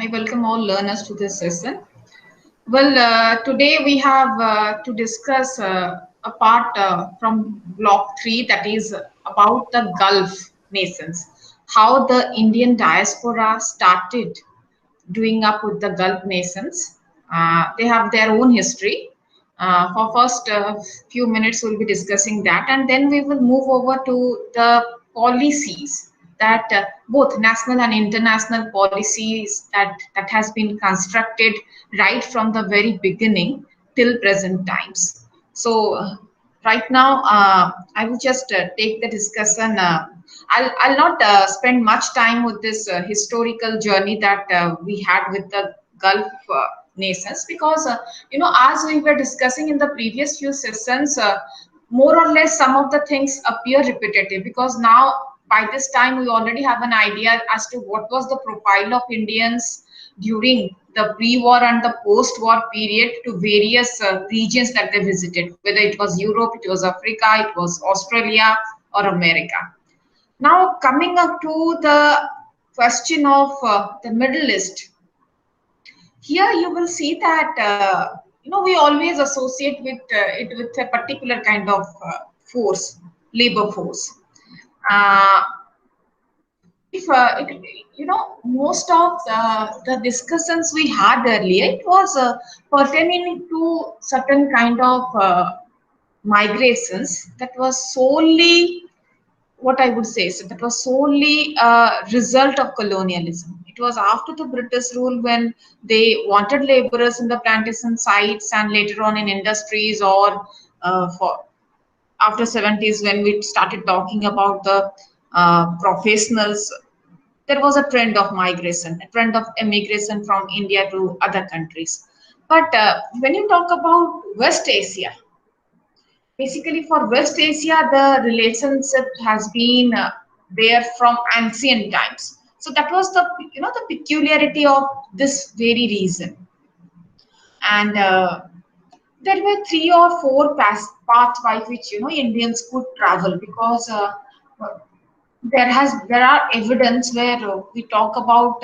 I welcome all learners to this session. Well, today we have to discuss a part from block 3, that is about the Gulf nations, how the Indian diaspora started doing up with the Gulf nations. They have their own history. For first few minutes, we'll be discussing that, and then we will move over to the policies that both national and international policies that has been constructed right from the very beginning till present times. So right now, I will just take the discussion. I'll not spend much time with this historical journey that we had with the Gulf nations, because as we were discussing in the previous few sessions, more or less some of the things appear repetitive, because now by this time we already have an idea as to what was the profile of Indians during the pre-war and the post-war period to various regions that they visited, whether it was Europe, it was Africa, it was Australia or America. Now, coming up to the question of the Middle East, here you will see that we always associate with it with a particular kind of force, labor force. Uh, if most of the discussions we had earlier, it was pertaining to certain kind of migrations that was solely what I would say. So that was solely a result of colonialism. It was after the British rule when they wanted laborers in the plantation sites and later on in industries, or for after 70s when we started talking about the professionals, there was a trend of migration, a trend of immigration from India to other countries. But when you talk about West Asia, basically for West Asia, the relationship has been there from ancient times. So that was the the peculiarity of this very reason. And there were three or four paths by which Indians could travel, because there are evidence where we talk about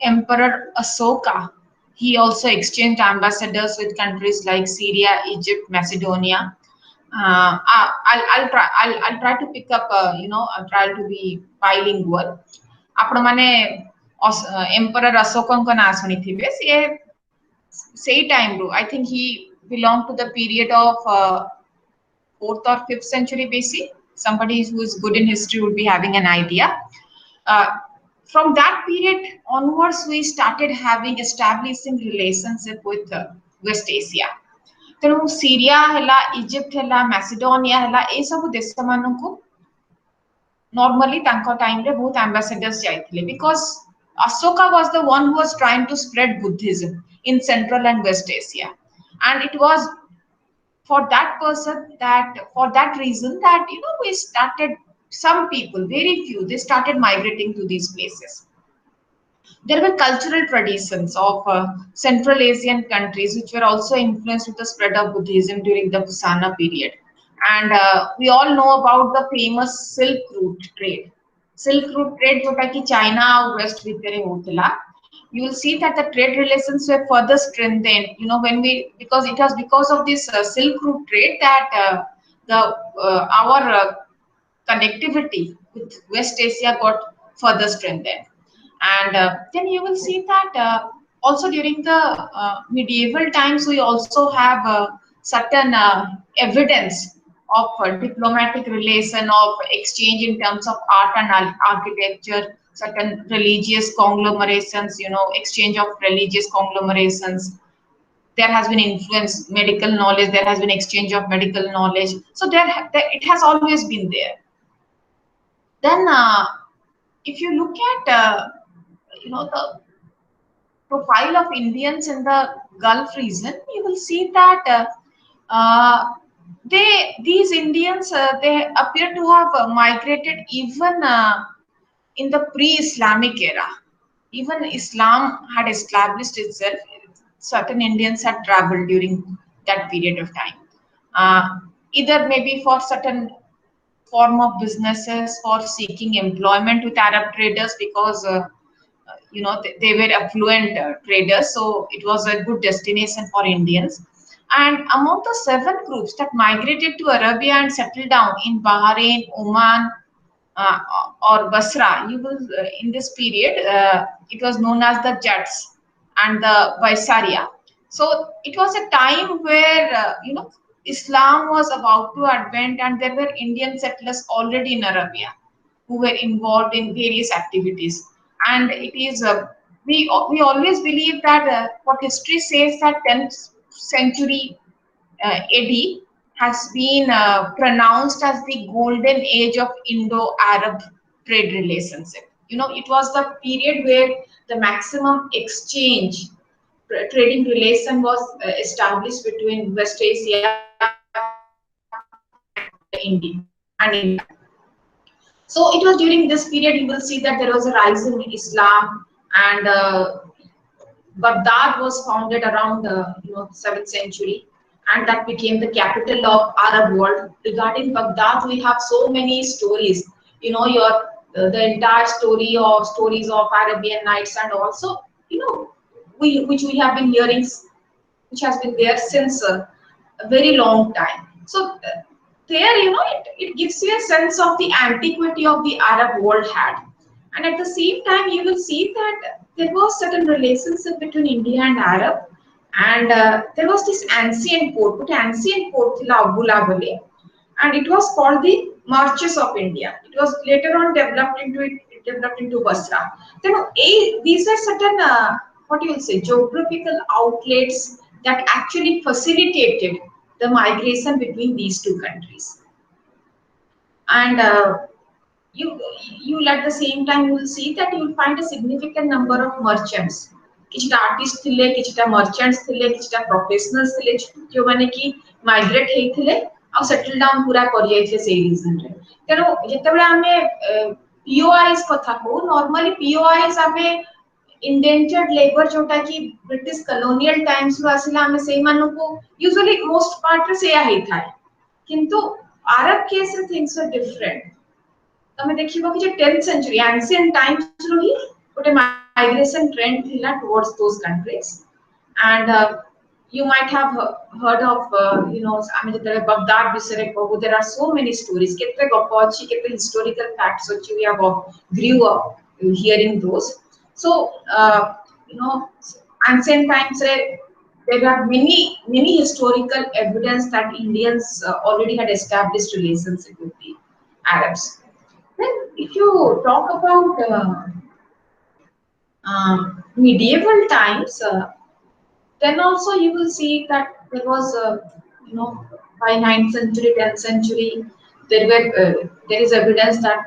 Emperor Asoka. He also exchanged ambassadors with countries like Syria, Egypt, Macedonia. I'll try to pick up. I'll try to be bilingual. ଆପଣ ମାନେ ଏମ୍ପରର ଅଶୋକଙ୍କ ନାଁ ଶୁଣିଥିବେ। ସିଏ ସେଇ ଟାଇମରୁ I think he belonged to the period of 4th or 5th century BC. Somebody who is good in history would be having an idea. Uh, from that period onwards, we started having establishing relationship with West Asia. ତେଣୁ Syria ହେଲା, Egypt ହେଲା, Macedonia ହେଲା, ଏ ସବୁ ଦେଶ ମାନଙ୍କୁ normally ତାଙ୍କ ଟାଇମରେ ବହୁତ ambassadors ଯାଇଥିଲେ, because Ashoka was the one who was trying to spread Buddhism in Central and West Asia, and it was for that reason that we started, some people, very few, they started migrating to these places. There were cultural traditions of Central Asian countries which were also influenced with the spread of Buddhism during the Kusana period. And we all know about the famous Silk Route trade. Silk Route trade, jota ki China और West ଭିତରେ होतला. You will see that the trade relations were further strengthened. Because it was because of this Silk Route trade that our connectivity with West Asia got further strengthened. And then you will see that also during the medieval times, we also have certain evidence of diplomatic relation, of exchange in terms of art and architecture, certain religious conglomerations, exchange of religious conglomerations. There has been influence, medical knowledge, there has been exchange of medical knowledge. So it has always been there. Then if you look at the profile of Indians in the Gulf region, you will see that these Indians, they appear to have migrated even in the pre-Islamic era. Even Islam had established itself. Certain Indians had traveled during that period of time, either maybe for certain form of businesses, for seeking employment with Arab traders, because they were affluent traders, so it was a good destination for Indians. And among the 7 groups that migrated to Arabia and settled down in Bahrain, Oman, uh, or Basra, you will in this period it was known as the Jats and the Visaria. So it was a time where Islam was about to advent, and there were Indian settlers already in Arabia who were involved in various activities. And it is we always believe that what history says that 10th century AD has been pronounced as the golden age of Indo-Arab trade relationship. It was the period where the maximum exchange trading relation was established between West Asia and India. So it was during this period you will see that there was a rise in Islam, and Baghdad was founded around the 7th century, and that became the capital of Arab world. Regarding Baghdad, we have so many stories. Your the entire stories of Arabian Nights, and also which we have been hearing, which has been there since a very long time. So there, it gives you a sense of the antiquity of the Arab world had. And at the same time, you will see that there was certain relationship between India and Arab. And there was this ancient port, Abulabali, and it was called the Marches of India. It was later on developed into Basra. These are certain what you will say geographical outlets that actually facilitated the migration between these two countries. And you you'll at the same time you will see that you will find a significant number of merchants. किछटा artist थिले, किछटा merchants थिले, किछटा professionals थिले, जो माने कि migrate हेइथिले आ settle down पूरा कर जाइथिले सेही रीजन रे. तेनो जेतेबेले हमें POIs कथा को नॉर्मली POIs आमे इंडेंचर्ड लेबर जोटा कि ब्रिटिश कॉलोनियल टाइम्स रो आसिला हमें सेही मानु को यूजुअली मोस्ट पार्ट रे सेया हेइ थाए, किंतु अरब केस रे थिंग्स आर डिफरेंट. तमे देखिबो कि जे 10th सेंचुरी एंशिएंट टाइम्स रो ही गोटे माइग्रेशन ट्रेंड थिला towards those countries. And you might have heard of आमे जतरे बगदाद विषय रे कहू, there are so many stories, केते गप अछि, केते historical facts अछि, we have grew up hearing those. So ancient times there are many historical evidence that Indians already had established relationship with the Arabs. Then, if you talk about medieval times, then also you will see that there was, by 9th century, 10th century, there is evidence that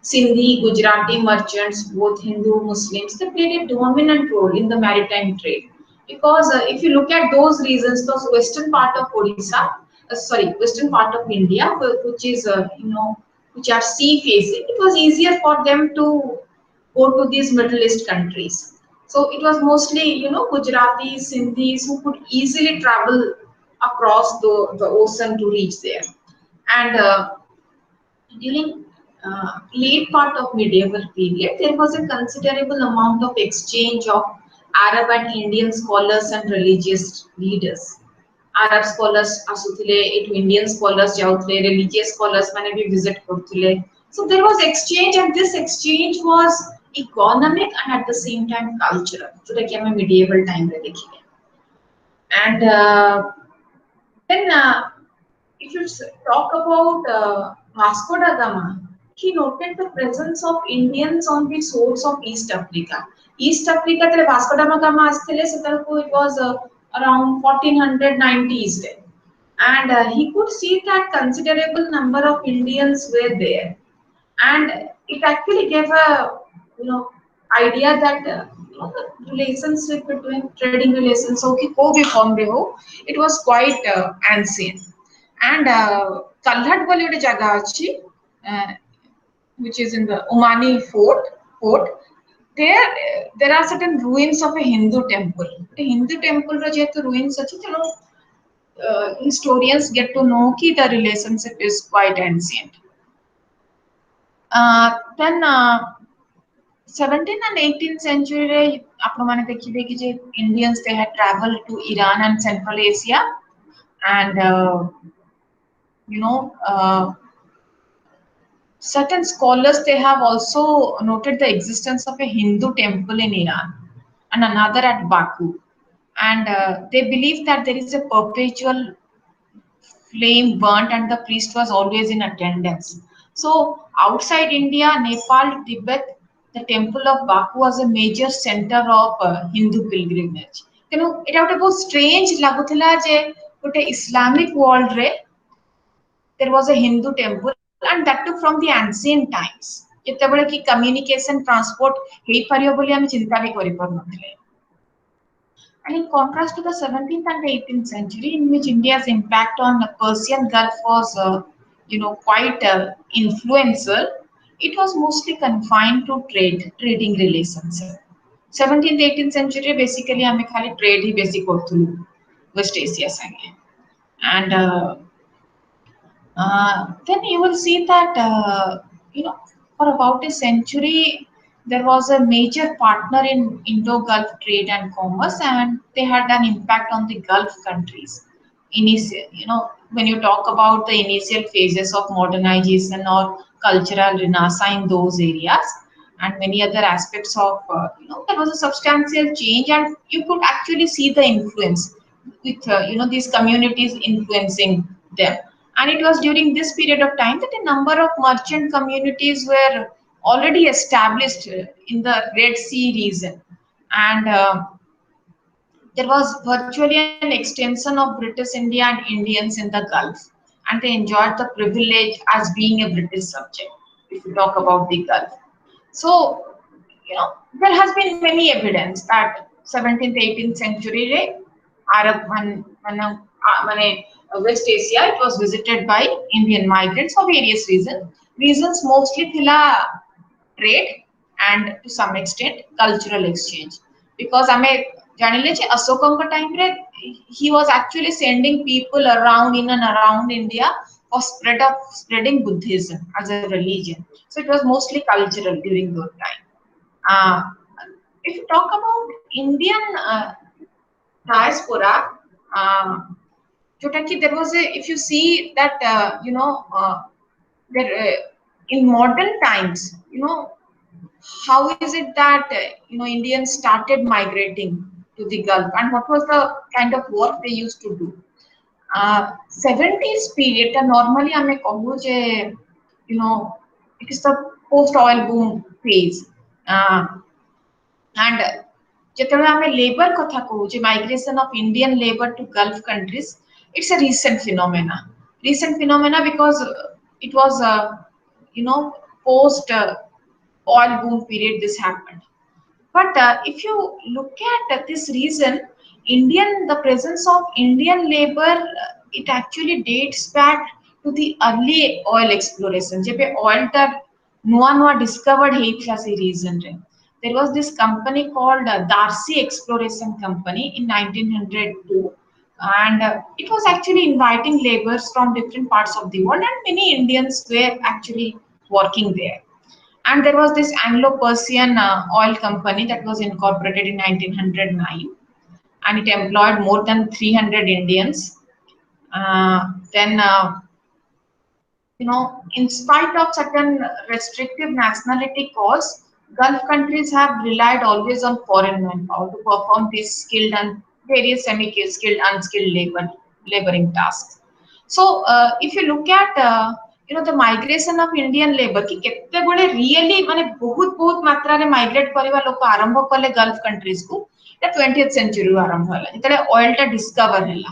Sindhi, Gujarati merchants, both Hindu, Muslims, they played a dominant role in the maritime trade. Because if you look at those regions, those western part of western part of India, which is which are sea facing, it was easier for them to go to these Middle East countries. So it was mostly, Gujaratis, Sindhis who could easily travel across the ocean to reach there. And during late part of medieval period, there was a considerable amount of exchange of Arab and Indian scholars and religious leaders. Arab scholars आसुथिले, एटू Indian scholars जाउथिले, religious scholars माने भी visit करथिले. So there was exchange, and this exchange was economic and at the same time cultural. जोटा कि हमें medieval time रे देखिले. And then if you talk about Vasco da Gama, he noted the presence of Indians on the shores of East Africa. East Africa tele Vasco da Gama asthile setalku it was around 1490s, and he could see that considerable number of Indians were there, and it actually gave a idea that the relationship between trading relations हो कि को भी form रहे हो, it was quite ancient. And Kalhat बोले एक जगह अच्छी, which is in the Omani fort. There are certain ruins of a Hindu temple. The Hindu temple रो जेतो ruins अच्छी, चलो historians get to know कि the relationship is quite ancient. Then 17th and 18th century रे आपण माने देखिबे कि जे Indians they had traveled to Iran and Central Asia and you know certain scholars they have also noted the existence of a Hindu temple in Iran and another at Baku and they believe that there is a perpetual flame burnt and the priest was always in attendance. So outside India, Nepal, Tibet, the temple of Baku was a major center of Hindu pilgrimage. You know, এটা ଗୋଟେ ବହୁତ strange ଲାଗୁଥିଲା ଯେ ଗୋଟେ Islamic world ରେ there was a Hindu temple and that too from the ancient times. ଯେତେବେଳେ କି communication transport ହେଇପାରିବ ବୋଲି ଆମେ ଚିନ୍ତା ବି କରିପାରୁନଥିଲେ. And in contrast to the 17th and 18th century, in which India's impact on the Persian Gulf was, quite influential, it was mostly confined to trading relations. 17th, 18th century basically हमें खाली trade ही basic करथुलु West Asia संगे, and then you will see that for about a century there was a major partner in Indo-Gulf trade and commerce, and they had an impact on the Gulf countries. When you talk about the initial phases of modernization or cultural renaissance in those areas, and many other aspects of, there was a substantial change, and you could actually see the influence with, these communities influencing them. And it was during this period of time that a number of merchant communities were already established in the Red Sea region. And there was virtually an extension of British India and Indians in the Gulf. And they enjoyed the privilege as being a British subject, if you talk about the Gulf. So, there has been many evidence that 17th, 18th century Arab West Asia, it was visited by Indian migrants for various reasons. Reasons mostly thila trade and to some extent cultural exchange. Because ame janile che Ashokanka time re he was actually sending people around in and around India for spreading Buddhism as a religion. So it was mostly cultural during those time. Uh, if you talk about Indian diaspora, there was a, if you see that, there, in modern times, how is it that, Indians started migrating to the Gulf and what was the kind of work they used to do? 70s period, normally I may it is the post-oil boom phase. And ଯେତେବେଳେ ଆମେ labor କଥା କହୁଛେ migration of Indian labor to Gulf countries, it's a recent phenomena because it was post oil boom period this happened. But if you look at this reason, the presence of Indian labor, it actually dates back to the early oil exploration. जब oil टा नुआ discovered ହେଇଥିଲା ସେ region रे. There was this company called Darcy Exploration Company in 1902, and it was actually inviting laborers from different parts of the world, and many Indians were actually working there. And there was this Anglo-Persian oil company that was incorporated in 1909, and it employed more than 300 Indians. Then, in spite of certain restrictive nationality costs, Gulf countries have relied always on foreign manpower to perform these skilled and various semi-skilled, unskilled laboring tasks. So, if you look at the migration of Indian labor, कि केते बड़े really माने बहुत मात्रा रे migrate करिवा लोक आरंभ कले Gulf countries को, या 20th century आरंभ होला, जेतले oil टा discover ହେଲା.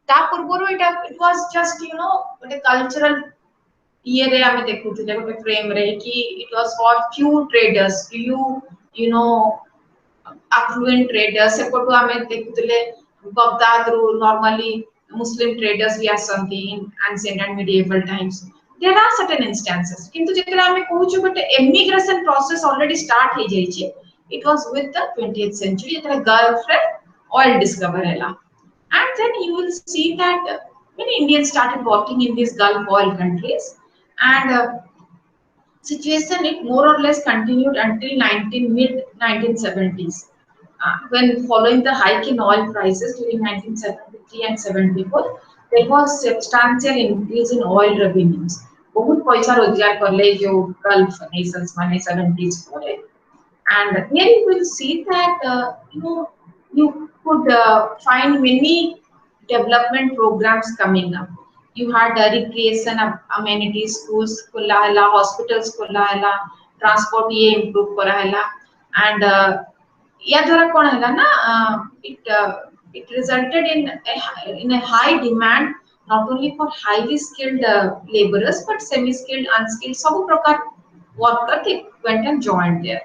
ता पूर्वरु it was just ଗୋଟେ cultural ये रे आमे देखुथिले ଗୋଟେ frame रे कि it was for few traders, affluent traders. सेपटु आमे देखुथिले बगदाद रू normally Muslim traders भी आसंती in ancient and medieval times. There are certain instances, किंतु जेतले आमे कहूछु गोटे immigration process already start hey जाइछे. It was with the 20th century जेतले Gulf रे oil discover ହେଲା. And then you will see that many Indians started working in these Gulf oil countries, and situation it more or less continued until mid 1970s. When following the hike in oil prices during 1973 and 74, there was substantial increase in oil revenues. बहुत पैसा रोजगार करले जो gulf Nations माने 70s ପରେ. And here you will see that you could find many development programs coming up. You had recreation of amenities, schools खुला हैला, hospitals खुला हैला, transport ये improve करा हैला, and या द्वारा कौन हैला ना it resulted in a high demand not only for highly skilled laborers but semi skilled, unskilled सब प्रकार worker they went and joined there.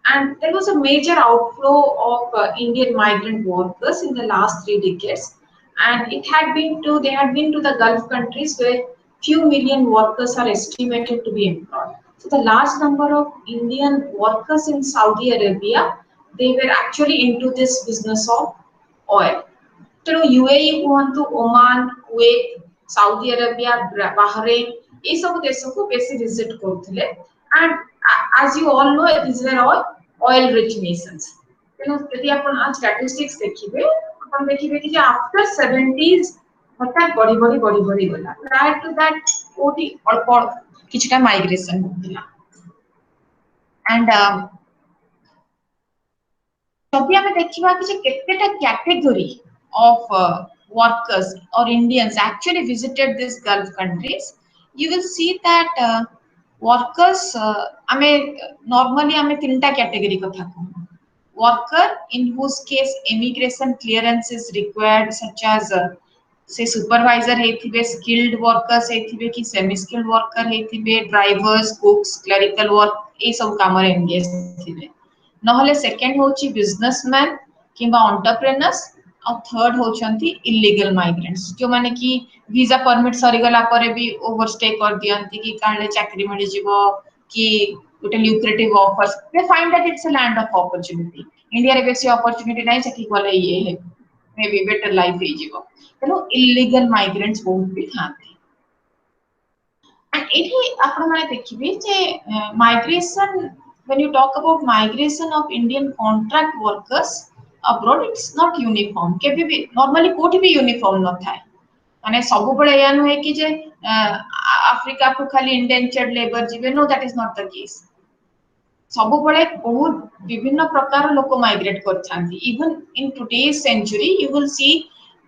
And there was a major outflow of Indian migrant workers in the last 3 decades, and they had been to the Gulf countries where few million workers are estimated to be employed. So the large number of Indian workers in Saudi Arabia, they were actually into this business of oil. ତେଣୁ UAE କୁହନ୍ତୁ, Oman, Kuwait, Saudi Arabia, ବାହରେନ এই ସବୁ ଦେଶକୁ ବେଶୀ visit କରୁଥିଲେ, and as you all know these were all oil rich nations. ତେଣୁ ଯଦି ଆପଣ statistics ଦେଖିବେ, ଆପଣ ଦେଖିବେ କି ଯେ after 70s ହଠାତ୍ ବଢି ଗଲା. prior to that କୋଉଠି ଅଳ୍ପ କିଛିଟା ମାଇଗ୍ରେସନ ହଉଥିଲା. and ଯଦି ଆମେ ଦେଖିବା କି ଯେ କେତେଟା category of workers or Indians actually visited these Gulf countries, you will see that workers ame normally ame tinta category kotha कहू. Worker in whose case immigration clearance is required, such as say supervisor ହେଇଥିବେ, skilled workers ହେଇଥିବେ କି semi skilled worker ହେଇଥିବେ, drivers, cooks, clerical work এই ସବୁ କାମରେ engage ଥିବେ. नहले सेकेंड होची बिजनेसमैन किंबा एंटरप्रेन्योर्स, और थर्ड होचंती इलीगल माइग्रेंट्स जो माने कि वीजा परमिट सरी गला परे भी ओवरस्टे कर दियंती कि काले चाकरी मिल जिवो कि गोटे lucrative offers. They find that it's a land of opportunity. India रे बेसी अपॉर्चुनिटी नाही, सेठी गले ये है मे बी बेटर लाइफ हे जिवो. तेनो इलीगल माइग्रेंट्स बहुत भी थांती. And एठी आपण माने देखिबे जे migration, when you talk about migration of Indian contract workers abroad, it's not uniform. केबे भी normally कोठी भी uniform न थाए. माने सब बळे या नुहे कि जे अफ्रीका को खाली इंडेंचर्ड लेबर जिवे, no that is not the case. सब बळे बहुत विभिन्न प्रकार लोक migrate करथांती. Even in today's century you will see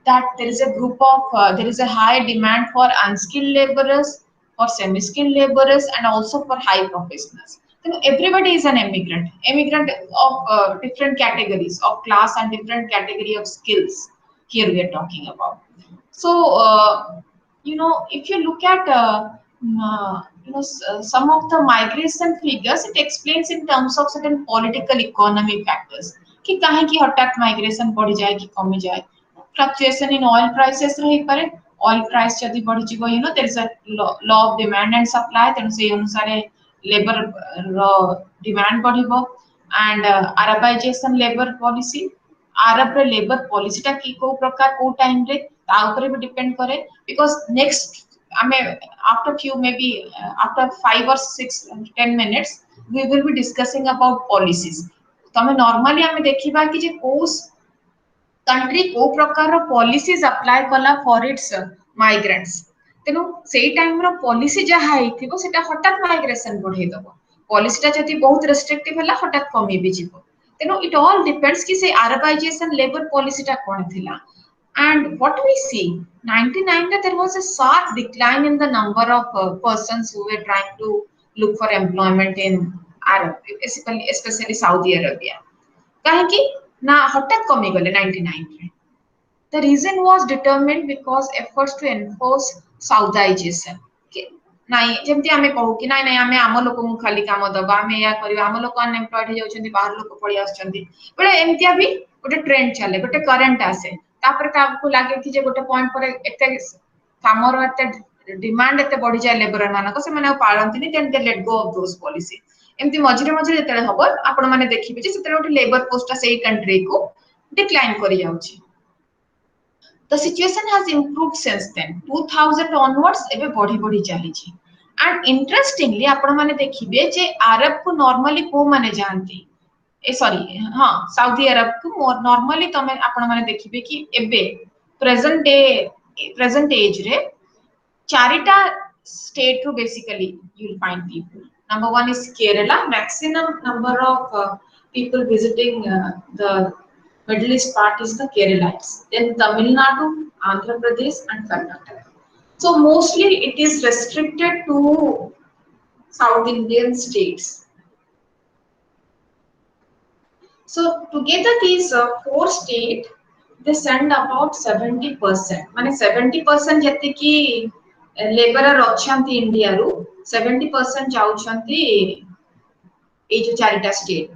that there is a group of there is a high demand for unskilled laborers, for semi skilled laborers, and also for high professionals. So everybody is an immigrant of different categories of class and different category of skills. Here we are talking about. So if you look at some of the migration figures, it explains in terms of certain political economic factors कि काहे कि हठात migration बढ़ी जाए कि कमी जाए. Fluctuation in oil prices रही पारे. ऑयल प्राइस जदी बढ़ी जिवो, there is a law of demand and supply, तेनु से अनुसार लेबर रो डिमांड बढ़िबो. And Arabisation labour policy, Arab रे लेबर पॉलिसी टा की को प्रकार को टाइम रे ता ऊपर भी डिपेंड करे. Because next after few maybe after 5 or 6 10 minutes we will be discussing about policies. तमे नॉर्मली हमें देखिबा कि जे कोस कंट्री को प्रकार पॉलिसीज अप्लाई कला फॉर इट्स माइग्रेंट्स. तेनु सेही टाइम रो पॉलिसी जहा हेथिबो सेटा हठात माइग्रेशन बढ़ाई दबो. पॉलिसीटा जति बहुत रेस्ट्रिक्टिव हला हठात कमी भी जिवो. तेनु इट ऑल डिपेंड्स कि से अरबाइजेशन लेबर पॉलिसीटा कोन थिला. And what we see, 99 there was a sharp decline in the number of persons who were trying to look for employment in Arab, especially Saudi Arabia. काहे कि ना हठात कमी गले 99 रे. The reason was determined because efforts to enforce Saudization. नाइ जेमति आमे कहू कि नाइ नाइ आमे आम लोक मु खाली काम दबा, आमे या करबा, आम लोक अनएम्प्लॉयड हो जाउछन्ती, बाहर लोक पळी आछन्ती. बळे एमतिया भी गोटे ट्रेंड चले, गोटे करंट आसे. तापर ताको लागे कि जे गोटे पॉइंट पर एते कामर एते डिमांड एते बढ़ी जाय लेबर मानक, से माने पाळंतीनी, then they let go of those policy. एमति मझिरे मझिरे जेतेले हबो आपण माने देखिबे जे सेतेले गोटे लेबर पोस्टटा सेही कंट्री को डिक्लाइन करि जाउछि. The situation has improved since then. 2000 onwards ebe बढ़ी बढ़ी चली. एंड इंटरेस्टिंगली आपण माने देखिबे जे अरब को नॉर्मली को माने जानती ए सॉरी हाँ सऊदी अरब को नॉर्मली तमे आपण माने देखिबे कि एबे प्रेजेंट डे प्रेजेंट एज रे चारिटा state ru basically you'll find people. Number one is Kerala. Maximum number of people visiting the Middle East part is the Keralites. Then Tamil Nadu, Andhra Pradesh, and Karnataka. So mostly it is restricted to South Indian states. So together these four states they send about 70%. माने 70% जति की labourer अछंती India रु 70% जाउछंती ए जो चारिटा state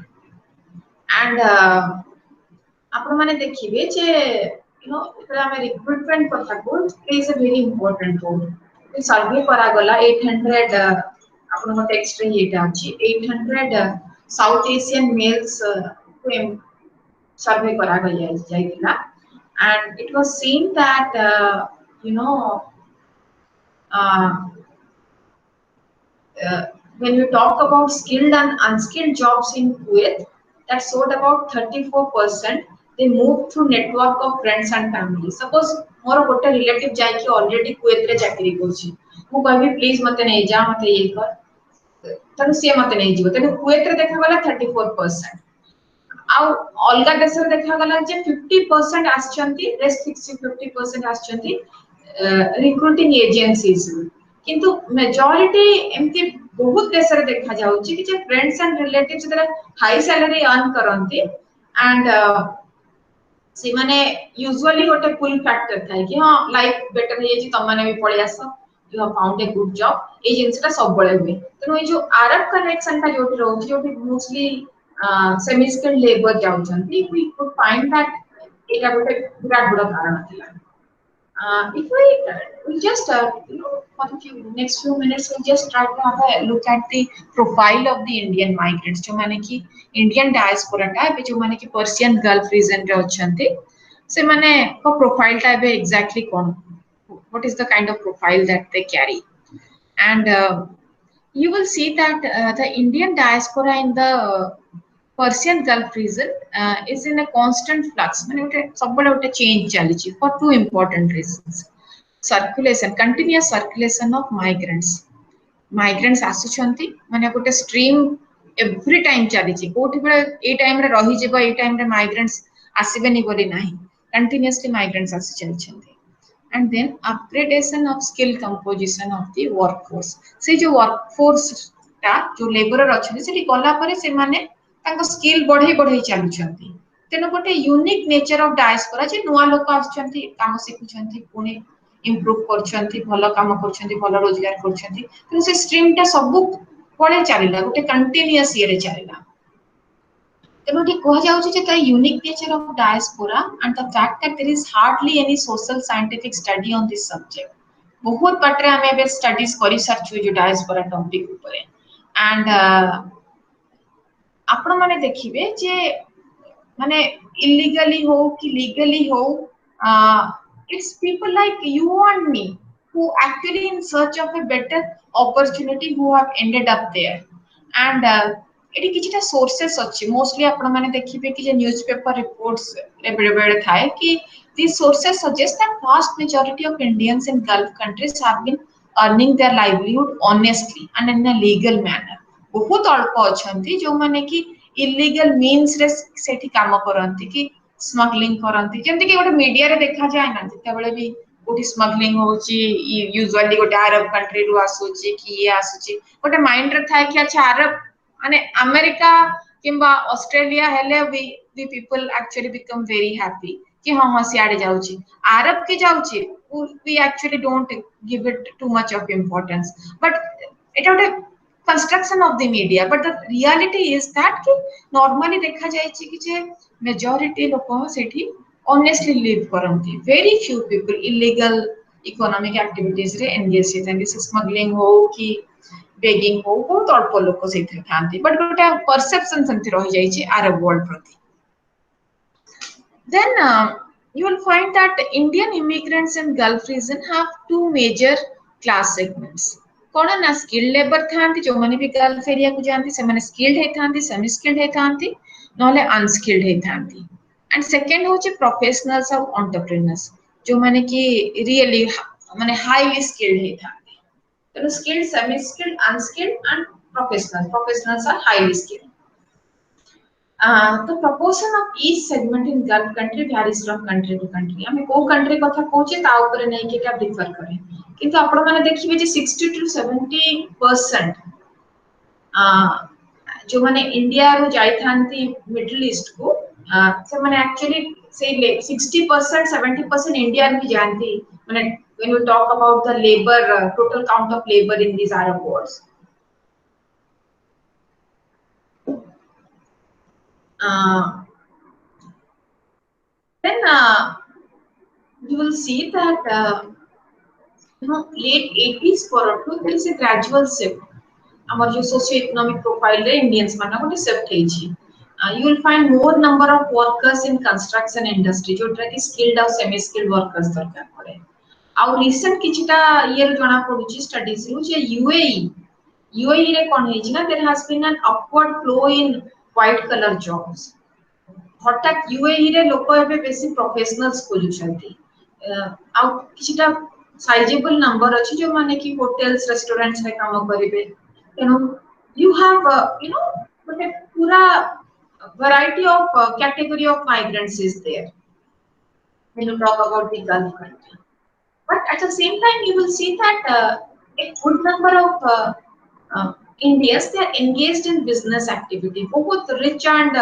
and आपण माने देखिबे जे you know इतरा हम रिक्रूटमेंट କଥା को is a very important role survey करा गला 800 आपण को टेक्स्ट रे एटा अछि 800 साउथ एशियन मेल्स को सर्वे करा गया जाइतिला and it was seen that you know uh, when we talk about skilled and unskilled jobs in Kuwait, that showed about 34%. They moved through network of friends and family. Suppose मोर गोटे relative जाइके already Kuwait रे चाकरी करछि मु कहबी please मते नै जा मते ये कर तनु से मते नै जीव तनु कुवैत रे देखा गला 34% आ अलगा देश रे देखा गला जे 50% आछंती रेस्ट 50% आछंती रिक्रूटिंग एजेंसीज किंतु मेजॉरिटी एमती बहुत देश रे देखा जाउची कि जे फ्रेंड्स एंड रिलेटिव्स जरा हाई सैलरी अर्न करंती एंड से माने यूजुअली गोटे पुल फैक्टर थाए कि हां लाइफ बेटर हे जी तम माने भी पळि आसो you have found a good job ए जिंसटा सब बळे हुए तनो ए जो अरब कनेक्शन का जोटी रहउची जोटी मोस्टली सेमी स्किल्ड लेबर जाउछंती वी कुड फाइंड दैट एटा गोटे विराट बड़ कारण थिला if we just you know for the next few minutes we'll just try to have a look at the profile of the Indian migrants जो माने कि Indian diaspora टा एबे जो माने कि Persian Gulf region रे अछंती से माने को प्रोफाइल टा एबे exactly cone what is the kind of profile that they carry and you will see that the Indian diaspora in the Persian Gulf region is in a constant flux. माने उठे सब बड़े उठे change चली छी for two important reasons. Circulation, continuous circulation of migrants. Migrants आसुछंती माने गोटे stream every time चली छी कोठी बड़े ए टाइम रे रही जेबा ए टाइम रे migrants आसीबेनी बोली नाही continuously migrants आसी चली छंती and then upgradation of skill composition of the workforce. से जो workforce टा जो laborer अछनी सेठी गला परे से माने तांको स्किल बढ़ई बढ़ई चालू छंती तेनो गोटे यूनिक नेचर ऑफ डायस्पोरा जे नुवा लोक आछंती काम सिखुछंती पुनी इम्प्रूव करछंती भलो काम करछंती भलो रोजगार करछंती तो से स्ट्रीम टा सब पळे चालिला गोटे कंटीन्यूअस ये रे चालिला तेनो ठी कह जाउची जे ता unique nature of diaspora and the fact that there is hardly any social scientific study on this subject बहुत पटरे हमें बे स्टडीज करि सरछु जे डायस्पोरा टॉपिक ऊपर एंड आपण माने देखिबे जे माने illegally हो कि legally हो it's people like you and me who actually in search of a better opportunity who have ended up there and एटी किछटा सोर्सेस अछि मोस्टली आपण माने देखिबे कि जे न्यूज़पेपर रिपोर्ट्स रे बेले बेले थाए कि these sources suggest that vast majority of Indians in Gulf countries have been earning their livelihood honestly and in a legal manner बहुत अल्प अछंती जो माने कि इलीगल मीन्स रे सेठी काम करंती कि स्मगलिंग करंती जेंति कि गोटे मीडिया रे देखा जाय ना जते बेले भी गोटी स्मगलिंग होची यूजुअली गोटे अरब कंट्री रु आसुची कि ये आसुची गोटे माइंड रे थाय कि अच्छा अरब माने अमेरिका किंबा ऑस्ट्रेलिया हेले we people actually become very happy कि हां हां सियाड़े जाउची अरब के जाउची we actually don't give it too much of importance but it would construction of the media but the reality is that कि normally देखा जाय छी कि जे majority लोक सेठी honestly live करंती very few people illegal economic activities रे engage होते हैं smuggling हो कि बेगिंग हो बहुत अल्प लोक सेठी थांती बट गोटा परसेप्शन संति रहि जाय छी अरब वर्ल्ड प्रति then you will find that Indian immigrants in Gulf region have two major class segments कौन ना स्किल्ड लेबर थांती जो माने भी गल्फ एरिया को जानती से माने स्किल्ड है थांती सेमी स्किल्ड है थांती नॉले अनस्किल्ड है थांती एंड सेकंड होचे प्रोफेशनल्स और एंटरप्रेन्योर्स जो माने कि रियली माने हाईली स्किल्ड है थांती तो skilled semi skilled unskilled and professionals are highly skilled the proportion of each segment in Gulf country varies from country to country. हमें को country कथा कोचे ता ऊपर नहीं कि क्या डिफर करे किंतु आपण माने देखिबे जे 60 to 70% जो माने इंडिया रो जाई थांती मिडिल ईस्ट को से माने एक्चुअली से 60% 70% इंडिया भी जानती माने when we talk about the labor total count of labor in these Arab wars then you will see that late 80s forward to there is a gradual shift our जो socio-economic profile रे Indians माना गोटे shift हेची you will find more number of workers in construction industry जोटा कि skilled और semi skilled workers दरकार पड़े और recent किछिटा year जणा पडुची studies रू जे UAE रे कोन हेची ना there has been an upward flow in white collar jobs हठात यूएई रे लोक एबे बेसी प्रोफेशनल्स खोजुछंती आ किछटा साइजेबल नंबर अछि जो माने कि होटल्स रेस्टोरेंट्स रे काम करिवे तेनु यू हैव यू नो गोटे पूरा variety of category of migrants is there when you talk about the Gulf country but at the same time you will see that a good number of Indians they are engaged in business activity both rich and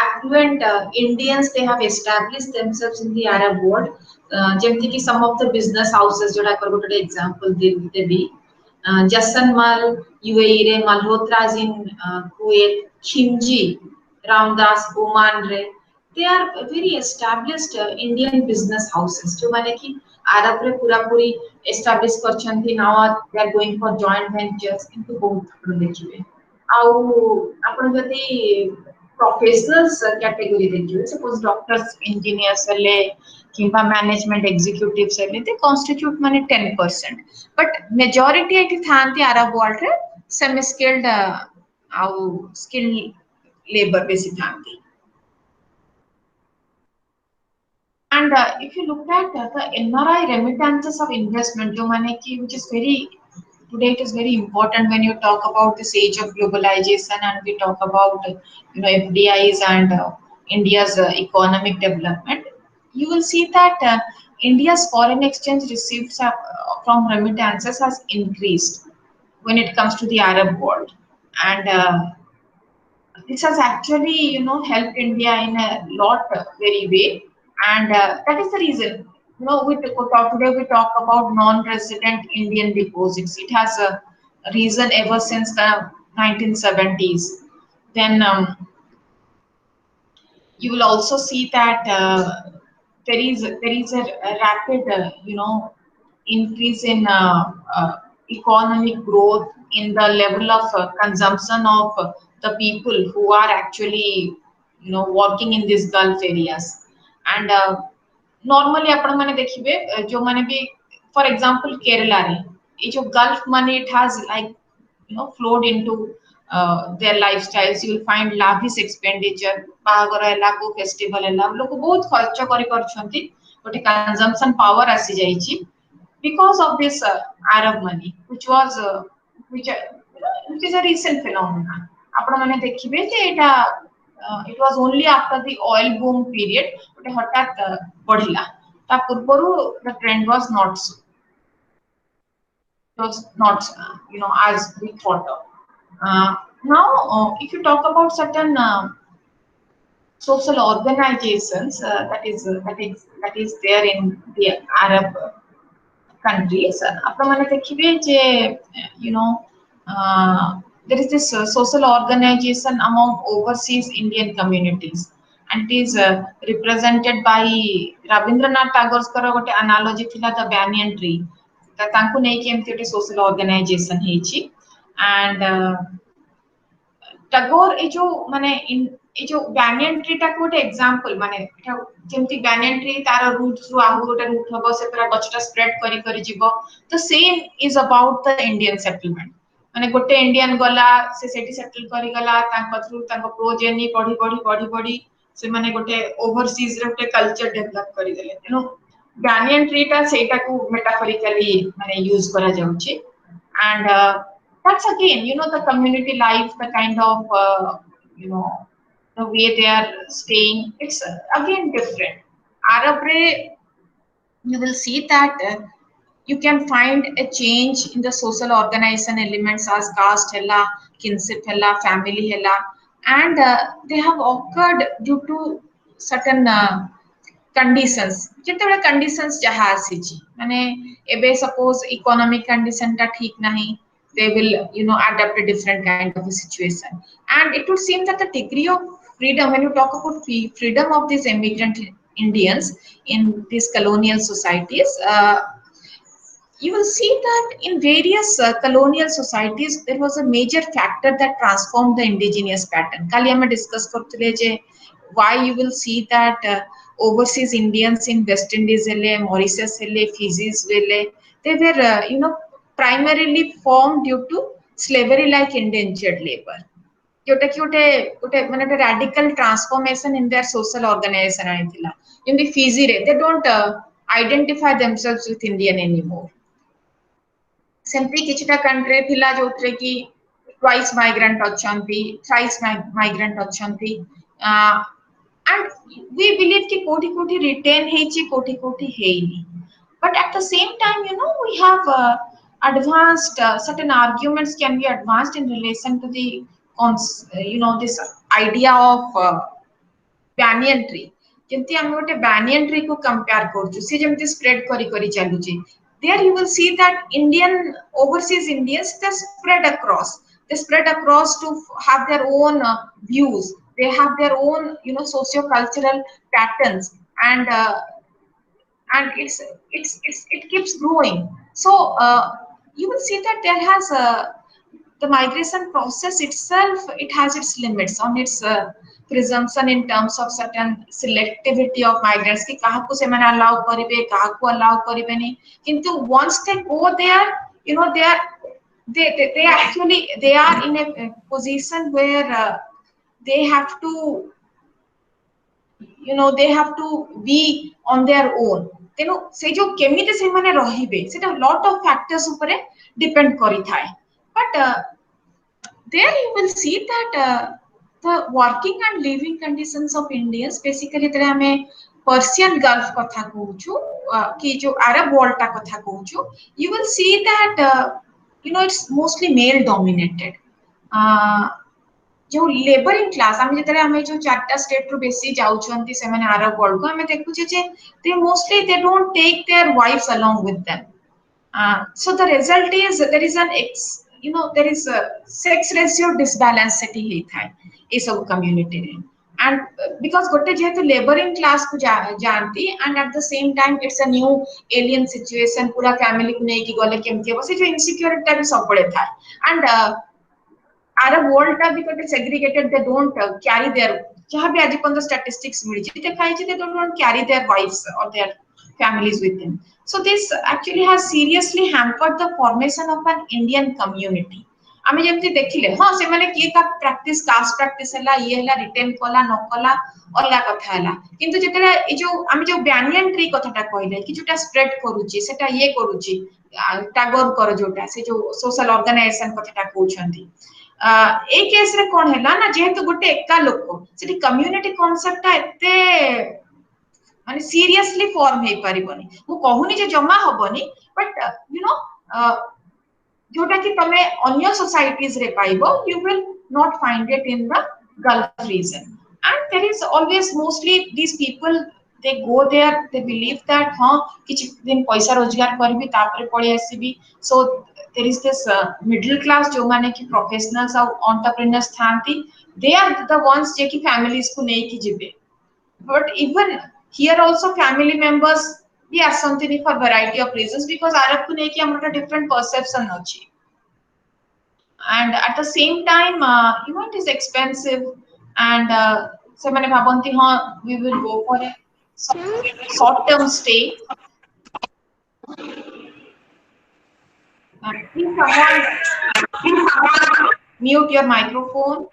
affluent Indians they have established themselves in the Arab world जेमती कि some of the business houses जोड़ा कर गोटे example दे भी Jasan Mal UAE रे Malhotra's in Kuwait Khimji Ramdas Oman रे they are very established Indian business houses जो माने कि अरब रे पूरा पूरी establish करछंती now they are going for joint ventures into बहुत देखिबे आउ आपण जदी प्रोफेशनल्स कैटेगरी देखिबे सपोज डॉक्टर्स इंजीनियर्स ले किंबा मैनेजमेंट एग्जीक्यूटिव्स ले दे कॉन्स्टिट्यूट माने 10% बट मेजॉरिटी एटी थांती अरब वर्ल्ड रे सेमी स्किल्ड आउ स्किल लेबर बेसी थांती and if you look at the NRI remittances of investment जो माने कि which is very today it is very important when you talk about this age of globalization and we talk about FDIs and India's economic development you will see that India's foreign exchange receipts from remittances has increased when it comes to the Arab world and this has actually helped India in a lot very way and that is the reason today we talk about non-resident Indian deposits it has risen ever since the 1970s then you will also see that there is a rapid increase in economic growth in the level of consumption of the people who are actually working in these Gulf areas and normally आपण माने देखिबे जो माने भी for example Kerala रे ये जो Gulf money it has like flowed into their lifestyles you will find lavish expenditure बागर एला को फेस्टिवल एला लोक बहुत खर्च करि करछंती गोटे कंजम्पशन पावर आसी जाईची because of this Arab money which is a recent phenomenon आपण माने देखिबे जे एटा it was only after the oil boom period गोटे हठात बढ़िला ता पूर्वरु the trend was not so it was not as we thought of now if you talk about certain social organizations that is there in the Arab countries आपण माने देखिबे जे there is this social organization among overseas Indian communities and it is represented by Rabindranath Tagore कर गोटे analogy थिला the banyan tree ता तांको नै कि एमती गोटे social organization हेची and Tagore ए जो माने ए जो banyan tree टा गोटे एग्जांपल माने एटा जेमति banyan tree तार रूट रु आहु गोटे रूट हबो से पूरा गछटा स्प्रेड करी करी जीवो तो same is about the Indian settlement माने गोटे इंडियन गला से सेठी सेटल करी गला तांको थ्रू तांको प्रोजेनी पढी पढी पढी पढी से माने गोटे ओवरसीज रे गोटे कल्चर डेवलप करी देले तेनो banyan tree टा सेटा को मेटाफोरिकली माने यूज करा जाउची and that's again the community life the kind of you know the way they are staying it's again different arab re you will see that you can find a change in the social organization elements as caste hella kinship hella family hella and they have occurred due to certain conditions ଯେତେବେଳେ conditions ଯାହା ଆସିଛି ମାନେ ଏବେ suppose economic condition ଟା ଠିକ ନାହିଁ they will adapt a different kind of a situation and it would seem that the degree of freedom when you talk about freedom of these immigrant Indians in these colonial societies you will see that in various colonial societies there was a major factor that transformed the indigenous pattern kali hame discuss kartile je why you will see that overseas Indians in West Indies hele Mauritius hele Fijis hele they were primarily formed due to slavery like indentured labor जोटा कि गोटे गोटे माने गोटे radical transformation in their social organization आनिथिला जेमति Fiji रे they don't identify themselves with Indian anymore सेमती किछटा कंट्री थिला जोतरे कि ट्वाइस माइग्रेंट अछंती थ्राइस माइग्रेंट अछंती and we believe कि कोठी कोठी retain हेची कोठी कोठी हेइनी but at the same time we have advanced certain arguments can be advanced in relation to the this idea of banyan tree जेमती हम गोटे banyan tree को कंपेयर करछु से जेमती स्प्रेड करी करी चालुची there you will see that Indian overseas Indians they spread across to have their own views they have their own socio-cultural patterns and it keeps growing so you will see that there has the migration process itself it has its limits on its presumption in terms of certain selectivity of migrants ki kahaku semane allow karibe kahaku allow karibe ni kintu once they go there they actually they are in a position where they have to they have to be on their own तेनु से जो केमिति से माने रहिबे सेटा lot of factors ऊपर depend करी थाए but there you will see that the working and living conditions of Indians basically तरे हमें Persian Gulf कथा कहूछु कि जो Arab world टा कथा कहूछु you will see that it's mostly male dominated जो लेबरिंग क्लास आम जेतरे हमें जो चारटा स्टेट रु बेसी जाउछंती से माने अरब वर्ल्ड को हमें देखु जे they mostly they don't take their wives along with them so the result is there is there is a sex ratio disbalance सेठी हे थाए ए सब कम्युनिटी रे and because गोटे जेतु लेबरिंग क्लास को जानती and at the same time it's a new alien situation पूरा family को नै कि गले केमति हो से जो इनसिक्योरिटी भी सब बड़े थाए and Arab world टा भी कोटे segregated they don't carry their जहाँ भी आज पर्यंत statistics मिली देखा है they don't carry their wives or their families with them so this actually has seriously hampered the formation of an Indian community आमे जेमति देखिले हां से माने की का प्रैक्टिस कास्ट प्रैक्टिस हला ये हला रिटेन कला न कला अलगा कथा हला किंतु जेतरा ए जो आमे जो banyan tree कथाटा कहले कि जोटा स्प्रेड करूची सेटा ये करूची टागोर कर जोटा से जो सोशल ऑर्गेनाइजेशन कथाटा कहउछंती ए केस रे कोन हैला ना जेहेतु गोटे एका लोक सेठी कम्युनिटी कांसेप्ट एते माने सीरियसली फॉर्म हे परिबनी मु कहूनी जे जमा हबनी बट जोटा कि तमे अन्य सोसाइटीज रे पाइबो you will not find it in the Gulf region and there is always mostly these people they go there they believe that ha किछ दिन पैसा रोजगार करबी तापरे पळी आसीबी so there is this middle class जो माने कि प्रोफेशनल्स और एंटरप्रेन्योर्स थांती they are the ones जे कि फैमिलीज को नै कि जिबे but even here also family members भी आसंती for variety of reasons because Arab को नै कि हमर different perception अछि and at the same time it is expensive and ସେମାନେ ଭାବନ୍ତି ହଁ we will go for a short term stay. Please someone mute your microphone.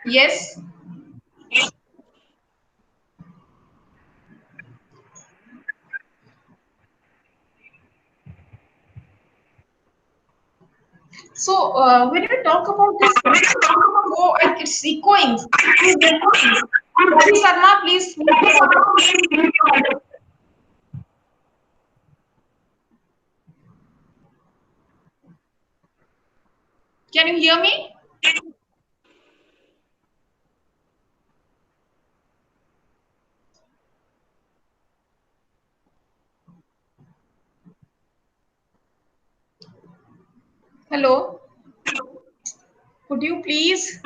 Yes. So when we talk about this, oh, it's echoing. Ravi Sharma, please. Can you hear me? Hello. Could you please?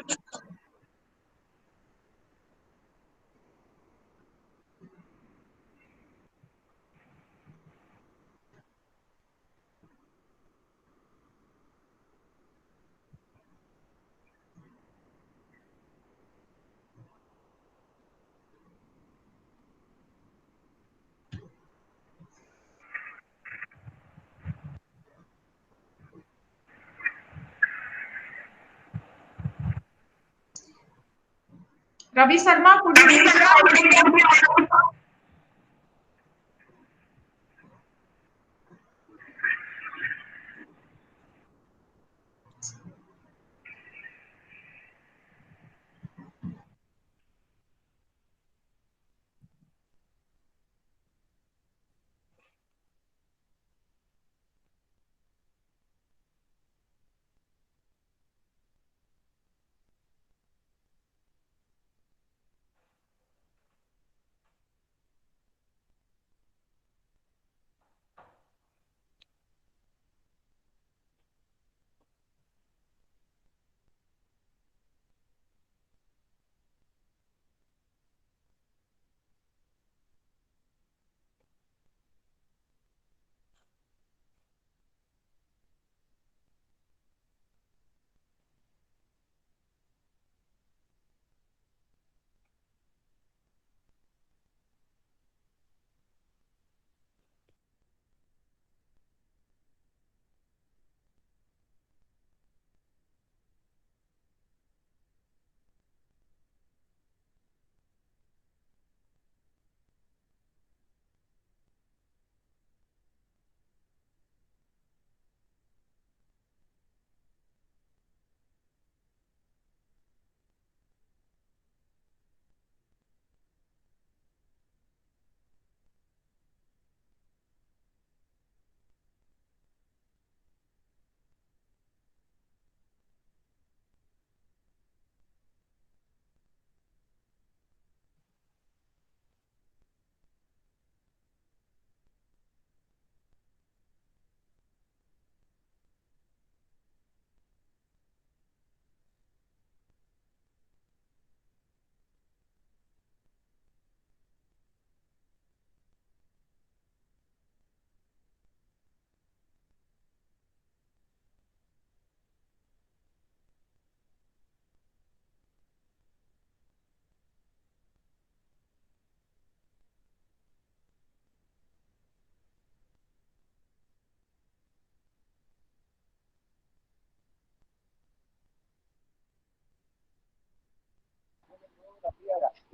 Ravi Sharma, could you?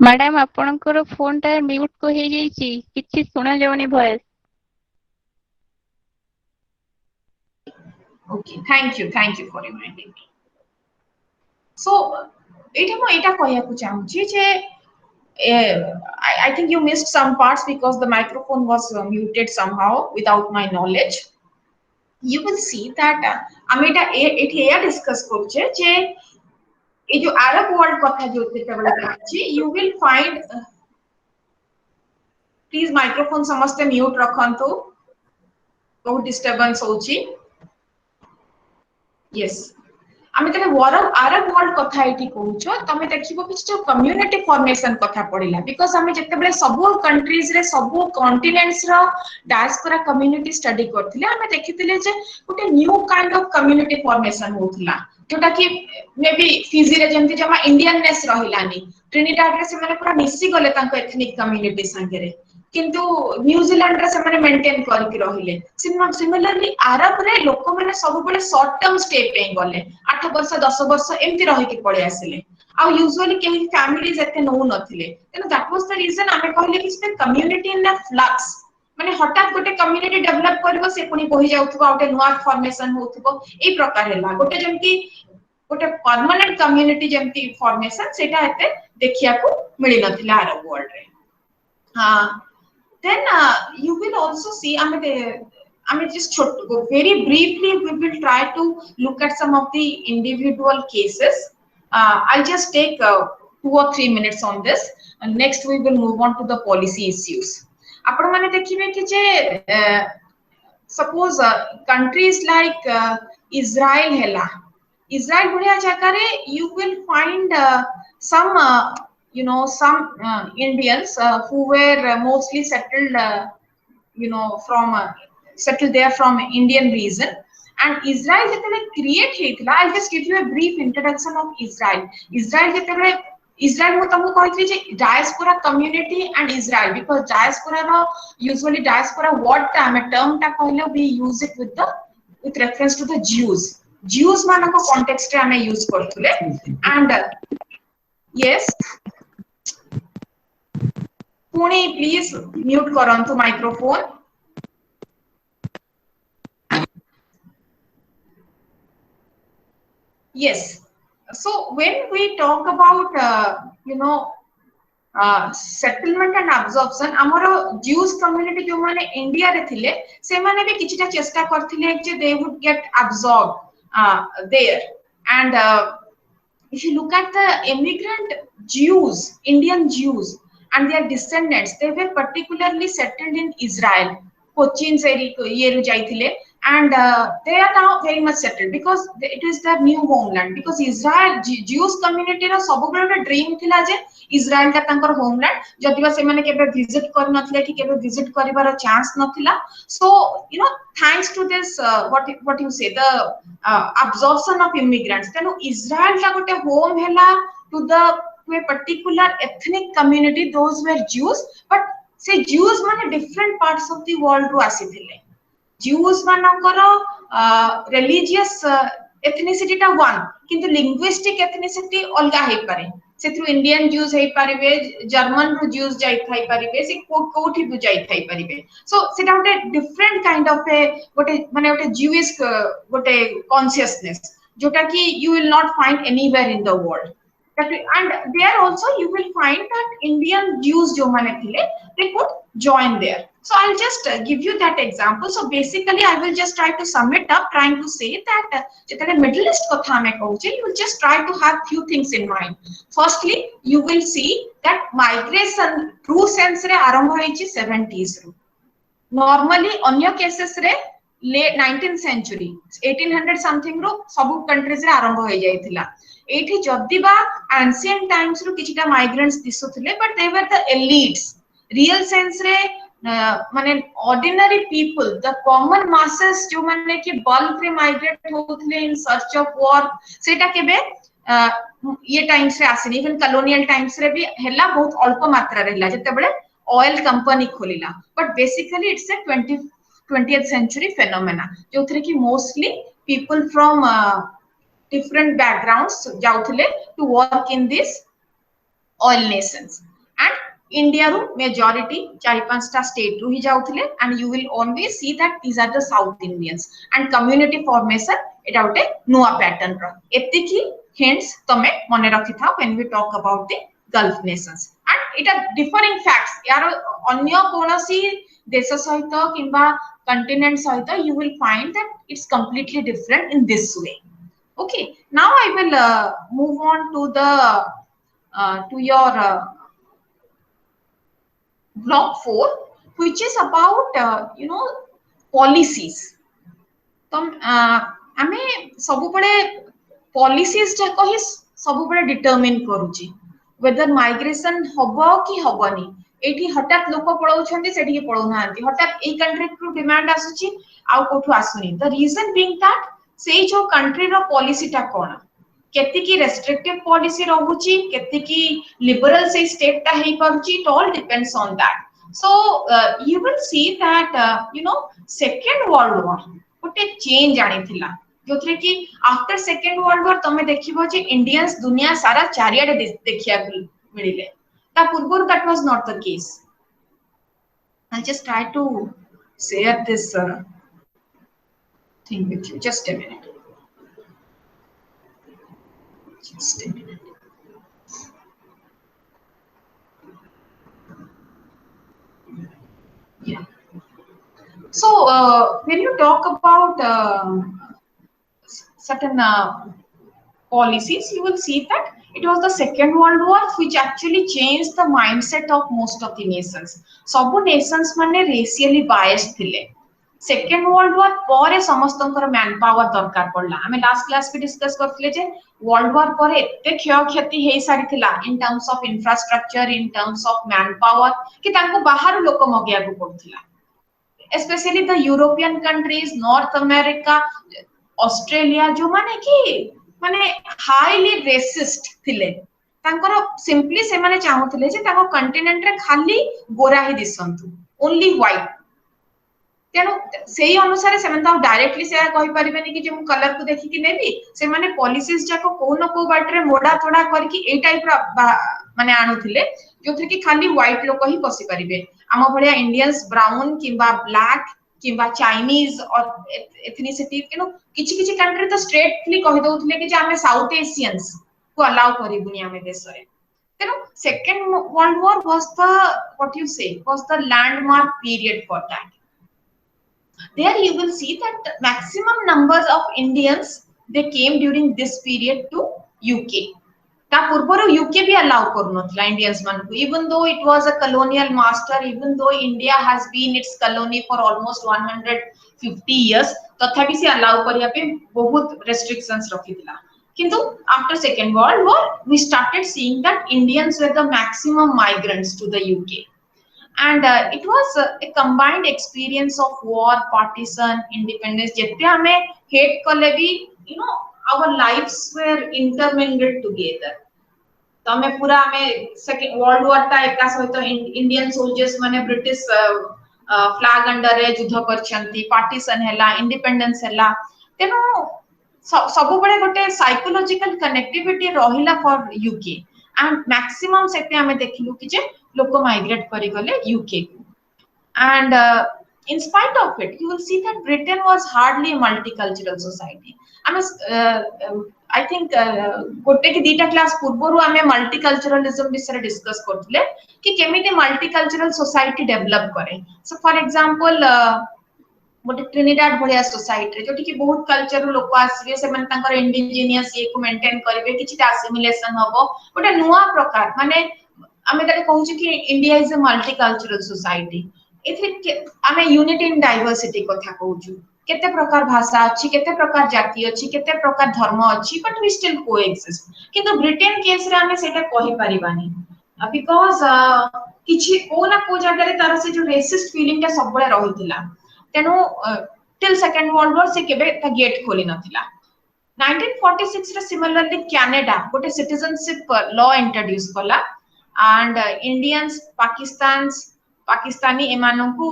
Madam ଆପଣଙ୍କର phone ଟା mute କୁ ହେଇଯାଇଛି କିଛି ଶୁଣା ଯାଉନି voice. Okay, thank you for reminding me. So, ଏଇଟା ମୁଁ ଏଇଟା କହିବାକୁ ଚାହୁଁଛି ଯେ I think you missed some parts because the microphone was muted somehow without my knowledge. You will see that ଆମେ ଏଠି ଏଇଆ discuss କରୁଛେ ଯେ এই ଯୋଉ Arab world କଥା ଯୋଉ ଯେତେବେଳେ ଅଛି you will find please microphone ସମସ୍ତେ mute ରଖନ୍ତୁ ବହୁତ disturbance ହଉଛି। Yes. आमे तले अरब वर्ल्ड कथा एठी कहूछो तमे देखिबो कि जो कम्युनिटी फॉर्मेशन कथा पड़िला बिकॉज़ आमे जते बेले सब कंट्रीज रे सब कॉन्टिनेंट्स रो डायस्पोरा कम्युनिटी स्टडी करथिले आमे देखिथिले जे गोटे new kind of community formation होथला जोटा कि मे बी फिजी रे जेंति जमा इंडियननेस रहिलानी ट्रिनिडाड रे से माने पूरा मिसी गले तांको एथनिक कम्युनिटी संगे किंतु न्यूजीलैंड रे से माने मेंटेन करके रहिले सिमिलरली अरब रे लोक माने सब बळे शॉर्ट टर्म स्टे पे गले 8 वर्ष 10 वर्ष एमति रहि के पळे आसिले आ यूजुअली केही फैमिलीज एते नौ नथिले तेनो दैट वाज द रीजन आमे कहले कि से कम्युनिटी इन द फ्लक्स माने हठात गोटे कम्युनिटी डेवलप करबो से पुनी बहि जाउथबो गोटे नुवा फॉर्मेशन होथबो ए प्रकार हैला गोटे जेमति गोटे परमानेंट कम्युनिटी जेमति फॉर्मेशन सेटा एते देखिया को मिलि नथिला अरब वर्ल्ड रे हां then you will also see I mean just very briefly we will try to look at some of the individual cases. I'll just take 2 or 3 minutes on this and next we will move on to the policy issues. आपण माने देखिबे कि जे suppose countries like Israel hela Israel bhaliya jaka re you will find some you know some Indians who were mostly settled from settled there from Indian region and Israel jetale create heitla I'll just give you a brief introduction of Israel jetale Israel mo tamu कहथि जे diaspora community and Israel because diaspora ro usually diaspora word ta ame term ta कहले we use it with reference to the Jews मानको context रे ame use करथुले and yes पुणी please mute करंतु microphone yes so when we talk about settlement and absorption amaro Jews community जो माने India रे थिले से माने भी किछटा चेष्टा करथिले जे they would get absorbed there and if you look at the immigrant Indian Jews and their descendants they were particularly settled in Israel Cochin yeru jaithile and they are now very much settled because it is their new homeland because Israel Jews community ro सबबेले dream थिला जे Israel का तांकर homeland जदिवा से माने केबे visit कर नथले कि केबे visit करिवार chance नथिला so thanks to this what you say the absorption of immigrants तेनु Israel का गोटे home हैला to a particular ethnic community those were Jews but say Jews माने different parts of the world row आसीथिले Jews मानकर religious ethnicity टा one किंतु linguistic ethnicity अलगा हे पारे सेथु इंडियन Jews हे पारिबे जर्मन रो Jews जाई थाई पारिबे से कोठी बु जाई थाई पारिबे सो सेटा गोटे डिफरेंट काइंड ऑफ ए गोटे माने गोटे Jewish गोटे consciousness जोटा कि you will not find anywhere in the world and there also you will find that Indian Jews जो माने थिले they could join there so I'll just give you that example so basically I will just try to sum it up trying to say that जेतले Middle East कथा हमें कहूचे you will just try to have few things in mind firstly you will see that migration true sense रे आरंभ होईची 70s रो normally अन्य cases रे late 19th century 1800 something रो सब countries रे आरंभ होई जायथिला एठी जदिबा ancient times row किछटा migrants दिसुथिले but they were the elites real sense रे माने ordinary people the common masses जो माने कि bulk रे migrate होथले in search of work सेटा केबे ये टाइम्स रे आसिनी इवन colonial times रे भी हैला बहुत अल्प मात्रा रहला जते बळे oil company खोलिला but basically it's a 20th century phenomena जो थरे कि mostly people from different backgrounds जाउथले to work in this oil nations and India ru majority 4-5 state ru hi जाउथले and you will always see that these are the South Indians and community formation eta ote nuwa pattern ro etikhi hence tome mone rakhi tha when we talk about the Gulf nations and eta differing facts यार अन्य कोनसी देश सहित किबा continent सहित you will find that it's completely different in this way okay now I will move on to the to your block 4 which is about policies तो आमे सब बळे policies जाक ही सब बड़े डिटरमिन करूची वेदर माइग्रेशन हबो कि हबनी एठी हठात लोक पळौछन्ती सेठी पळौ नांती हठात ए कंट्री टू डिमांड आसुची आ कोठु आसुनी द रीजन बीइंग दैट से जो कंट्री रो पॉलिसी टा कोन केति की रेस्ट्रिक्टिव पॉलिसी रहूची केति की लिबरल से स्टेट टा हेई पारुची it all depends on that so you will see that you know second world war गोटे चेंज आनी थिला जोथरे कि आफ्टर सेकंड वर्ल्ड वॉर तमे देखिबो जे इंडियंस दुनिया सारा चारियाडे देखिया मिलिले ता पूर्वरु that was not the case I just try to share this thing with you just a minute yeah so when you talk about certain policies you will see that it was the second world war which actually changed the mindset of most of the nations सब nations माने racially biased थिले second world war परे समस्तंकर man power दरकार पड़ला हमें last class पे discuss करथिले जे world war परे एते क्षय क्षति हेई सारिथिला in terms of infrastructure in terms of manpower कि तांको बाहर लोक मगिया को पड़थिला specially the European countries North America Australia जो माने कि माने हाईली रेसिस्ट थिले तांकर सिंपली से माने चाहुथिले जे ताको कंटिनेंट रे खाली गोरा ही दिसंतु ओनली व्हाइट तेनु सेही अनुसार से मन डायरेक्टली से कहि परिबेनी कि जे मु कलर को देखि कि नेबी से माने पॉलिसीज जाको को न को बाटरे मोडा तोडा करके ए टाइप रा माने आनुथिले जोथि कि खाली व्हाइट लोक ही पसी परिबे आम भलिया इंडियंस ब्राउन किबा ब्लैक किबा चाइनीज और एथनिसिटी केनो किछि किछि कंट्री तो स्ट्रेटली कहि दउथिले कि जे हमें साउथ एशियंस को अलाउ करिबुनी हमें देश रे तेनो second world war was the what you say was the landmark period for that there you will see that maximum numbers of Indians they came during this period to UK ता पूर्वरु UK भी allow करनथला Indians मान को even though it was a colonial master even though India has been its colony for almost 150 years तथापि से allow करिया पे बहुत restrictions रखितला किंतु after second world war we started seeing that Indians were the maximum migrants to the UK and it was a combined experience of war partition independence jette hame hate kale bhi you know our lives were intermingled together तो हमें पूरा हमें second world war ता एका सहित Indian soldiers माने British flag under रे युद्ध करछंती पार्टीशन हैला इंडिपेंडेंस हैला तेनो सब बडे गोटे साइकोलॉजिकल कनेक्टिविटी रहिला फॉर यूके एंड मैक्सिमम सेते हमें देखिलु कि जे लोक माइग्रेट करी गले UK and in spite of it you will see that Britain was hardly a multicultural society I think गोटे कि दीटा क्लास पूर्वरु हमें मल्टीकल्चरलिज्म विषय डिस्कस करथिले कि केमिति मल्टीकल्चरल सोसाइटी डेवलप करे सो फॉर एग्जांपल गोटे ट्रिनिडाड भलिया सोसाइटी जोटी कि बहुत कल्चर लोक आसीबे से माने तांकर इंडिजिनियस ये को मेंटेन करबे किछि असिमिलेशन हबो गोटे नुवा प्रकार माने आमे ताके कहू छी कि India is a multicultural society एथि आमे यूनिटी इन डाइवर्सिटी कथा कहू छु केते प्रकार भाषा अछि केते प्रकार जाति अछि केते प्रकार धर्म अछि बट वी स्टिल कोएक्सिस्ट किंतु ब्रिटेन केस रे आमे सेटा कहि परिबानी बिकॉज़ किछि कोना को जगह रे तार से जो रेसिस्ट फीलिंग ता सब बळे रहितला तेनो टिल सेकंड वर्ल्ड वॉर से केबे ता गेट खोली नथिला 1946 रे सिमिलरली कनाडा गोटे सिटीजनशिप लॉ इंट्रोड्यूस कला and Indians पाकिस्तानी एमानन को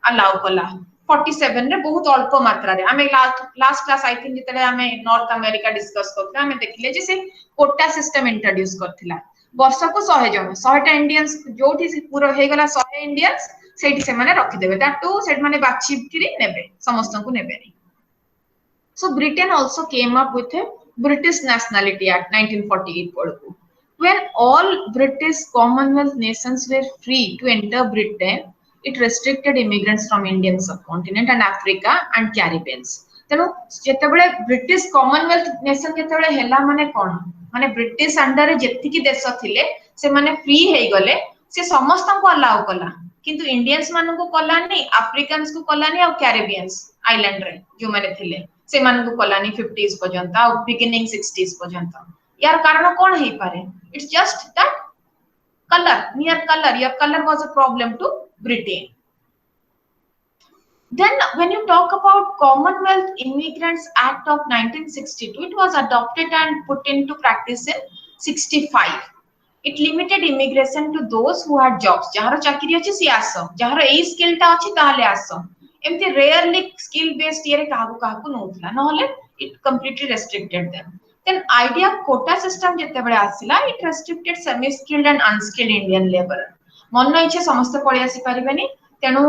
अलाउ कला 47 रे बहुत अल्प मात्रा रे हमें लास्ट क्लास आई थिंक जितले हमें नॉर्थ अमेरिका डिस्कस करथि हमें देखले जे से कोटा सिस्टम इंट्रोड्यूस करथिला वर्ष को 100 जन 100 टा इंडियंस जोठी से पूरा हे गला 100 इंडियंस सेठी से माने रखि देबे दैट टू सेट माने बाछि किरी नेबे समस्त को नेबे नहीं सो Britain also came up with a British nationality act 1948 पड़को when all British Commonwealth nations were free to enter Britain it restricted immigrants from Indian subcontinent and Africa and Caribbeans तेनो जेतेबेले ब्रिटिश कॉमनवेल्थ नेशन केतेबेले हेला माने कोन माने British under जेति की देश थिले से माने फ्री हे गले से समस्त को अलाउ कला किंतु इंडियंस मानको कला नै अफ्रीकन्स को कला नै और कैरिबियंस आइलैंड रे जो माने थिले से मान को कलानी 50s पर्यंत आ बिगिनिंग 60s पर्यंत यार कारण कोन हे पारे it's just that your color was a problem to Britain. Then when you talk about Commonwealth Immigrants Act of 1962, it was adopted and put into practice in 65. It limited immigration to those who had jobs. जहारो चाकरी अछि सी आसो, जहारो एई skill ता अछि ताले आसो. एमती rarely skill based ये काहु नोथला नहले it completely restricted them. Then idea of quota system जते बळे आसिला, it restricted semi skilled and unskilled Indian labor. मन इच्छा समस्त पळी आसी परिबेनी, तेनु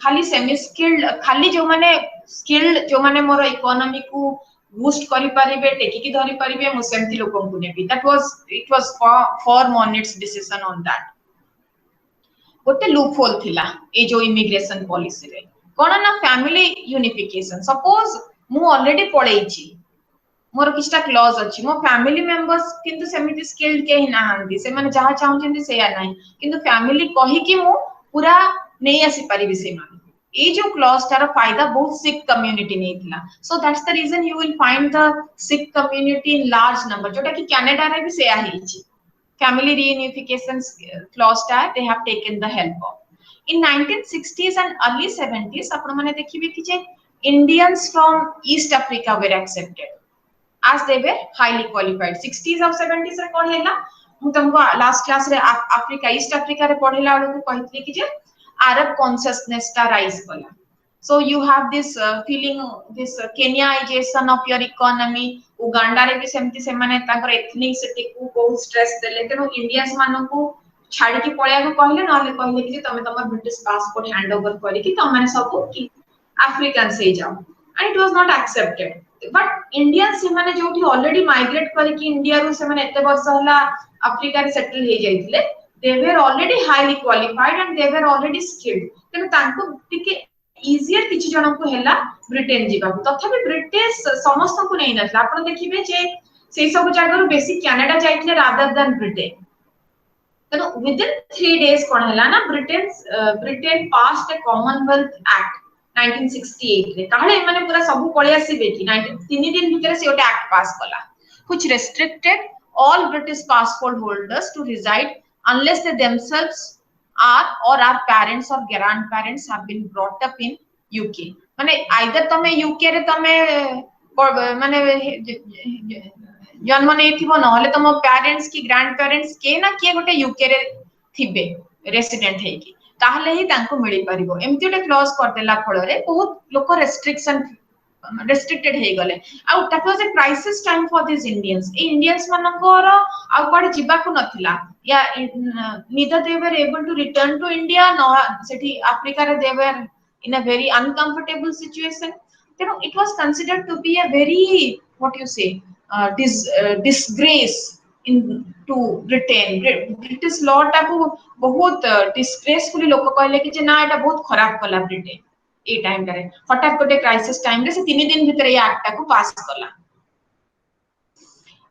खाली सेमी स्किल्ड खाली जो माने स्किल्ड जो माने मोर इकोनॉमी को बूस्ट करि परिबे टेकी की धरि परिबे मु सेमती लोकन को नेबी that was it was for मोनेट्स डिसीजन ऑन दैट गोटे लूप होल थिला ए जो इमिग्रेशन पॉलिसी रे कोन ना फैमिली यूनिफिकेशन सपोज मु ऑलरेडी पळेइची मोर किछटा क्लॉज अछि मो फैमिली मेंबर्स किंतु सेमिति स्किल्ड के ही ना हंदी से माने जहा चाहउछन्ती से या नाही किंतु फैमिली कहि कि मु पूरा नहीं आसी परिबे से मान ए जो क्लॉज तार फायदा बहुत सिख कम्युनिटी नहीं थिला so that's the reason you will find the Sikh community in large number जोटा कि कनाडा रे भी से आ हिची फैमिली रीयूनिफिकेशन क्लॉज ता they have taken the help of in 1960s and early 70s आपण माने देखिबे कि जे Indians from East Africa were accepted as they were highly qualified 60s और 70s रे कोन हैला मु तुमको लास्ट क्लास रे अफ्रीका ईस्ट अफ्रीका रे पढेला वाला को कहथि कि जे अरब कॉन्शियसनेस ता राइज कला so you have this feeling this Kenyaization of your economy Uganda रे भी सेमति से माने ताकर एथनिसिटी को बहुत स्ट्रेस देले तेनो इंडियंस मानन को छाड़ी के पळिया को कहले नले कहले कि तमे तमर ब्रिटिश पासपोर्ट हैंड ओवर करी कि तम माने सब कि अफ्रीकन से जाओ and it was not accepted but Indians से माने जोठी ऑलरेडी माइग्रेट करी कि इंडिया रो से माने एते वर्ष हला अफ्रीका रे सेटल हे जाइतले they were already highly qualified and they were already skilled तेनु तांको टिके इजियर किछि जन को हेला ब्रिटेन जीवा तथापि ब्रिटिश समस्त को नै नथला आपण देखिबे जे सेई सब जगह रो बेसी कनाडा जाइतले रादर देन ब्रिटेन तेनु विदिन 3 days कोन हेला ना Britain passed a Commonwealth act 1968 रे काहे माने पूरा सब पळि आसीबे कि 3 दिन भितर से ओटा एक्ट पास कला which restricted all British passport holders to reside unless they themselves are or our parents or grandparents have been brought up in UK माने either तमे UK रे तमे माने जन्म नै थिबो नहले तम पेरेंट्स की ग्रैंड पेरेंट्स के ना के गोटे UK रे थिबे रेसिडेंट है कि ताहले ही तांको मिली परिबो एमति ओटे क्लॉज कर देला फळ रे बहुत लोक restricted हे गले आ that was a crisis time for this Indians मानकर आ कोड जिबा को नथिला या neither they were able to return to India no Sethi Africa रे they were in a very uncomfortable situation you know it was considered to be a very what you say disgrace in to Britain British law टा को बहुत disgracefully लोक कहले कि जे ना एटा बहुत खराब कला ब्रिटेन ए टाइम रे हठात कोटे क्राइसिस टाइम रे से 3 दिन भीतर ये एक्ट को पास कला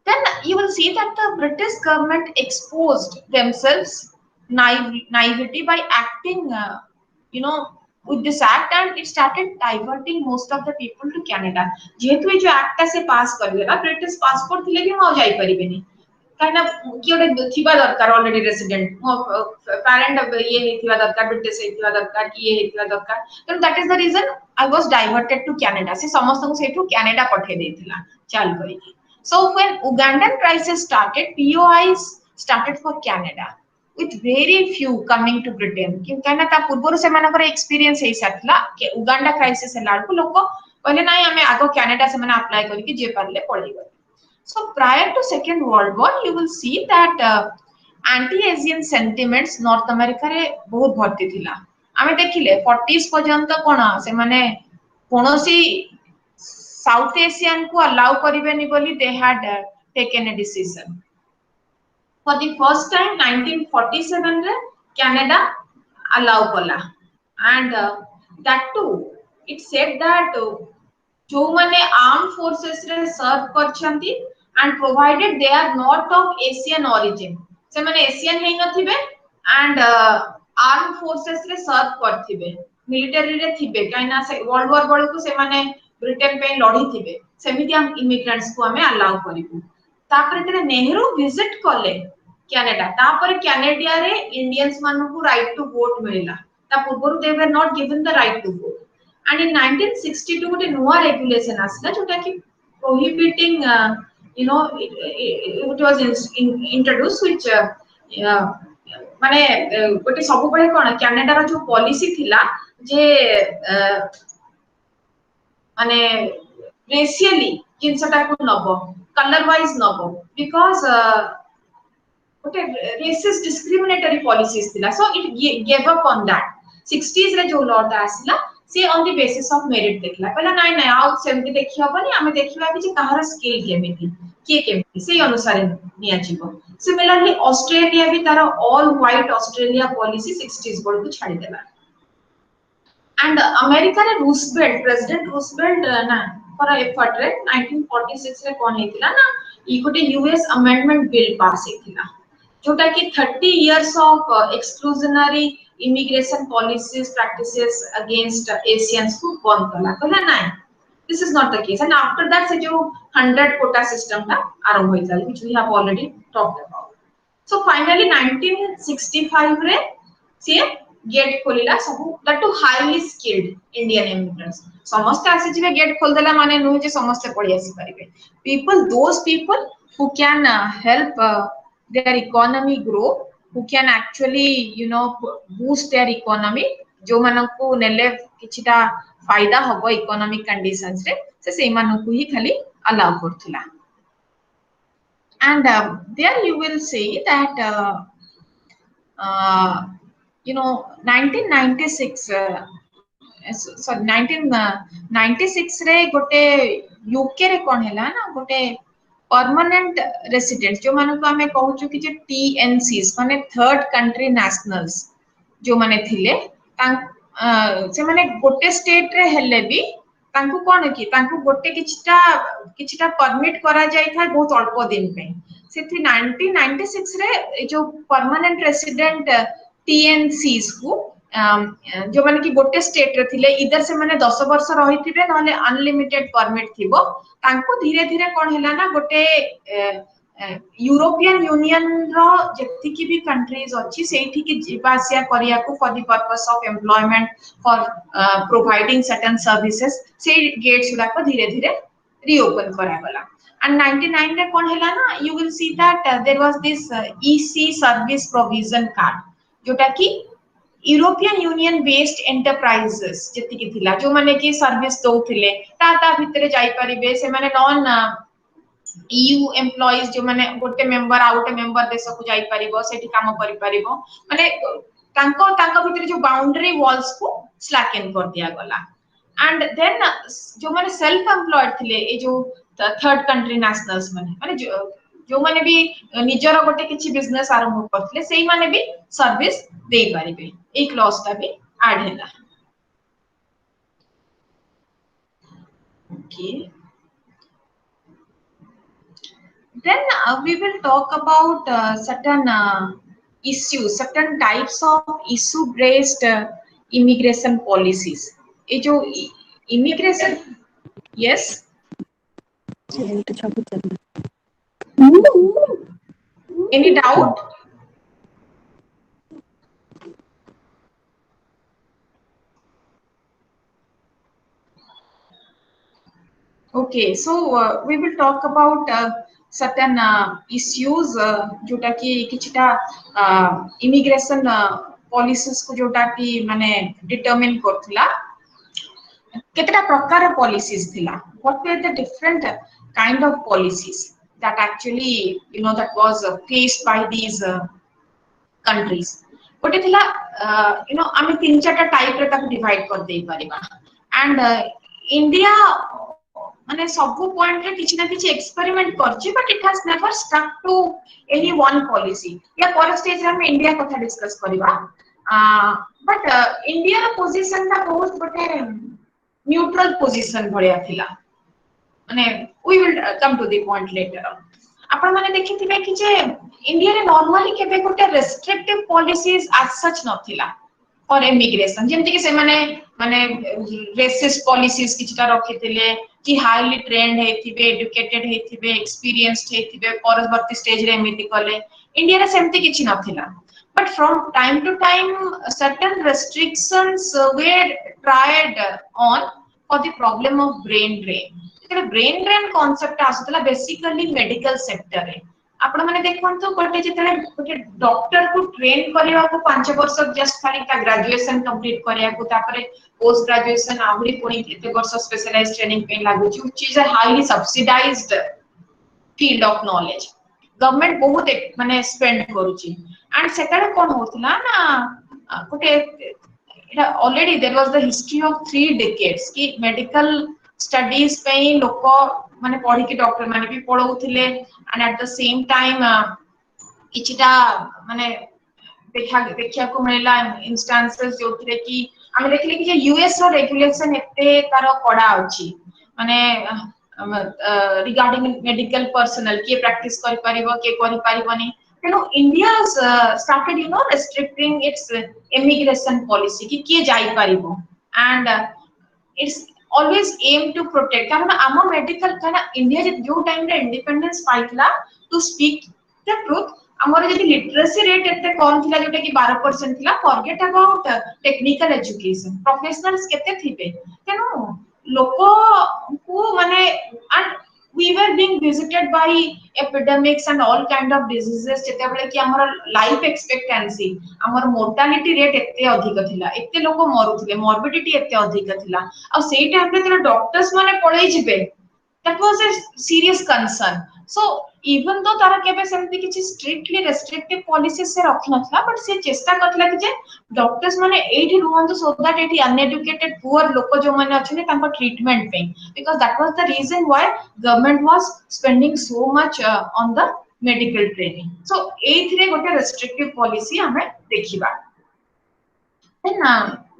then you will see that the British government exposed themselves naivety by acting you know with this act and it started diverting most of the people to Canada जेतु ए जो act से पास कर देला ब्रिटिश पासपोर्ट थिले भी म जाई परिबेनी काना कियोटे थिबा दरकार ऑलरेडी रेसिडेंट पेरेंट ये हेतिबा दरकार ब्रिटिश हेतिबा दरकार कि ये हेतिबा दरकार तो that is the reason I was diverted to Canada से समस्त को सेठू कनाडा पठे देथिला चाल करी so when Ugandan crisis started POIs started for Canada with very few coming to Britain किनकना ता पूर्वरु से मानकर एक्सपीरियंस हे सटला के उगांडा क्राइसिस हला को लोक कहले नाही हमें आगो कनाडा से माने अप्लाई करी कि जे परले पड़ी गई so prior to second world war you will see that anti Asian sentiments North America रे बहुत भर्ती थिला आमे देखिले 40s पर्यंत कोन से माने कोनोसी साउथ एशियन को अलाउ करिबेनी बोली they had taken a decision for the first time 1947 रे Canada allow कला and that too it said that जो माने आर्म फोर्सेस रे सर्व करछंती and provided they are not of Asian origin से माने एशियन हे नथिबे and आर्म फोर्सेस रे सर्व करथिबे मिलिटरी रे थिबे काइना से वर्ल्ड वॉर बळ को से माने ब्रिटेन पे लड़ी थिबे सेमिति हम इमिग्रेंट्स को हमें अलाउ करिवु तापर तेरे नेहरू विजिट कले कनाडा तापर कनाडिया रे इंडियंस मानु को राइट टू वोट मिलला ता पूर्व they were not given the right to vote and in 1962 गोटे नुआ रेगुलेशन आसला जोटा कि prohibiting it was introduced which माने गोटे सब बळे कोन कनाडा रो जो पॉलिसी थिला जे माने रेशियली जिनसटा को नबो कलर वाइज नबो बिकॉज़ गोटे रेसिस्ट डिस्क्रिमिनेटरी पॉलिसीज थिला so it gave up on that 60s रे जो लॉ ता आसला से on the basis of merit देखला कहला नाही नाही आउ सेमति देखि हबनी आमे देखिबा कि जे कहार स्किल केमिति के केमिति से अनुसार निया जीवो सिमिलरली ऑस्ट्रेलिया भी तार all white Australia policy 60s board को छाडी देला एंड अमेरिका रे रूसवेल्ट प्रेसिडेंट रूसवेल्ट ना फॉर एफर्ट रे 1946 रे कोन हेतिला ना ई गोटे यूएस अमेंडमेंट बिल पास हेतिला जोटा कि 30 years of exclusionary immigration policies practices against Asians को बंद करला कहला नहीं this is not the case and after that से जो 100 quota system था आरंभ होई जाली which we have already talked about so finally 1965 रे से गेट खोलिला सब that to highly skilled Indian immigrants समस्त आसी जिवे गेट खोल देला माने नु जे समस्त पड़ी आसी परिबे those people who can help their economy grow who can actually boost their economy जो मानन को नेले किछिटा फायदा हबो इकोनॉमिक कंडीशंस रे से मानन को ही खाली allow करथिला and there you will see that 1996 sorry 1996 रे गोटे यूके रे कोन हैला ना गोटे परमानेंट रेसिडेंट जो माने को हमें कहू छु कि जे टीएनसीस माने थर्ड कंट्री नेशनल्स जो माने थिले से माने गोटे स्टेट रे हेले भी तांको कोन कि तांको गोटे किछटा परमिट करा जाय था बहुत अल्प दिन पे सेथि 1996 रे जो परमानेंट रेसिडेंट टीएनसीस को जो माने कि गोटे स्टेट रे थिले इधर से माने 10 वर्ष रही थिबे नले अनलिमिटेड परमिट थिबो तांको धीरे धीरे कोन हैला ना गोटे यूरोपियन यूनियन रो जेति की भी कंट्रीज अछि सेठी की जीवासिया करिया को for the purpose of employment for providing certain services से गेट्स गुडा को धीरे धीरे रीओपन करा गला and 99 रे कोन हैला ना you will see that there was this EC service provision card जोटा की यूरोपियन यूनियन बेस्ड एंटरप्राइजेस जति की थिला जो माने की सर्विस दोथिले ता भितरे जाई परिबे से माने नॉन EU एम्प्लॉइज जो माने गोटे मेंबर आउट मेंबर देश को जाई परिबो सेठी काम करि परिबो माने तांको भितरे जो बाउंड्री वॉल्स को स्लैकन कर दिया गला एंड देन जो माने सेल्फ एम्प्लॉयड थिले ए जो थर्ड कंट्री नेशनल्स माने जो माने भी निजर गोटे किछि बिजनेस आरंभ करथिले सेही माने भी सर्विस दे परिबे एक क्लॉज ता भी ऐड हैला okay then we will talk about certain issues certain types of issue based immigration policies ए जो immigration yes any doubt okay so we will talk about certain issues जोटा कि किछटा immigration policies को जोटा कि माने determine करथिला केतटा प्रकार policies थिला what were the different kind of policies that actually that was faced by these countries गोटे थिला आमे तीन चारटा टाइप रे ताको डिवाइड कर देई परिबा and इंडिया माने सब पॉइंट रे किछि ना किछि एक्सपेरिमेंट करछि but it has never stuck to any one policy या पर स्टेज रे हम इंडिया कथा डिस्कस करबा बट इंडिया रो पोजीशन ता बहुत बटे न्यूट्रल पोजीशन भलिया थिला माने we will come to the point later on आपण माने देखिथिबे कि जे इंडिया रे नॉर्मली केबे गोटे रेस्ट्रिक्टिव पॉलिसीज एज सच नथिला फॉर इमिग्रेशन जेमति कि से माने रेसिस्ट पॉलिसीज किछटा रखिथिले कि हाईली ट्रेंड हेथिबे एजुकेटेड हेथिबे एक्सपीरियंस्ड हेथिबे परवर्ती स्टेज रे एमिति कले इंडिया रे सेमति किछि नथिला but from time to time certain restrictions were tried on for the problem of brain drain brain drain concept आसुतला बेसिकली मेडिकल सेक्टर रे आपण माने देखंतु गोटे जेतले गोटे डॉक्टर को ट्रेन करिवा को 5 वर्ष जस्ट खाली का ग्रेजुएशन कंप्लीट करिया को तापरे पोस्ट ग्रेजुएशन आहुरी पुणी केते वर्ष स्पेशलाइज्ड ट्रेनिंग पे लागु छि which is a highly subsidised field of knowledge government बहुत माने स्पेंड करूची एंड सेकंड कोन होतला ना गोटे इटा already there was the history of 3 decades कि मेडिकल स्टडीज पे लोक माने पढ़ी के डॉक्टर माने भी पढौथिले and at the same time किछिटा माने देखिया को मिलला इंस्टेंसेस जोथिरे कि हम देखले कि जे यूएस रो रेगुलेशन एते तार कड़ा अछि माने रिगार्डिंग मेडिकल पर्सनल के प्रैक्टिस करि परिबो के करि परिबोनी तेनो India started you know restricting its immigration policy कि के जाई परिबो and its always aim to protect कारण आम मेडिकल काना इंडिया जो टाइम रे इंडिपेंडेंस पाइतला टू स्पीक द ट्रुथ हमर जदी लिटरेसी रेट एते कम थिला जोटा कि 12% थिला forget about technical education professionals केते थिबे तेनो लोको को माने and we were being visited by epidemics and all kind of diseases जेते बेले कि हमर लाइफ एक्सपेक्टेंसी हमर मोर्टालिटी रेट एते अधिक थिला एते लोक मरुथिले मॉर्बिडिटी एते अधिक थिला आ सेही टाइम रे तेरा डॉक्टर्स माने पळै जिबे that was a serious concern so even though तारा केबे सेमति किछि स्ट्रिक्टली रेस्ट्रिक्टिव पॉलिसी से रखनथला बट से चेष्टा करथला कि जे डॉक्टर्स माने एठी रुहंतु सो दैट एठी अनएजुकेटेड पुअर लोक जो माने अछने तांको ट्रीटमेंट पे because that was the reason why government was spending so much on the medical training so एथिरे गोटे रेस्ट्रिक्टिव पॉलिसी हमें देखिबा then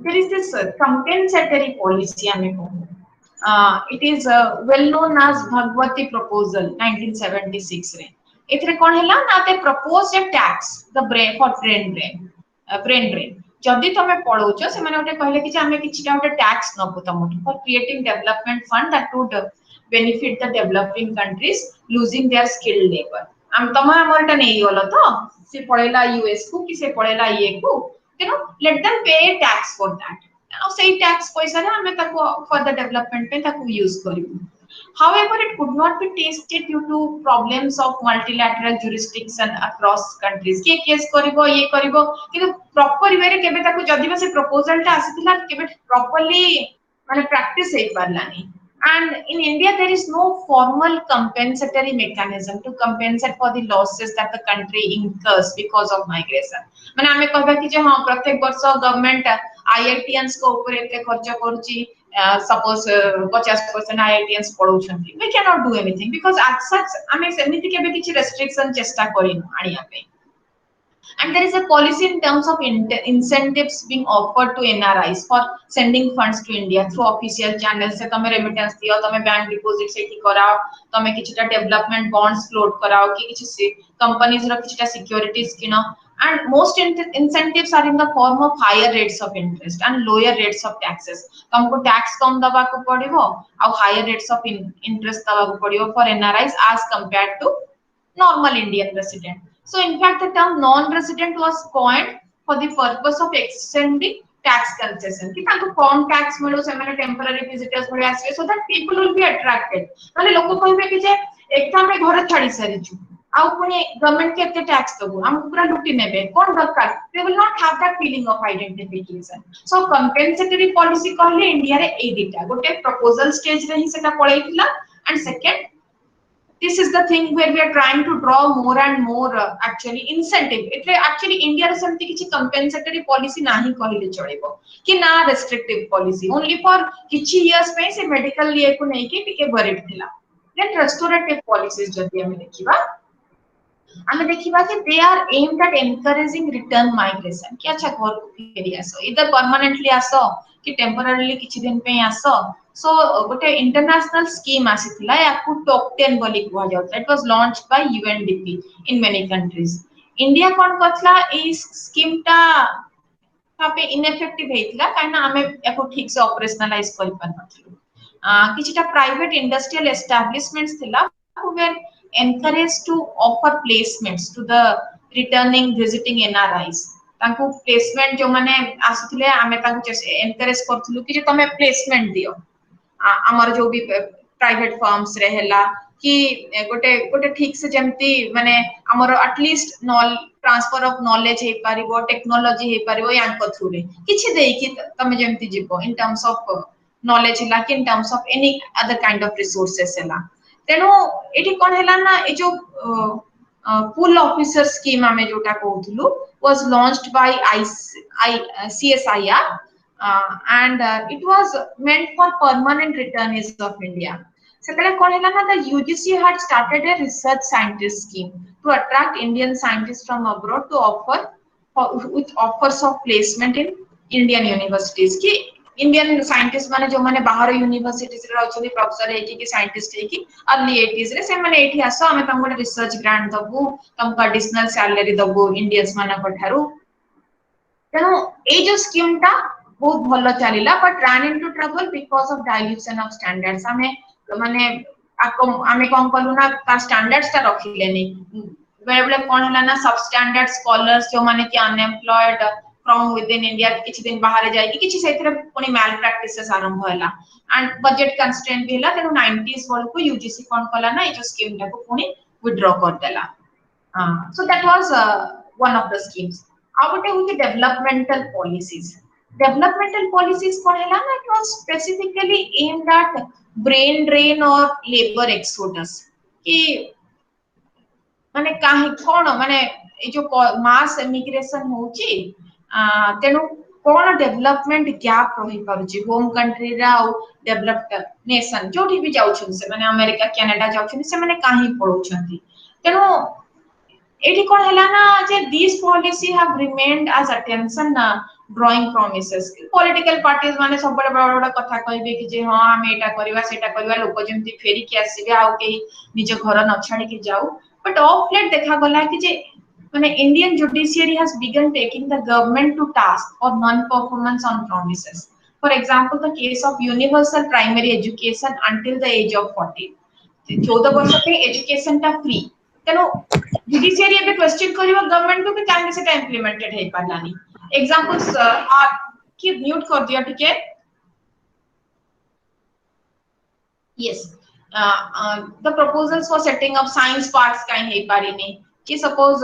there is this compensatory policy हमें कहू it is well known as Bhagwati proposal 1976 रे एथरे कोन हैला ना ते proposed a tax the brain for brain drain जदी तमे पढौछ से माने ओटे कहले कि जे हमें किछटा ओटे tax Nebo Tamot for creating development fund that would benefit the developing countries losing their skilled labor हम तमा हमरटा नै होलो तो से पळेला यूएस को कि से पळेला ये को you know let them pay tax for that now say tax पैसा रे हमें ताको for the development पे ताको use करिवु however it could not be tasted due to problems of multilateral jurisdiction across countries के केस करिवो ये करिवो कि प्रॉपर वे रे केबे ताको जदी बे से प्रपोजल ता आसीथिला केबे प्रॉपर्ली माने प्रैक्टिस हे परलानी and in India there is no formal compensatory mechanism to compensate for the losses that the country incurs because of migration माने हमें कहबा कि जे हां प्रत्येक वर्ष गवर्नमेंट आईआईटीएंस को ऊपर एते खर्च करूची सपोज 50% आईआईटीएंस पढौछंती we cannot do anything because as such हमें सेमिति केबे किछि रेस्ट्रिक्शन चेष्टा करिनु आनिया पे and there is a policy in terms of incentives being offered to NRIs for sending funds to India through official channels से तमे remittance दियो तमे बैंक डिपॉजिट सेठी कराओ तमे किछटा डेवलपमेंट बॉन्ड्स फ्लोट कराओ कि किछि कंपनीज रो किछटा सिक्योरिटीज किनो and most incentives are in the form of higher rates of interest and lower rates of taxes तुमको टैक्स कम दबा को पड़िबो आ higher rates of interest दबा को पड़िबो for NRIs as compared to normal Indian resident so in fact the term non resident was coined for the purpose of extending tax concession कि ताको कम tax मिलो से माने टेम्पररी विजिटर्स भले आसे so that people will be attracted माने लोक कहबे कि जे एकटा हम घर छाड़ी सरिछु आउ पुनी गवर्नमेंट के एते टैक्स दबो हम पूरा लुटी नेबे कोन दरकार they will not have that feeling of identification so compensatory policy कहले इंडिया रे ए दिटा गोटे प्रपोजल स्टेज रे ही सेटा पळैतिला and second this is the thing where we are trying to draw more and more actually incentive એટલે actually india रे समति किछि compensatory policy नाही कहिले चलेबो कि ना restrictive policy only for किछि years पे से medical लिए को नहीं कि टिके बरेट थिला then restorative policies जति हम देखिबा कि they are aimed at encouraging return migration कि अच्छा घर को फेरी आसो इधर परमानेंटली आसो कि टेम्पररीली किछि दिन पे आसो so गोटे इंटरनेशनल स्कीम आसीथिला याकू टॉप 10 बोली कुआ जाउता it was launched by UNDP in many countries India कोन करथला ए स्कीम ता पे इनइफेक्टिव हेतिला काइना हमें एको ठीक से ऑपरेशनलाइज कर पानथिलु किछटा प्राइवेट इंडस्ट्रियल एस्टैब्लिशमेंट्स थिला who were encouraged to offer placements to the returning visiting NRIs तांको प्लेसमेंट जो माने आसुथिले आमे तांको एनकरेज करथुलु कि जे तमे प्लेसमेंट दियो हमर जो भी प्राइवेट फर्म्स रहेला कि गोटे गोटे ठीक से जेमती माने हमर at least knowledge transfer of knowledge हे पारिबो टेक्नोलॉजी हे पारिबो यांक थ्रू रे किछि देई कि तमे जेमती जिवो इन टर्म्स ऑफ नॉलेज ला कि in terms of any other kind of resources ला तेनो एठी कोन हैला ना ए जो पुल ऑफिसर स्कीम आमे जोटा कहउथुलु was launched by CSIR and it was meant for permanent returnees of India. Setale kon hela na the UGC had started a research scientist scheme to attract Indian scientists from abroad to offer with offers of placement in Indian universities ki Indian scientists माने जो माने बाहर universities रे रहउछनी professor है कि scientist है कि early 80s रे से माने एठी आसो हमें तमको रिसर्च ग्रांट दबु तमको एडिशनल सैलरी दबु इंडियंस माने पठारु तेनो ए जो स्कीम ता बहुत भलो चलिला but run into trouble because of dilution of standards हमें माने हमें कोन कलु ना का स्टैंडर्ड्स ता रखिले नै बेले बेले कोन हला ना सब स्टैंडर्ड स्कॉलर्स जो माने कि अनएम्प्लॉयड from within India किछि दिन बाहर जाय कि किछि सेथरे कोनी मैल प्रैक्टिसेस आरंभ होला एंड बजट कंस्ट्रेंट भी होला तेनु 90s वर्ल्ड को यूजीसी कोन कला ना ए जो स्कीम टा को पुनी विथड्रॉ कर देला so that was one of the schemes out of the developmental policies कोन हैला ना it was specifically aimed at brain drain और लेबर एक्सोडस कि माने काहे कोन माने ए जो मास इमिग्रेशन होची तेनु कोन डेवलपमेंट गैप रही पारुची होम कंट्री रा डेवलप्ड नेशन जोठी भी जाउछन से माने अमेरिका कनाडा जाउछन से माने काहे पळुछंती तेनु एठी कोन हैला ना जे this policy have remained as attention drawing promises political parties माने सब बड़ बड़ बड़ कथा कहबे कि जे हां हम एटा करबा सेटा करबा लोक जेमती फेरी के आसीबे आ के निज घर न छाडी के जाऊ बट ऑफ लेट देखा गला कि जे when Indian judiciary has begun taking the government to task for non-performance on promises. For example, the case of universal primary education until the age of 40. 14 वर्ष पे education टा free. तेनो judiciary एबे question करियो government को कि काहे सेटा implemented हे पालानी. Examples कि mute कर दिया ठीक है. Yes. The proposals for setting up science parks काहे हे पारिनी. कि सपोज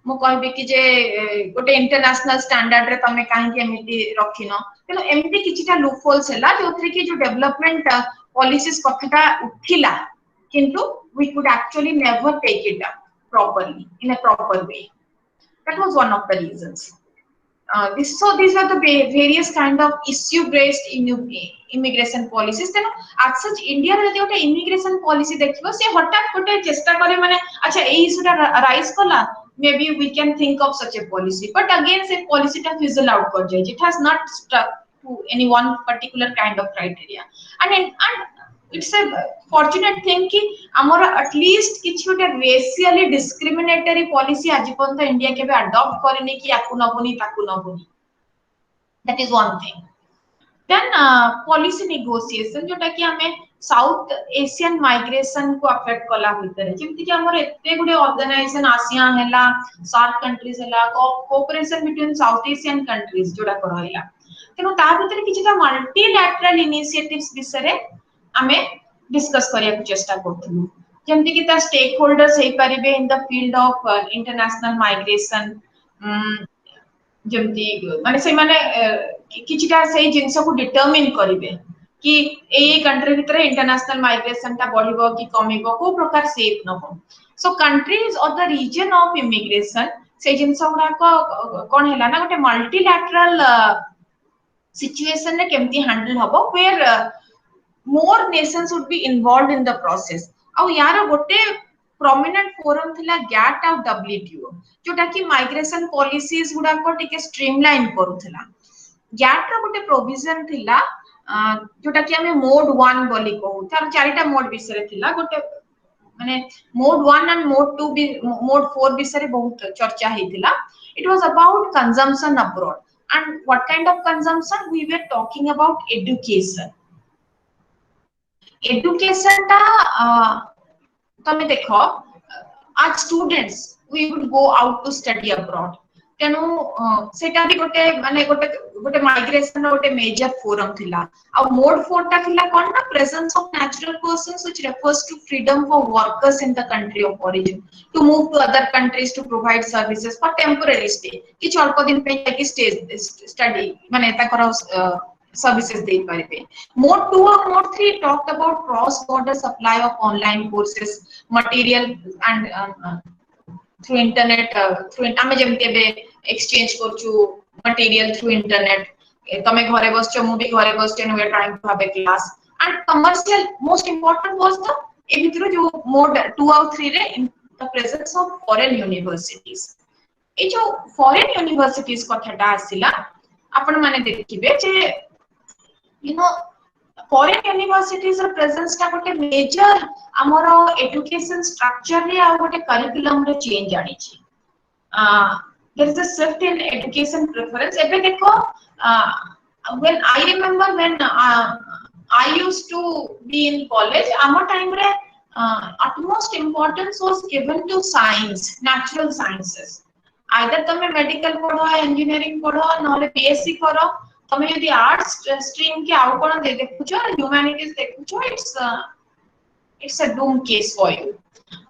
मु कहबे कि जे गोटे इंटरनेशनल स्टैंडर्ड रे तमे काहे के एमिति रखिनो तेनो एमिति किछिटा लूप होल्स हैला जोथरे कि जो डेवलपमेंट पॉलिसीज कथाटा उठिला किंतु we could actually never take it up properly in a proper way that was one of the reasons these are the various kind of issue based immigration policies then as such India रे Jote immigration policy देखिबो से हटात कोटे चेष्टा करे माने अच्छा ए issue टा rise कला maybe we can think of such a policy but again say policy टा fizzle out कर जाय it has not stuck to any one particular kind of criteria and it's a fortunate thing कि हमर at least किछु टे racially discriminatory policy आज पर्यंत India केबे अडॉप्ट करनी कि आकु नबुनी ताकु नबुनी that is one thing then policy negotiation जोटा कि हमें साउथ एशियन माइग्रेशन को अफेक्ट कला भीतर जेमति कि हमर एते गुडे ऑर्गेनाइजेशन आसियान हैला सार्क कंट्रीज हैला cooperation between south Asian countries जोटा करहैला तेनो ता भीतर किछटा मल्टीलैटरल इनिशिएटिव्स बिसरे हमें डिस्कस करिया को चेष्टा करथुलु जेमति कि ता स्टेक होल्डर्स हे परिबे in the field of international migration जेमति माने से माने किछटा से जिंस को डिटरमिन करिवे कि ए कंट्री भीतर इंटरनेशनल माइग्रेशन ता बढ़िबो कि कमिबो को प्रकार सेफ नबो सो कंट्रीज और द रीजन ऑफ इमिग्रेशन से जिंस गुडा को कोन हैला ना गोटे मल्टीलैटरल सिचुएशन ने केमति हैंडल हबो where more nations would be involved in the process au yara gote prominent forum thila GATT और WTO जोटा कि माइग्रेशन पॉलिसीज गुडा को टिके स्ट्रीमलाइन करूथला GATT रो गोटे प्रोविजन थिला जोटा कि हमें मोड 1 बोली कहू तार चारिटा मोड विषय थिला गोटे माने मोड 1 एंड मोड 2 मोड 4 विषय बहुत चर्चा हेतिला it was about consumption abroad And what kind of consumption? We were talking about education. Education ta तमे देखो आज students we would go out to study abroad तेनु सेटा भी गोटे माने गोटे गोटे माइग्रेशन गोटे मेजर फोरम थिला आ मोड 4 ता थिला कोन ना presence of natural persons which refers to freedom for workers in the country of origin to move to other countries to provide services for temporary stay कि अल्प दिन पे कि स्टे स्टडी माने ताकर services they paribe. Mode 2 or mode 3 talked about cross border supply of online courses material and through internet through ame jemti ebe exchange korchu material through internet tame ghare bascho mu bi ghare bascho and we are trying to have a class and commercial most important was the e bhitru jo mode 2 or 3 re in the presence of foreign universities e jo foreign universities kothata asila आपण माने देखिबे जे you know foreign universities presence ta gote major amaro education structure रे आ gote curriculum रे change आनी छी there is a shift in education preference ebe dekho when I remember when I used to be in college our time re utmost importance was given to science natural sciences either tame medical पढ़ो engineering पढ़ो नले BSc करो तमे यदि arts stream के आउ कोन दे देखुछो humanities देखुछो it's a doom case for you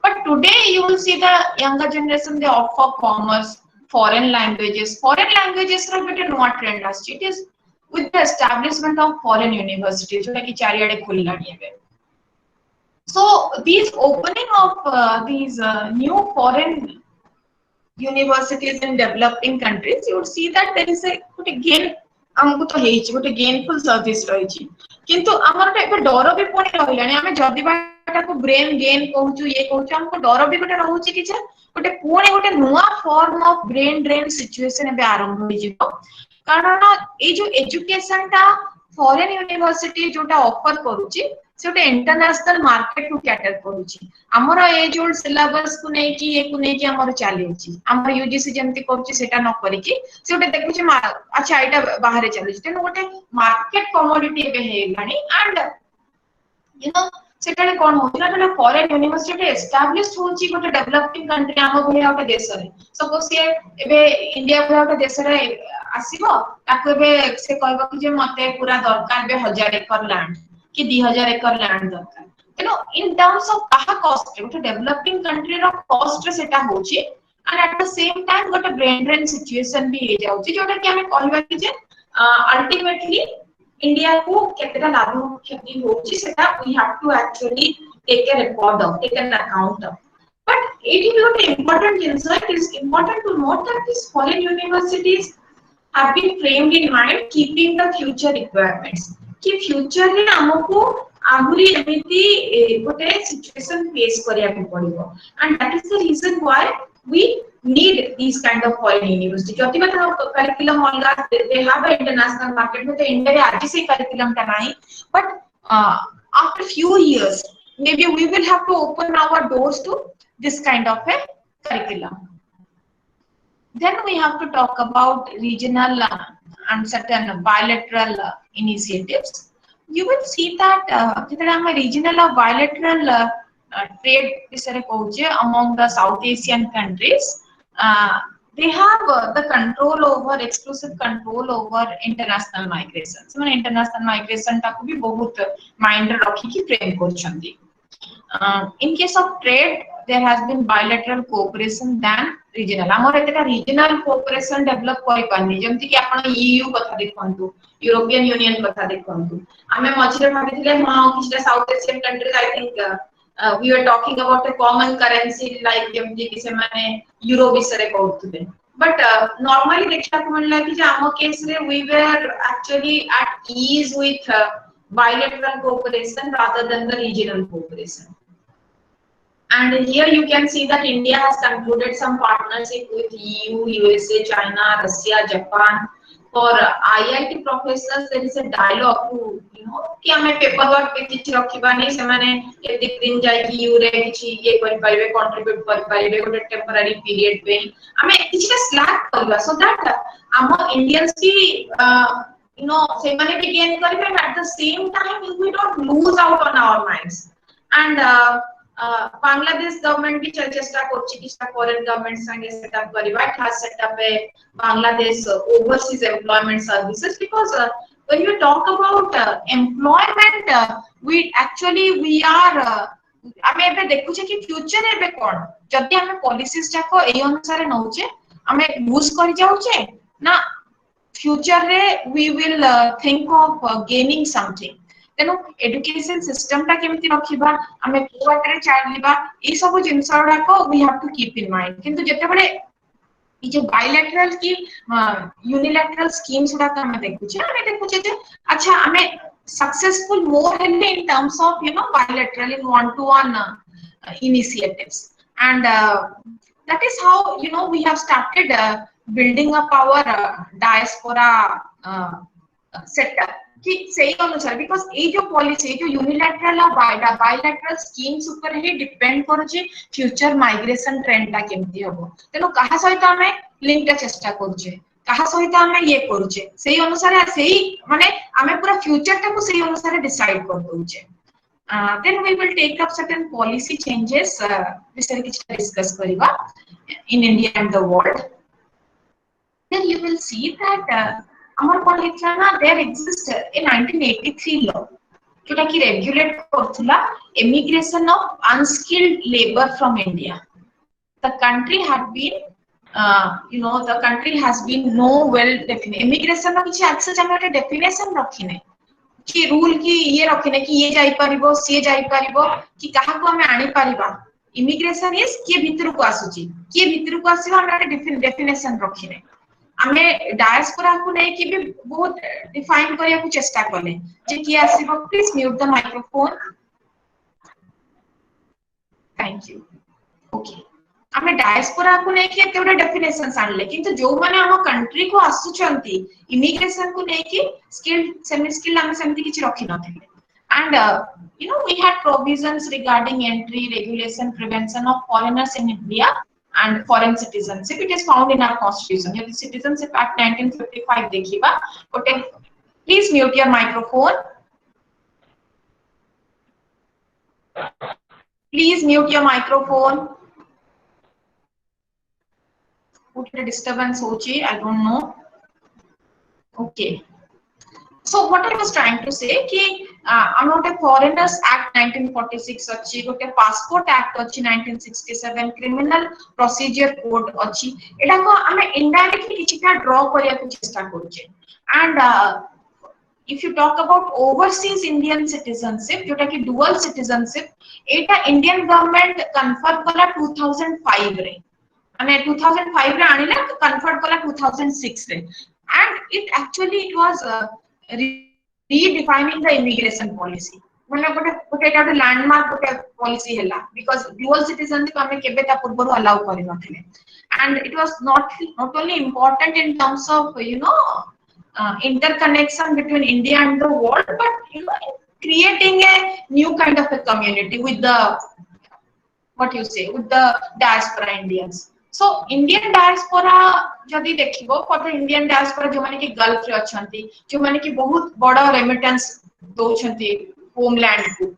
but today you will see the younger generation they offer commerce foreign languages रो बेटे नुवा ट्रेंड आछि it is with the establishment of foreign universities जोटा कि चारियाडे खुललानी हेबे so these opening of these new foreign universities in developing countries you would see that there is a gain हमको तो हेछि गोटे gainful service रहिछि किंतु हमर एबे डर भी पणी रहिलानी हमें जदी बाटा को ब्रेन गेन कहूछु ये कहूछु हमको डर भी गोटे रहउछि कि जे गोटे पुणी गोटे नुवा form of brain drain situation एबे आरंभ होई जिवो कारण ए जो एजुकेशन ता फॉरेन यूनिवर्सिटी जोटा ऑफर करूछि सेटे इंटरनेशनल मार्केट को कैटर करूछि हमर ए जो सिलेबस को नै कि ए को नै कि हमर चलीछि हमर यूजीसी जेमति करूछि सेटा न करी कि सेटे देखुछि अच्छा एटा बाहर चलीछि तेन गोटे मार्केट कमोडिटी एबे हेलानी एंड यू नो सेटा कोन होछि ना फॉरेन यूनिवर्सिटी एस्टैब्लिश होछि गोटे डेवलपिंग कंट्री हम भलिया गोटे देश रे सपोज से एबे इंडिया भलिया गोटे देश रे आसीबो ताको एबे से कहबो कि जे मते पूरा दरकार बे 1000 एकड़ लैंड कि 2000 एकड़ लैंड दरकार you know in terms of kaha cost to developing country ro cost रे सेटा होची and at the same time got a brain drain situation भी हे जाउची जोटा कि हमें कहबा कि जे ultimately इंडिया को केतेटा लाभ क्षति होची सेटा we have to actually take a record of take an account of but it is not important it is important to note that these foreign universities have been framed in mind keeping the future requirements कि future रे हमको आहुरी एमिति गोटे situation face करिया को पड़िबो and that is the reason why we need this kind of foreign university जति बात करिकुलम अलगा they have a international market में तो इंडिया रे आज से करिकुलम ता नाही but after few years maybe we will have to open our doors to this kind of a curriculum. Then we have to talk about regional and certain bilateral initiatives. You will see that jitara हम regional और bilateral trade विषय कहूचे among the South Asian countries, they have the control over exclusive control over international migration. So international migration ताको भी बहुत mind रखी की frame करछंती. In case of trade, there has been bilateral cooperation than regional. हमर एतका regional cooperation develop करि पानी जेमति कि आपण EU कथा देखंतु European Union कथा देखंतु हमें मझिरे भाबिथिले हां किछटा South Asian countries I think we were talking about a common currency like जेमति कि से माने euro विषय कहउथुले but normally देखला को मनला कि जे आम केस रे we were actually at ease with bilateral cooperation rather than the regional cooperation. And here you can see that India has concluded some partnership with EU, USA, China, Russia, Japan, for IIT professors there is a dialogue to कि हमें paper work पे किछि रखिबानी से माने एति दिन जाय कि यू रे किछि ये कर पाइबे कंट्रीब्यूट कर पाइबे गोटे टेम्पररी पीरियड पे हमें किछिटा स्लैक करबा सो दैट हम इंडियंस की से माने भी गेन करबे eight the same time we don't lose out on our minds and Bangladesh government भी चेष्टा करछि कि फॉरेन गवर्नमेंट संगे सेटअप करबा खास सेटअप है Bangladesh overseas employment services because when you talk about employment we actually we are हमें एबे देखु छे कि फ्यूचर एबे कोन जदी हमें पॉलिसीज जाको एई अनुसार नउचे हमें यूज कर जाउचे ना फ्यूचर रे we will think of gaining something तेनो एजुकेशन सिस्टम ता केमति रखिबा हमें कोवाटरे चालिबा ए सब जिंसडा को we have to keep in mind किंतु जेते बडे ये जो बायलैटरल की यूनिलैटरल स्कीम्स उडा का हमें देखु छे जे अच्छा हमें successful more in terms of bilateral in one two one initiatives and that is how we have started building up our diaspora setup कि सही अनुसार बिकॉज़ ए जो पॉलिसी जो यूनिलैटरल और बायलैटरल स्कीम्स ऊपर ही डिपेंड करूची फ्यूचर माइग्रेशन ट्रेंड ता केमती हबो तेनो कहा सहित हमें लिंक ता चेष्टा करूचे कहा सहित हमें ये करूचे सही अनुसार सही माने हमें पूरा फ्यूचर ता को सही अनुसार डिसाइड कर दोचे then we will take up certain policy changes विषय किछ डिस्कस करिबा in India and the world then you will see that amar kon hitla na there exists a 1983 law जोटा कि regulate करथुला immigration of unskilled labor from India the country had been the country has been no well defined immigration no किछि access हम definition रखिने कि rule की ये रखिने कि ये जाई परिबो से जाई परिबो कि काहा को हमें आनी परिबा इमिग्रेशन इज के भीतर को आसुची के भीतर को आसीबा हम डेफिनेशन रखिने हमें डायस्पोरा को नहीं कि भी बहुत डिफाइन करिया को चेष्टा करले जे कि आसीबो please mute the microphone thank you okay हमें डायस्पोरा को नहीं कि एते डेफिनेशन आनले किंतु जो माने हम कंट्री को आसुचंती इमिग्रेशन को नहीं कि स्किल्ड सेमी स्किल्ड हम सेमति किछि रखि नथिले and we had provisions regarding entry regulation prevention of foreigners in India and foreign citizenship it is found in our constitution यदि citizenship act 1955 देखिबा ओटे please mute your microphone please mute your microphone okay disturbance hochi I don't know okay so what I was trying to say कि amount of foreigners act 1946 अच्छी गोटे passport act अच्छी 1967 criminal procedure code अच्छी एटा को हमें indirectly किछटा draw करिया को चेष्टा करूचे and if you talk about overseas Indian citizenship जोटा कि dual citizenship एटा Indian government confer कला 2005 रे माने 2005 रे आनिला confer कला 2006 रे and it actually it was redefining the immigration policy माने गोटे एटा लैंडमार्क गोटे पॉलिसी हैला बिकॉज़ ड्यूअल सिटीजनशिप हमें केबे ता पूर्व अलाउ करि नथिले and it was not only important in terms of interconnection between India and the world but creating a new kind of a community with the what you say with the diaspora Indians so Indian diaspora जदी देखिबो for the Indian diaspora जो माने कि gulf रे अछंती जो माने कि बहुत बड़ा रेमिटेंस दोछंती homeland को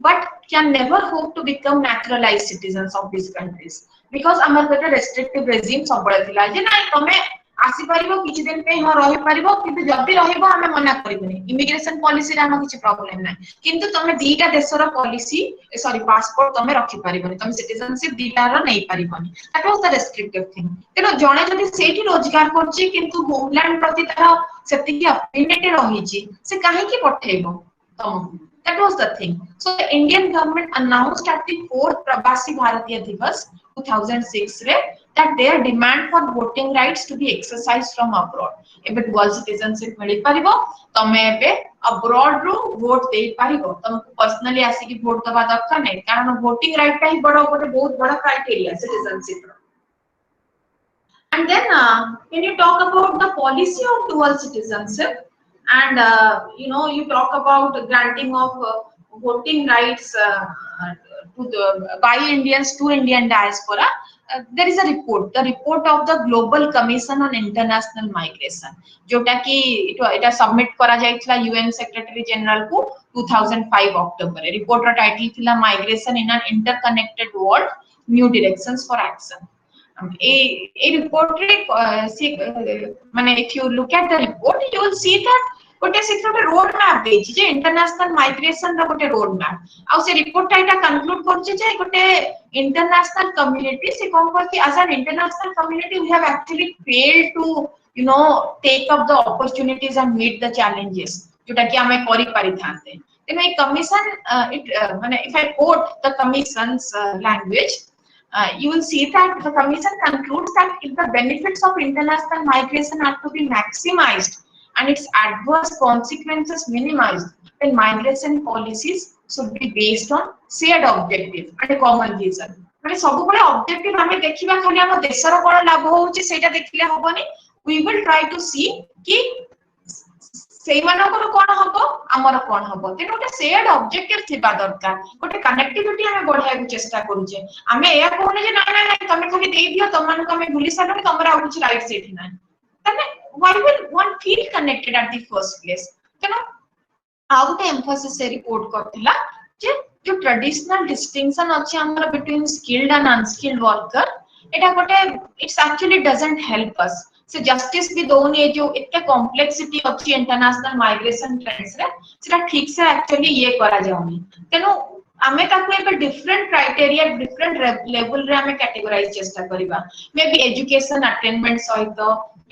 but can never hope to become naturalized citizens of these countries because amar गोटे restrictive regime सबले थिला जे नै तमे आसी परिबो किछि दिन पे हम रहि परिबो किंतु जदी रहिबो हमें मना करिबोनी इमिग्रेशन पॉलिसी रे हम किछि प्रॉब्लम नै किंतु तमे दीटा देशर पॉलिसी सॉरी पासपोर्ट तमे रखि परिबोनी तमे सिटीजनशिप दीटा रो नै परिबोनी that was the restrictive thing तेनो जणे जदी सेठी रोजगार करछि किंतु होमलैंड प्रति तार सेति की अफिनिटी रहिछि से काहे की पठेबो तमको that was the thing so the Indian government announced at the 4th Prabasi Bharatiya Divas 2006 re that their demand for voting rights to be exercised from abroad ebe dual citizenship mili paribo tame ebe abroad ru vote dei paribo तुमको personally आसी की vote दबा दरकार नै कारण voting right का ही बड़ा बहुत बड़ा criteria citizenship And then when you talk about the policy of dual citizenship, and you talk about granting of voting rights to the by Indians to Indian diaspora. There is a report, the report of the Global Commission on International Migration, जोटा कि इटा submit करा जायतला UN secretary general को 2005 October रे। Report रा title थिला migration in an interconnected world, new directions for action. a report if you look at the report you will see that गोटे से रोड मैप देछि जे इंटरनेशनल माइग्रेशन रा गोटे road map आ से रिपोर्ट टा कंक्लूड करछि जे गोटे इंटरनेशनल कम्युनिटी से कोन को कि as an international community we have actually failed to take up the opportunities and meet the challenges जोटा कि हमें करि पारि थाते। तेनो ए commission if I quote the commission's language, you will see that the commission concludes that if the benefits of international migration are to be maximized and its adverse consequences minimized, then migration policies should be based on shared objective and a common vision। माने सब बळे objective हमें देखिबा खाली हम देशर कोन लाभ होउची सेटा देखिले होबनी। we will try to see कि सेई मानकर कोन हबो हमर कोन हबो, तेन गोटे शेयर्ड ऑब्जेक्टिव थिबा दरकार, गोटे कनेक्टिविटी हमें बढ़ाय को चेष्टा करूचे। हमें या कोने जे ना ना तमे खाली दे दियो तमन को हमें भूली साडो तमरा आ कुछ राइट सेठी ना, तने why will one feel connected at the first place? तेन आ गोटे एम्फसिस से रिपोर्ट करथिला जे जो ट्रेडिशनल डिस्टिंक्शन अछि हमर between skilled and unskilled worker, एटा गोटे it's actually doesn't help us से जस्टिस भी दोनी ए जो इतने कॉम्प्लेक्सिटी अछि इंटरनेशनल माइग्रेशन ट्रेंड्स रे सेटा ठीक से एक्चुअली ये करा जाउनी। तेनो आमे ताको एक डिफरेंट क्राइटेरिया डिफरेंट लेवल रे आमे कैटेगराइज चेष्टा करिबा। मे बी एजुकेशन अटेनमेंट सहित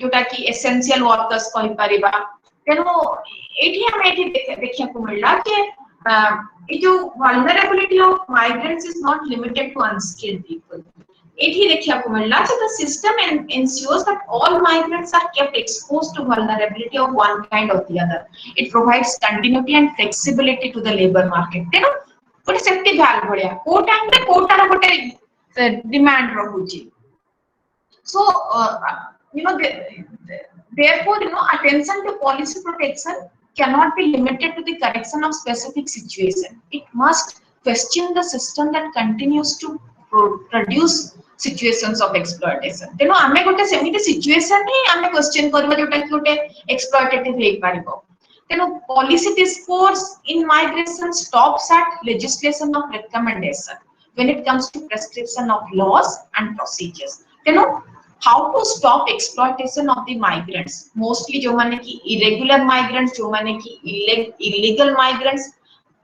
जोटा कि एसेंशियल वर्कर्स कहि परिबा। तेनो एठी हमें एठी देखिया को मिलला कि ए जो vulnerability of migrants is not limited to unskilled people. एठी देखिया को मिलला कि the system ensures that all migrants are kept exposed to vulnerability of one kind or the other. It provides continuity and flexibility to the labor market। तेनो गोटे safety valve भलिया को time रे कोटार गोटे demand रहउची। So therefore attention to policy protection cannot be limited to the correction of specific situation. It must question the system that continues to produce situations of exploitation। तेनो आमे गोटे सेमिति situation ही आमे question करबा जोटा कि गोटे एक्सप्लॉयटेटिव हे पारिबो। तेनो policy discourse in migration stops at legislation of recommendation when it comes to prescription of laws and procedures। तेनो how to stop exploitation of the migrants, mostly जो माने कि irregular migrants, जो माने कि illegal migrants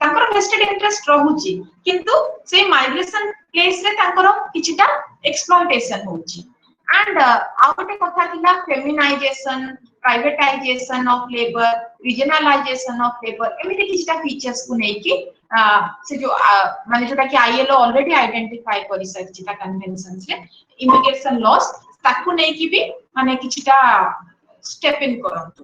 ताकर vested interest रहउची किंतु से migration place रे ताकर किछटा एक्सप्लॉयटेशन होउची। एंड आउटे कथा थिला feminisation, privatisation of labour, regionalisation of labour, एमिति किछटा फीचर्स को नै कि से जो माने जोटा कि आईएलओ ऑलरेडी आइडेंटिफाई करि सछि ता कन्वेंशंस रे इमिग्रेशन लॉस ताकू नै कि भी माने किछटा स्टेप इन करंतु।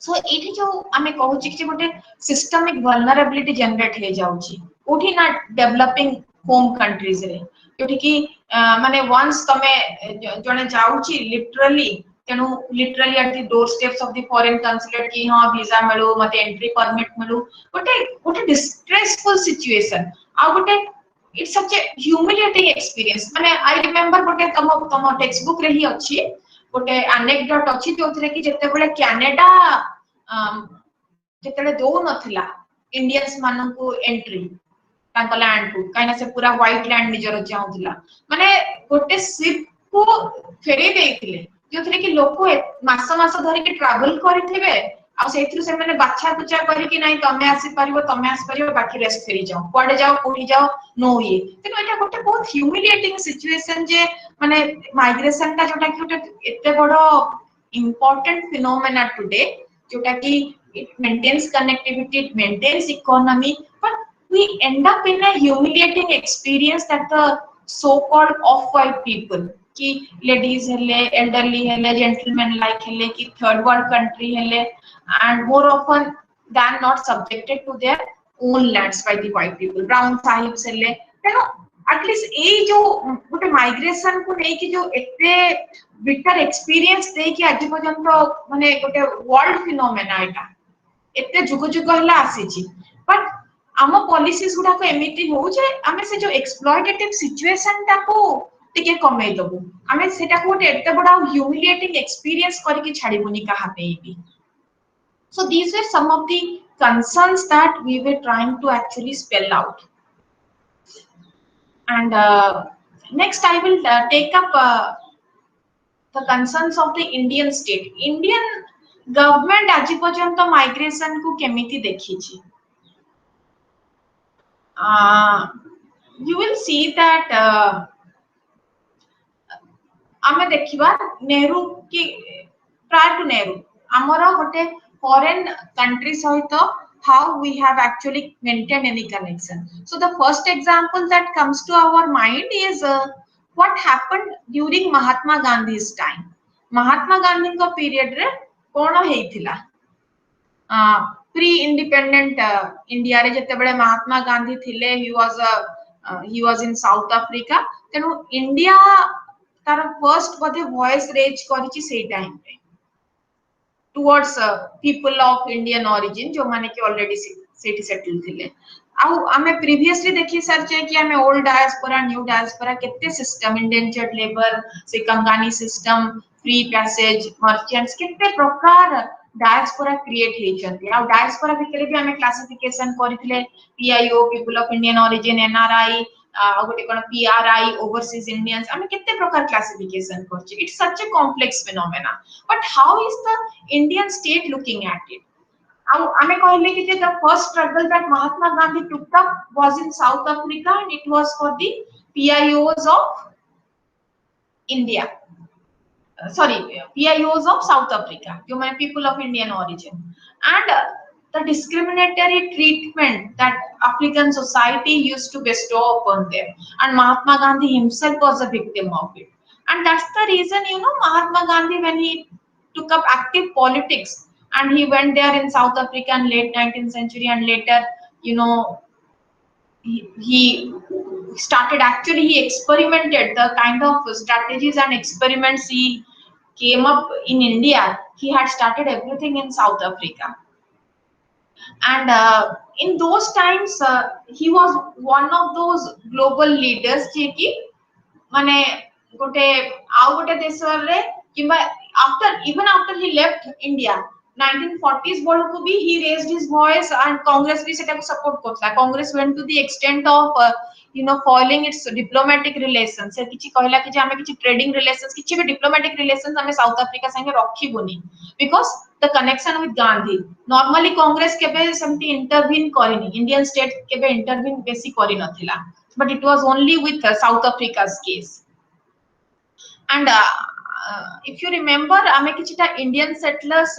सो एठी जो आमे कहू छी कि गोटे सिस्टमिक वल्नरेबिलिटी जनरेट हे जाउची ओठी ना डेवलपिंग होम कंट्रीज रे, जोठी कि माने वंस तमे जने जाउची लिटरली तेनु literally at the door steps of the foreign consulate कि हां वीजा मिलु मते एंट्री परमिट मिलु, गोटे डिस्ट्रेसफुल सिचुएशन आ गोटे it's such A humiliating experience. माने आई रिमेंबर गोटे तम टेक्स्ट बुक रे ही अछि गोटे एनेक्डोट अछि जोथरे कि जते बेले कनाडा जते दो नथिला इंडियंस मानन को एंट्री तांको लैंड को काइना से पूरा व्हाइट लैंड निजर चाहुथिला, माने गोटे शिप को फेरे देइथिले जोथरे कि लोक मास मास धरि के ट्रैवल करथिबे आ सेथरु से माने बाछा कुचा करी कि नाही तमे आसी परिबो बाकी रेस्ट फेरी जाओ कोडे जाओ कोठी जाओ नो ये। तेनो एटा गोटे बहुत ह्यूमिलिएटिंग सिचुएशन जे माने माइग्रेशन का जोटा कि गोटे एते बडो important phenomena today जोटा कि it maintains connectivity, it maintains economy, but we end up in a humiliating experience that the so-called off-white people कि ladies हेले, elderly हेले, gentlemen like हेले, कि third world country हेले, and more often than not subjected to their own lands by the white people, brown sahibs हेले। तेनो at least ए जो गोटे माइग्रेशन को नहीं कि जो एते बिटर एक्सपीरियंस दे कि आज पर्यंत माने गोटे वर्ल्ड फिनोमेना एटा एते जुग जुग हला आसी छी बट आम पॉलिसीज गुडा को एमिति हो जे आमे से जो एक्सप्लॉयटेटिव सिचुएशन ता को टिके कमे दबु आमे सेटा को एते बडा ह्यूमिलिएटिंग एक्सपीरियंस करके छाड़ीबुनी कहा पे भी so these were some of the concerns that we were trying to actually spell out and next I will take up the concerns of the Indian state Indian government आज पर्यंत migration को केमिति देखि छी you will see that आमे देखिबा नेहरू की prior to Nehru हमरो गोटे foreign country सहित how we have actually maintained any connection so the first example that comes to our mind is what happened during Mahatma Gandhi's time Mahatma Gandhi को period रे कोन हेइथिला pre independent India रे जते बळे महात्मा गांधी थिले he was in South Africa तेनु India तार first बदे voice raise करिछि सेई time पे towards people of Indian origin जो माने कि ऑलरेडी सिटी सेटल थिले आउ आमे प्रीवियसली देखि सरचे कि आमे ओल्ड डायस्पोरा न्यू डायस्पोरा केते सिस्टम इंडेंजर्ड लेबर से kangani system free passage merchants केते प्रकार डायस्पोरा क्रिएट हे चंती आ डायस्पोरा भितरे भी आमे क्लासिफिकेशन करिथिले PIO people of Indian origin NRI गोटे कोन पीआरआई ओवरसीज इंडियंस आमे केते प्रकार क्लासिफिकेशन करछि it's such a complex phenomena but how is the Indian state looking at it आमे कहले कि the first struggle that Mahatma Gandhi took up was in South Africa and it was for the PIOs of India PIOs of South Africa जो माने people of Indian origin and the discriminatory treatment that African society used to bestow upon them and Mahatma Gandhi himself was a victim of it and that's the reason Mahatma Gandhi when he took up active politics and he went there in South Africa in late 19th century and later he experimented the kind of strategies and experiments he came up in India he had started everything in South Africa and in those times he was one of those global leaders जे कि माने गोटे देश रे किबा even after he left India 1940s बळकु भी he raised his voice and Congress भी सेटा को support करथला Congress went to the extent of foiling its diplomatic relations से किछि कहला कि जे हमें किछि ट्रेडिंग रिलेशंस किछि भी डिप्लोमेटिक रिलेशंस हमें साउथ अफ्रीका संगे रखिबोनी because the connection with Gandhi normally Congress केबे समति इंटरवीन करिनी Indian state केबे इंटरवीन बेसी करि नथिला but it was only with South Africa's case and if you remember आमे किछिटा Indian settlers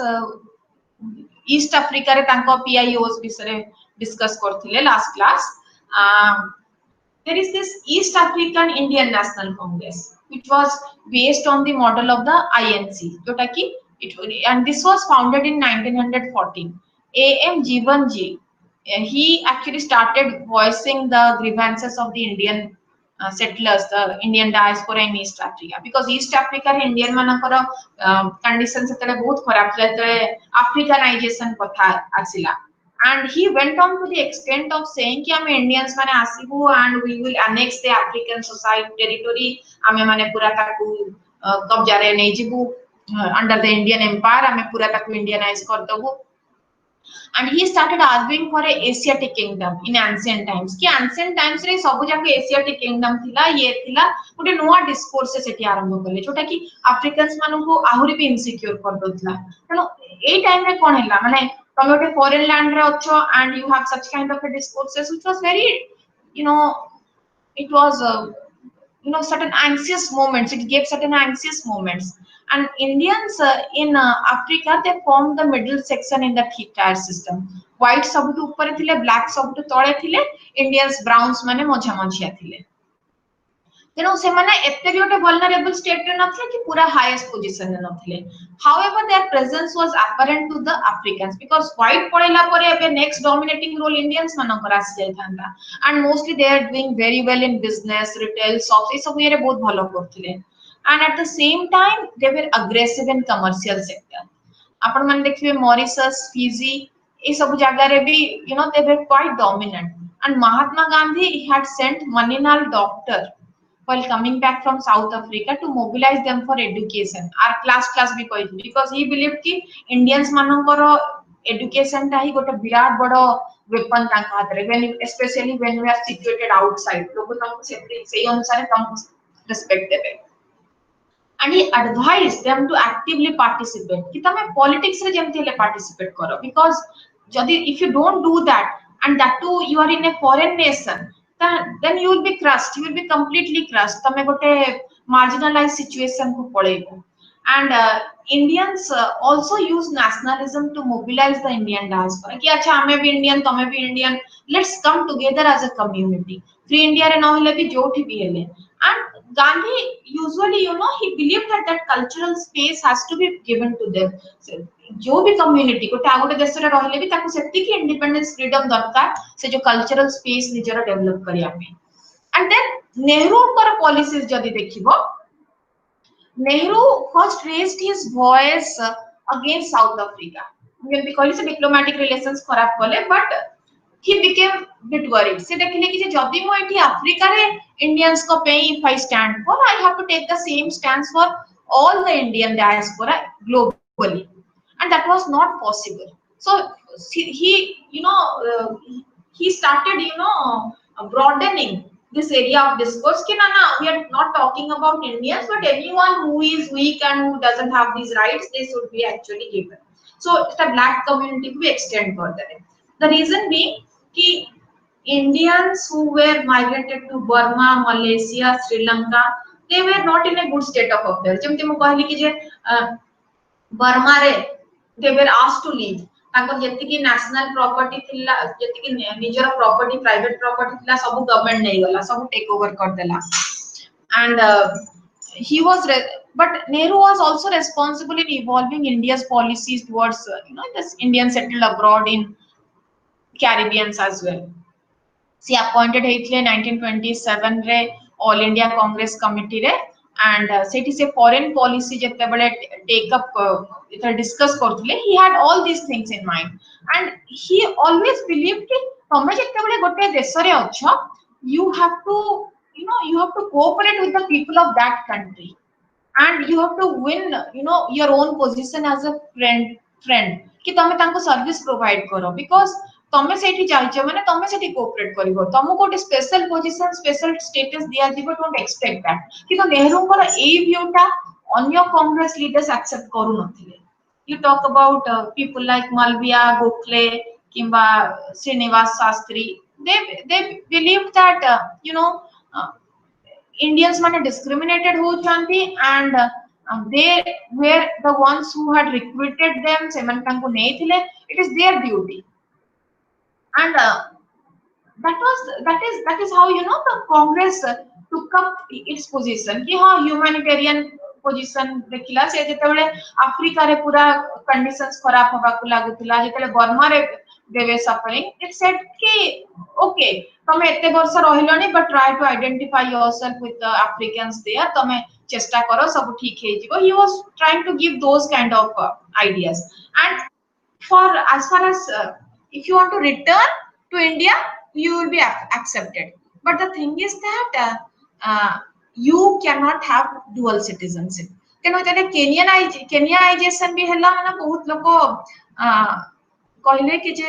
East Africa रे तांको PIOs बिसरे डिस्कस करथिले last class there is this East African Indian National Congress which was based on the model of the INC jota ki and this was founded in 1914 AM Jeevan ji he actually started voicing the grievances of the Indian settlers the Indian diaspora in East Africa because East Africa रे Indian मानकर conditions सेतले बहुत खराब छले Africanization कथा आसिला and he went on to the extent of saying कि हम Indians माने आसीबु and we will annex the African society territory हमें माने पूरा ताकू कब्जा रे नै जिबु under the Indian empire हमें पूरा ताकू Indianize कर दबु and he started arguing for a Asiatic kingdom in ancient times कि ancient times रे सब जाके Asiatic kingdom थिला ये थिला गोटे नुवा डिस्कोर्स सेठी आरंभ करले जोटा कि Africans मानु को आहुरी भी इनसिक्योर कर दोथला तनो ए टाइम रे कोन हैला माने from a foreign land रे अच्छो and you have such kind of a discourses which was very it was certain anxious moments it gave certain anxious moments and Indians in Africa they formed the middle section in the tier system white सबटु ऊपर थिले black सबटु तळे थिले Indians browns माने मझा मझिया थिले ତେଣୁ ସେମାନେ ଏତେ ବି ଗୋଟେ vulnerable state ରେ ନଥିଲେ କି ପୁରା highest position ରେ ନଥିଲେ. However, their presence was apparent to the Africans because white ପଳେଇଲା ପରେ ଏବେ next dominating role Indians ମାନଙ୍କର ଆସି ଯାଇଥାନ୍ତା and mostly they are doing very well in business, retail, shops ଏ ସବୁ ଇଏରେ ବହୁତ ଭଲ କରୁଥିଲେ and at the same time they were aggressive in commercial sector. ଆପଣ ମାନେ ଦେଖିବେ ମରିସସ୍, ଫିଜି ଏ ସବୁ ଜାଗାରେ ବି they were quite dominant and Mahatma Gandhi had sent Maninal doctor while coming back from South Africa to mobilize them for education. Our class भी କହିଥିଲି because he believed कि Indians ମାନଙ୍କର education ଟା ହିଁ ଗୋଟେ ବିରାଟ ବଡ weapon ତାଙ୍କ ହାତରେ especially when we are situated outside ଲୋକ ତମକୁ ସେଇ ଅନୁସାରେ ତମକୁ respect ଦେବେ. And he advised them to actively participate कि तमे politics रे जेमति हेले participate करो because जदि if you don't do that and that too you are in a foreign nation then you will be crushed, you will be completely crushed, तमे गोटे marginalized situation को पळेइबो. And Indians also use nationalism to mobilize the Indian diaspora कि अच्छा हमें भी Indian तमे भी Indian, let's come together as a community. Free India रे न हेले भी जोठी भी हेले. And Gandhi usually, he believed that that cultural space has to be given to them. So, जो भी community को आगोटे देश रे रहले भी ताको सेति की independence freedom दरकार से जो cultural space निजरा develop करिया पे. And then Nehru कर policies जदि देखिबो, Nehru first raised his voice against South Africa. जेमति कहली से diplomatic relations खराब कले but he became bit worried. से देखले कि जे जदि मो एठी अफ्रीका रे Indians को पे if I stand for, I have to take the same stance for all the Indian diaspora globally, and that was not possible. So he he started broadening this area of discourse कि ना we are not talking about Indians but anyone who is weak and who doesn't have these rights they should be actually given. So the black community को भी extend further. The reason being कि Indians who were migrated to Burma, Malaysia, Sri Lanka, they were not in a good state of affairs. जेमति मु कहली कि जे Burma रे they were asked to leave. तांको जेति कि नेशनल प्रॉपर्टी थिला, जेति कि निजर प्रॉपर्टी, प्राइवेट प्रॉपर्टी थिला सब गवर्नमेंट नै गला, सब टेक ओवर कर देला. And he was but Nehru was also responsible in evolving India's policies towards this Indian settled abroad in Caribbeans as well. She appointed ହେଇଥିଲେ 1927 रे All India Congress Committee रे and सेठी से foreign policy जेतेबेले take up discuss करथले he had all these things in mind and he always believed कि तमे जेतेबेले गोटे देश रे अछ you have to you have to cooperate with the people of that country and you have to win your own position as a friend कि तमे तांको service provide करो because तमे सेठी जाइछ माने तमे सेठी कोऑपरेट करिवो तमको गोटे स्पेशल पोजीशन स्पेशल स्टेटस दिया दिबो डोंट एक्सपेक्ट दैट कि नेहरू को ए व्यूटा अन्य कांग्रेस लीडर्स एक्सेप्ट करू नथिले. You talk about people like Malviya, Gokhale किंबा Srinivas Shastri, they believed that Indians mane discriminated हो chanti and they were the ones who had recruited them seman tanku nei thile, it is their duty. And that is how the Congress took up its position कि हाँ humanitarian position देखिला से जेतेबेले Africa रे पूरा conditions खराब होबा को लागुतला जेतेबेले Burma रे they were suffering it said कि okay तमे एते वर्ष रहिलोनी but try to identify yourself with the Africans there तमे चेष्टा करो सब ठीक हे जिवो. He was trying to give those kind of ideas and for as far as if you want to return to India, you will be accepted. But the thing is that you cannot have dual citizenship. केनो तने केनियानाइजेशन भी हला माने बहुत लोको कहले कि जे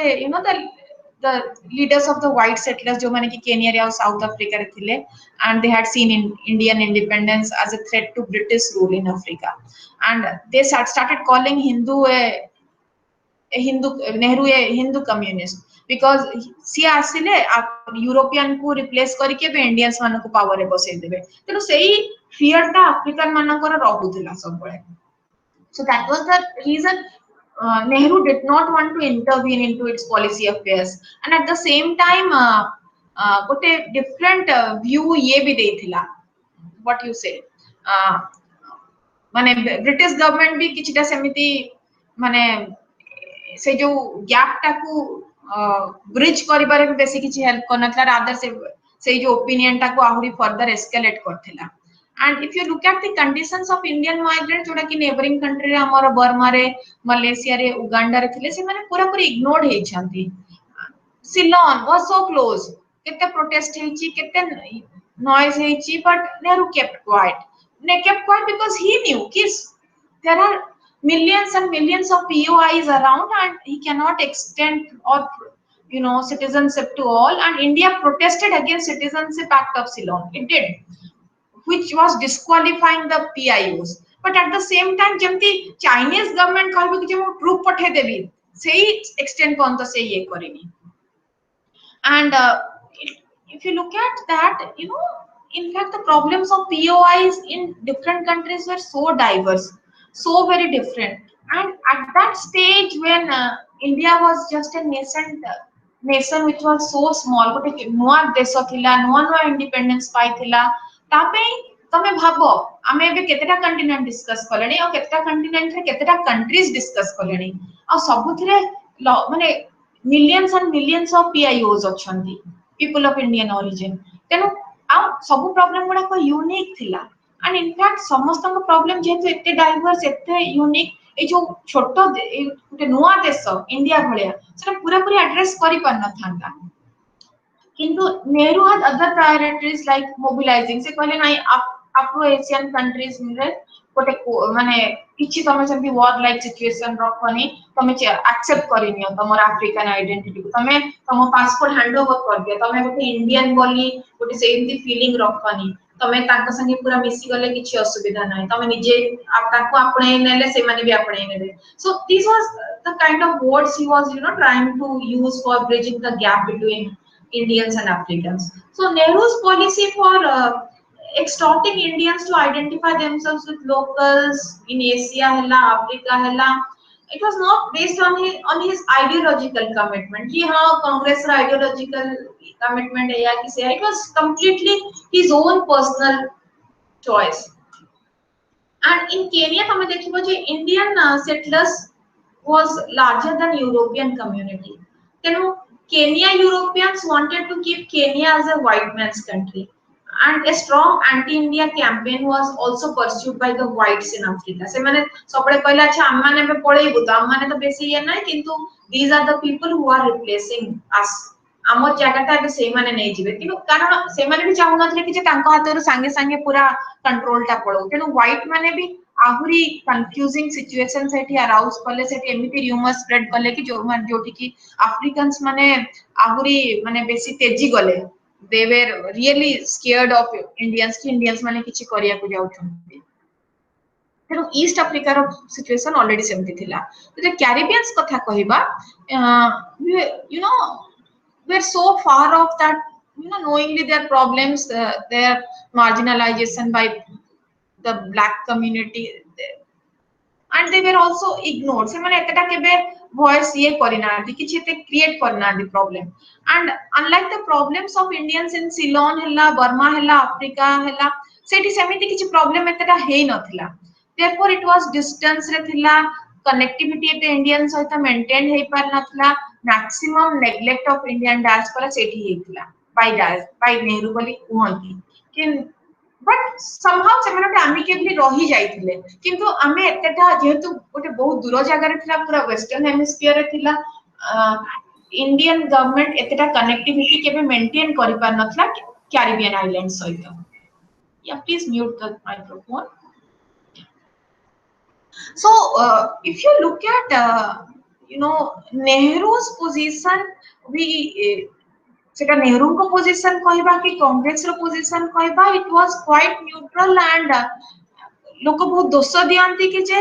the leaders of the white settlers जो माने कि केनिया रे और साउथ अफ्रीका रे थिले and they had seen Indian independence as a threat to British rule in Africa and they started calling Nehru a Hindu communist because सी आसिले European को रिप्लेस करके बे इंडियंस मान को पावर रे बसै देबे तेनु सेही फियर ता अफ्रीकन मानकर रहउथिला सब बळे. So that was the reason Nehru did not want to intervene into its policy affairs and at the same time गोटे different view ये भी देथिला व्हाट यू से माने ब्रिटिश गवर्नमेंट भी किछटा सेमिति माने से जो गैप टाकू ब्रिज करिबारे बेसी किछि हेल्प करनतला रादर से जो ओपिनियन टाकू आहुरी फर्दर एस्केलेट करथिला and if you look at the conditions of Indian migrants जोटा कि नेबरिंग कंट्री रे हमर बर्मा रे मलेशिया रे उगांडा रे थिले से माने पूरा पूरी इग्नोर्ड हे छंती सिलोन वाज सो क्लोज केते प्रोटेस्ट हेची केते नॉइज हेची बट नेहरू केप्ट क्वाइट ने kept quiet because he knew कि there are millions and millions of POIs around and he cannot extend or citizenship to all and India protested against citizenship act of Ceylon it did which was disqualifying the PIOs but at the same time जेमती Chinese government कहबो कि जे मो troop पठे देबी सेही extend पन तो से ये करेनी and if you look at that in fact the problems of POIs in different countries were so diverse so very different and at that stage when India was just a nation which was so small गोटे नुआ देश थिला नुआ independence पाई थिला तापे तमे भाबो आमे एबे केतेटा कंटिनेंट डिस्कस करलेनी और केतेटा कंटिनेंट रे केतेटा कंट्रीज डिस्कस करलेनी और सबुथिरे माने millions and millions of PIOs अछंती people of Indian origin तेनु आ सब प्रॉब्लम गुडा को यूनिक थिला and in fact समस्त को प्रॉब्लम जेते एते डाइवर्स एते यूनिक ए जो छोटो गुटे नुआ देश इंडिया भलिया सेटा पूरा पूरी एड्रेस करि पार न थांता किंतु Nehru had other priorities like mobilizing से कहले नाही afro asian countries रे गोटे माने किछि तमे सेमती वॉर लाइक सिचुएशन रखनी तमे एक्सेप्ट करिनियो तमर अफ्रीकन आइडेंटिटी तमे तम पासपोर्ट हैंड ओवर कर दियो तमे गोटे इंडियन बोली गोटे सेमती फीलिंग रखनी तमे ताका संगे पूरा मिसी गले किछि असुविधा नाही तमे निजे ताको आपणे नेले से माने भी आपणे नेले so this was the kind of words he was trying to use for bridging the gap between Indians and Africans. So Nehru's policy for extorting Indians to identify themselves with locals in Asia, hella, Africa, hella, it was not based on his ideological commitment. कि हाँ Congress का ideological commitment है या किसी है. It was completely his own personal choice. And in Kenya हमें देखिए जो Indian settlers was larger than European community. तेनु Kenya Europeans wanted to keep Kenya as a white man's country and a strong anti-India campaign was also pursued by the whites in Africa. से माने सबले कहला अच्छा हम माने पे पळेइबु त हम माने तो बेसी ये नाही किंतु these are the people who are replacing us. आम जगहटा भी से माने नै जिवे किंतु कारण से माने भी चाहू नथले कि जे तांको हातरो संगे संगे पूरा कंट्रोल टा पळो तेनु व्हाइट माने भी आहुरी कंफ्यूजिंग सिचुएशन सेठी अराउज करले सेठी एमिति र्यूमर स्प्रेड करले कि जोठी कि अफ्रीकन्स माने आहुरी माने बेसी तेजी गले they were really scared of Indians माने किछि करिया को जाउछन्ती तेनु ईस्ट अफ्रीका रो सिचुएशन ऑलरेडी सेमति थिला जे कैरिबियंस कथा कहिबा we're so far off that knowingly their problems their marginalization by the black community and they were also ignored se mane etata kebe voice ye karina di kiछि te create karina di problem and unlike the problems of Indians in Ceylon hella Burma hella Africa hella सेठी सेमिति किछि problem एतटा हे नथिला therefore it was distance रे थिला connectivity एते Indian सहित मेंटेन हे पार नथिला maximum neglect of Indian diaspora सेठी हेतिला by नेहरू बोली कुहंती कि बट somehow सेमाने अमिकेबली रही जाइथिले किंतु आमे एतटा जेहेतु गोटे बहुत दूर जगह रे थिला पूरा वेस्टर्न हेमिस्फीयर रे थिला इंडियन गवर्नमेंट एतटा कनेक्टिविटी केबे मेंटेन करि पार नथला कैरिबियन आइलैंड सहित yeah please mute the microphone so if you look at Nehru's position we सेटा नेहरू को पोजीशन कहबा कि कांग्रेस रो पोजीशन कहबा it was quite neutral and लोक बहुत दोष दियंती कि जे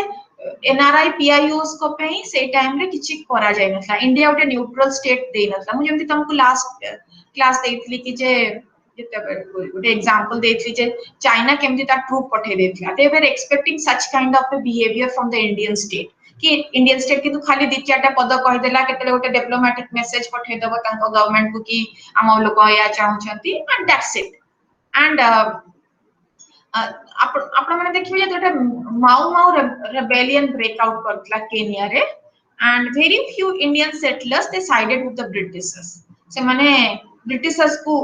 एनआरआई पीआईओस को पे से टाइम रे किछि करा जाय नथला इंडिया उटे न्यूट्रल स्टेट दे नथला मु जेमति तुमको लास्ट क्लास देथली कि जे गोटे एग्जांपल देथली जे चाइना केमति ता ट्रूप पठे देथला they were expecting such kind of a behaviour from the Indian state कि इंडियन स्टेट किंतु खाली दि चारटा पद कहि देला केतले गोटे डिप्लोमेटिक मेसेज पठे देबो तांको गवर्नमेंट को कि हम लोक या चाहू छंती एंड दैट्स इट एंड आपण माने देखिबे जे गोटे माउ माउ रेबेलियन ब्रेकआउट करतला केनिया रे and very few Indian settlers they sided with the Britishers se mane Britishers को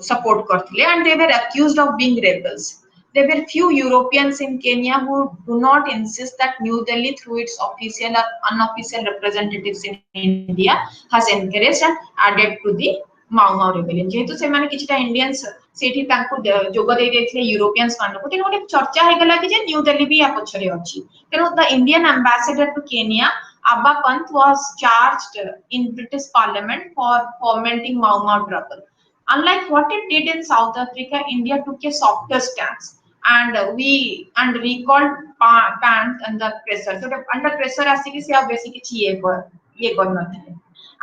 support करथिले and they were accused of being rebels. There were few Europeans in Kenya who do not insist that New Delhi through its official or unofficial representatives in India has encouraged and added to the Mau Mau rebellion जेहेतु से माने किछटा Indians सेठी तांको जोग दे देथिले Europeans मानको तेन गोटे चर्चा हे गला कि जे न्यू दिल्ली भी या पछरे अछि तेनो the Indian ambassador to Kenya Abba Pant was charged in British Parliament for fomenting Mau Mau trouble. Unlike what it did in South Africa, India took a softer stance and recalled Pant under pressure. So under pressure आसिकी से बेसी किछि ये कर नथिले.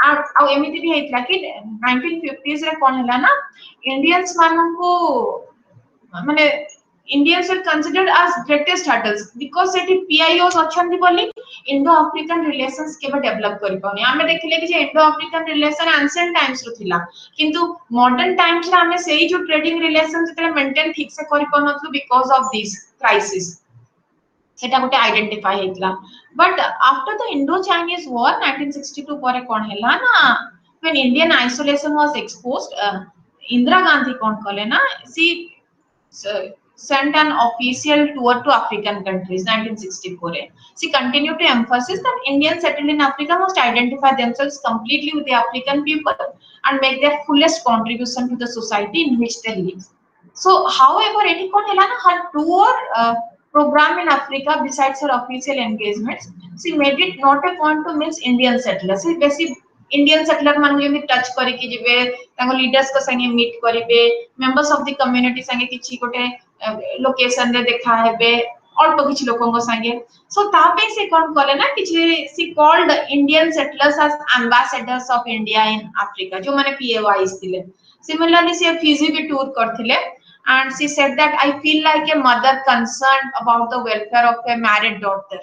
आ एमिति भी हेतला कि 1950s रे कोन हला ना इंडियंस मानको माने Indians were considered as greatest hurdles because Sethi PIOs अछंती बोली इंडो अफ्रीकन रिलेशंस केबे डेवलप करि पाउनी आमे देखिले कि जे Indo African relation ancient times रो थिला किंतु मॉडर्न टाइम्स रे आमे सेही जो ट्रेडिंग रिलेशन जते मेंटेन ठीक से करि पाउनथु बिकॉज़ ऑफ दिस क्राइसिस सेटा गोटे आइडेंटिफाई हेतला but after the Indo Chinese war 1962 परे कोन हेला ना when Indian isolation was exposed Indira Gandhi कोन कले ना सी sent an official tour to African countries 1964. She continued to emphasize that Indians settled in Africa must identify themselves completely with the African people and make their fullest contribution to the society in which they live. So, however, her tour program in Africa, besides her official engagements, she made it not a point to miss Indian settlers. She basically Indian settler मान जे touch करी कि जेबे तांको leaders को संगे meet करिवे members of the community संगे किछि गोटे लोकेशन रे देखा हेबे अल्प किछि लोकन को संगे सो तापे से कोन कले ना किछि सी called Indian settlers as ambassadors of India in Africa जो माने पीएवाईस थिले सिमिलरली से फिजी भी टूर करथिले and she said that I feel like a mother concerned about the welfare of a married daughter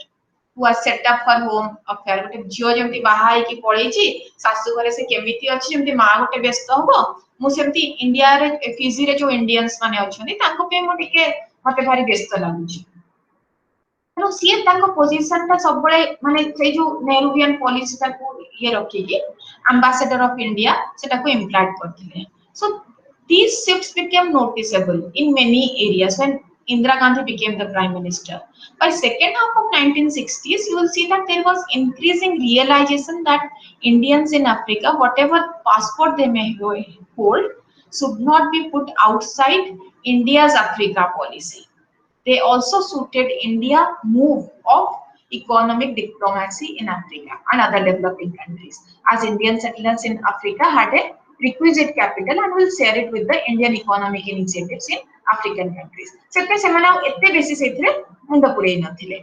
who has set up her home affair गोटे झियो जेमति बाहाई की पळेची सासु घरे से केमिति अछि जेमति मा गोटे व्यस्त हबो मु सेमति इंडिया रे फिजी रे जो इंडियंस माने अछनी तांको पे मो टिके मते भारी व्यस्त लागुची नो सी तांको पोजीशन ता सब बळे माने से जो नेहरूवियन पॉलिसी ता को ये रखी कि एम्बेसडर ऑफ इंडिया सेटा को इम्प्लांट करथिले सो these shifts became noticeable in many areas when Indira Gandhi became the prime minister. By second half of 1960s, you will see that there was increasing realization that Indians in Africa, whatever passport they may hold, should not be put outside India's Africa policy. They also suited India move of economic diplomacy in Africa and other developing countries, as Indian settlers in Africa had a requisite capital and will share it with the Indian economic initiatives in African countries. सेते सेमाना एते बेसी सेथरे मुंड पुरै नथिले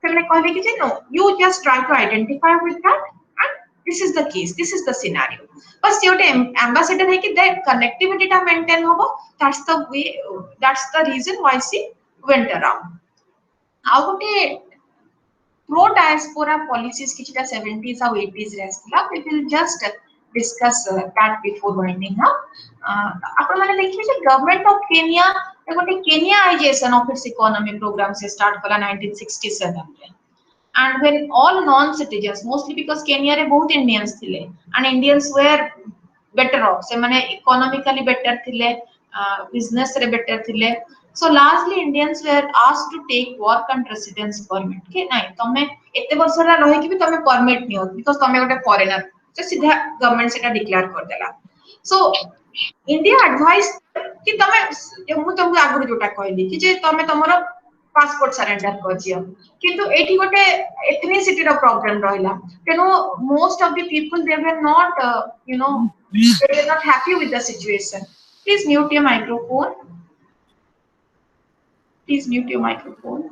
सेमाने कहले कि जे no you just try to identify with that and this is the case, this is the scenario. बस योटे ambassador है कि that connectivity ता maintain होबो, that's the way, that's the reason why she went around. आ गोटे pro diaspora policies किछटा 70s और 80s रे आस्थिला we will just discuss that before winding up. आपण माने देखिबे जे गवर्नमेंट ऑफ केनिया एगोटे Kenyanisation of its economy programme से start कला 1967 रे and when all non citizens mostly because Kenya रे बहुत इंडियंस थिले and Indians were better off से माने इकोनॉमिकली बेटर थिले बिजनेस रे बेटर थिले so largely Indians were asked to take work and residence permit के नाही तमे एते वर्ष रा रहि कि तमे परमिट नियो because तमे गोटे फॉरेनर से सीधा गवर्नमेंट सेटा डिक्लेयर कर देला सो इंडिया एडवाइस कि तमे मु तुमको आगु जोटा कहली कि जे तमे तमरो पासपोर्ट सरेंडर कर दियो किंतु एठी गोटे एथनिसिटी रो प्रॉब्लम रहिला तेनो most of the people they were not you know they were not happy with the situation please mute your microphone please mute your microphone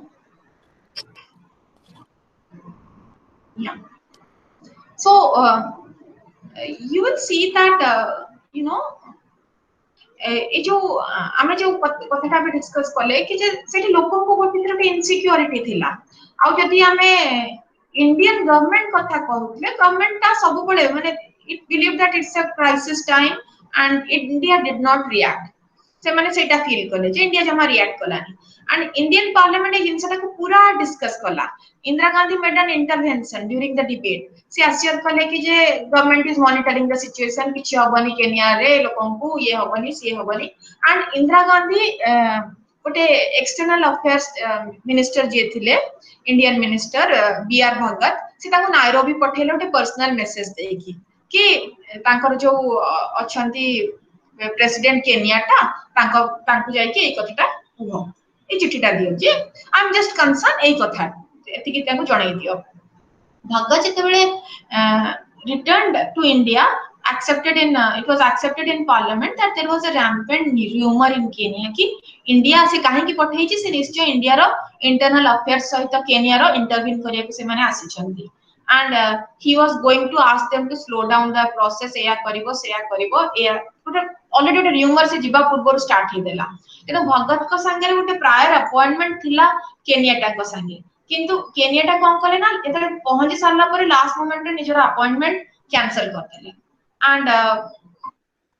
या so you will see that you know ए जो आमे जो कथाटा भी discuss कले कि जे सेठी लोकन को भीतर के इनसिक्योरिटी थिला आ जदी आमे इंडियन गवर्नमेंट कथा कहउतले गवर्नमेंट ता सब बळे माने it believe that it's a crisis time and India did not react से माने सेटा फील कले जे इंडिया जमा रिएक्ट कलानी एंड इंडियन पार्लियामेंट ए जिनसटा को पूरा डिस्कस कला Indira Gandhi made an intervention during the debate से आश्चर्य कले कि जे government is monitoring the situation किछ हबनी केनिया रे लोकन को ये हबनी से हबनी एंड इंदिरा गांधी गोटे एक्सटर्नल अफेयर्स मिनिस्टर जे थिले इंडियन मिनिस्टर बी आर भगत से ताको नायरोबी पठेले गोटे पर्सनल मेसेज देकी कि तांकर जो अछंती प्रेसिडेंट केनियाटा तांको तांको जाई कि ए कथाटा कुहो ए चिठीटा दियो जे आई एम जस्ट कंसर्न ए कथा एतिकी तांको जणाई दियो भगत जेतेबेले returned to India accepted in it was accepted in parliament that there was a rampant rumor in Kenya कि इंडिया से काहे की पठेई से निश्चय इंडिया रो इंटरनल अफेयर्स सहित केनिया रो इंटरवीन करिया के से माने आसी छंदी and he was going to ask them to slow down the process एया करिवो एया ऑलरेडी गोटे rumor से जीवा पूर्व स्टार्ट ही देला किंतु भगत को संगे गोटे प्रायर अपॉइंटमेंट थिला केनियाटा को संगे किंतु केनियाटा कोन करे ना एतरे पहुंची सारला परे लास्ट मोमेंट रे निजर अपॉइंटमेंट कैंसिल कर देले एंड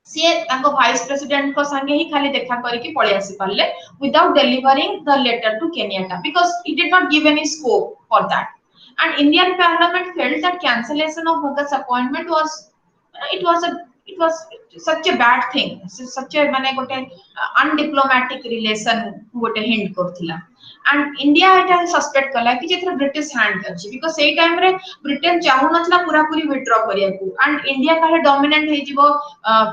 सी ताको वाइस प्रेसिडेंट को संगे ही खाली देखा करके पळे आसी पाले without delivering the letter to Kenyatta because he did not give any scope for that and Indian parliament felt that cancellation of Bhagat's appointment was it was such a bad thing such a mane gote undiplomatic relation gote hint करथिला and India Etah suspect कला कि जेथरा British hand अछि because सेही time रे Britain चाहू नथला पूरा पूरी withdraw करिया को एंड इंडिया काहे डोमिनेंट हे जिवो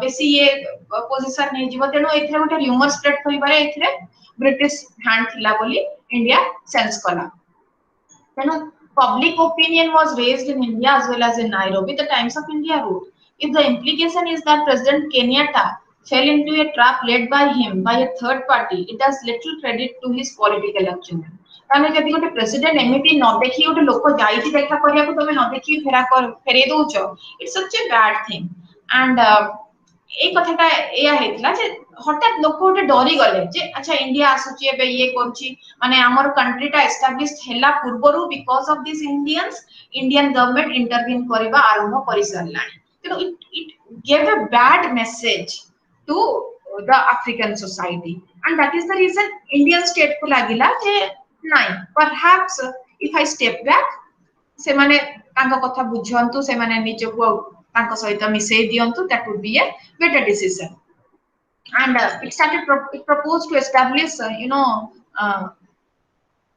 बेसी ये पोजीशन हे जिवो तेनो एथरा गोटे र्यूमर स्प्रेड करि बारे एथरे ब्रिटिश हैंड थिला बोली इंडिया सेंस कला तेनो public opinion was raised in India as well as in Nairobi. The Times of India wrote, if the implication is that President Kenyatta fell into a trap led by him by a third party, it does little credit to his political acumen. ताने जदि गोटे president एमिति न देखि गोटे लोक जाईति देखा करिया को तमे न देखि फेरे दोउचो it's such a bad thing and a कथाटा एया हेतला जे हठात लोक गोटे डरी गले जे अच्छा इंडिया आसुची एबे ये करची माने हमर कंट्रीटा एस्टैब्लिश्ड हैला पूर्वरु because of this Indian government intervene करबा आरंभ करि सरलानी तो it gave a bad message to the African society and that is the reason Indian state को लागिला जे नाही perhaps if I step back से माने तांको कथा बुझंतु से माने निजको तांको सहित मिसै दियंतु दैट वुड बी अ better decision and it proposed to establish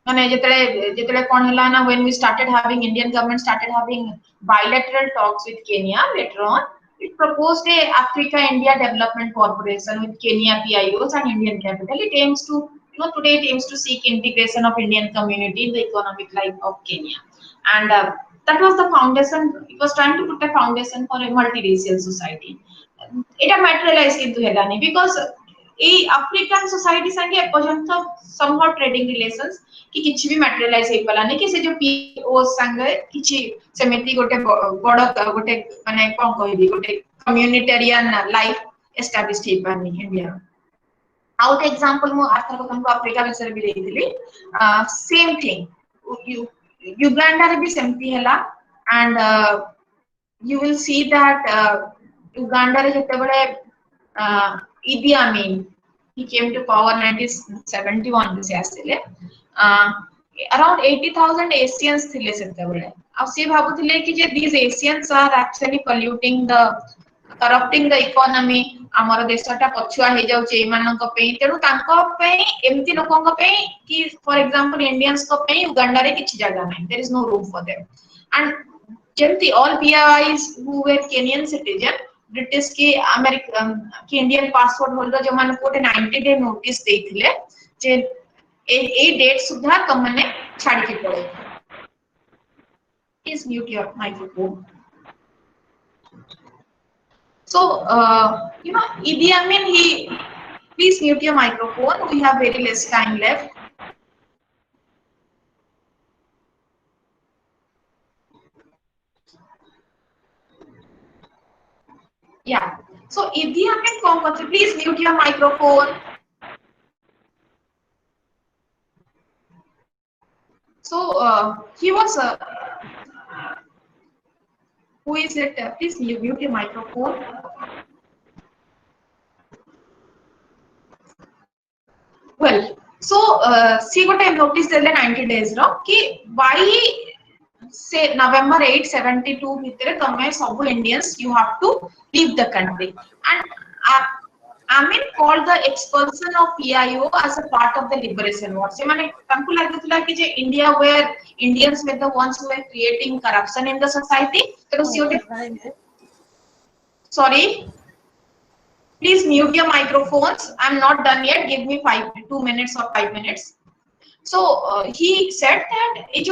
माने जेतले कोन हला ना when we started having Indian government started having bilateral talks with Kenya later on it proposed a Africa India Development Corporation with Kenya PIOs and Indian capital it aims to today it aims to seek integration of Indian community in the economic life of Kenya and that was the foundation it was trying to put a foundation for a multiracial society এটা materialise কিন্তু হেলানি because এই African society संगे पर्यंत somehow trading relations कि किछि भी materialise हे पलानी कि से जो पीओ संगे किछि सेमिति गोटे बड़ गोटे माने कोन कहबी गोटे कम्युनिटेरियन लाइफ एस्टैब्लिश्ड हे पानी इंडिया आउट एग्जांपल मो आथर को तुमको अफ्रीका विषय भी देइथिली सेम थिंग युगांडा रे भी सेमती हैला and you will see that Uganda रे जते बळे Idi Amin he came to power 1971 से आसिले around 80,000 Asians थिले सेते बळे आ से भाबुथिले कि जे these Asians are actually polluting the corrupting the economy हमर देशटा पछुआ हे जाउ छै मानक पे तेनु तांको पे एमति लोकंक पे कि फॉर एग्जांपल इंडियंस को पे उगांडा रे किछि जगह नै there is no room for them and जेमति all PIs who were Kenyan citizen British के अमेरिकन के इंडियन पासपोर्ट होल्डर जो मान को 90 डे नोटिस देथिले जे ए डेट सुधा तुम माने छाडी के पड़े please mute your microphone so Idi Amin he please mute your microphone we have very less time left yeah so Idi Amin kon kothe please mute your microphone so he was who is it please mute your microphone well so सी गोटे notice देले 90 days रो कि why से November 8 72 भितरे तमे सब Indians you have to leave the country and Amin called the expulsion of PIO as a part of the liberation war से माने तांकु लागुतला कि जे India where Indians were the ones who were creating corruption in the society तो सी गोटे sorry please mute your microphones I'm not done yet give me 2 minutes or 5 minutes. So he said that it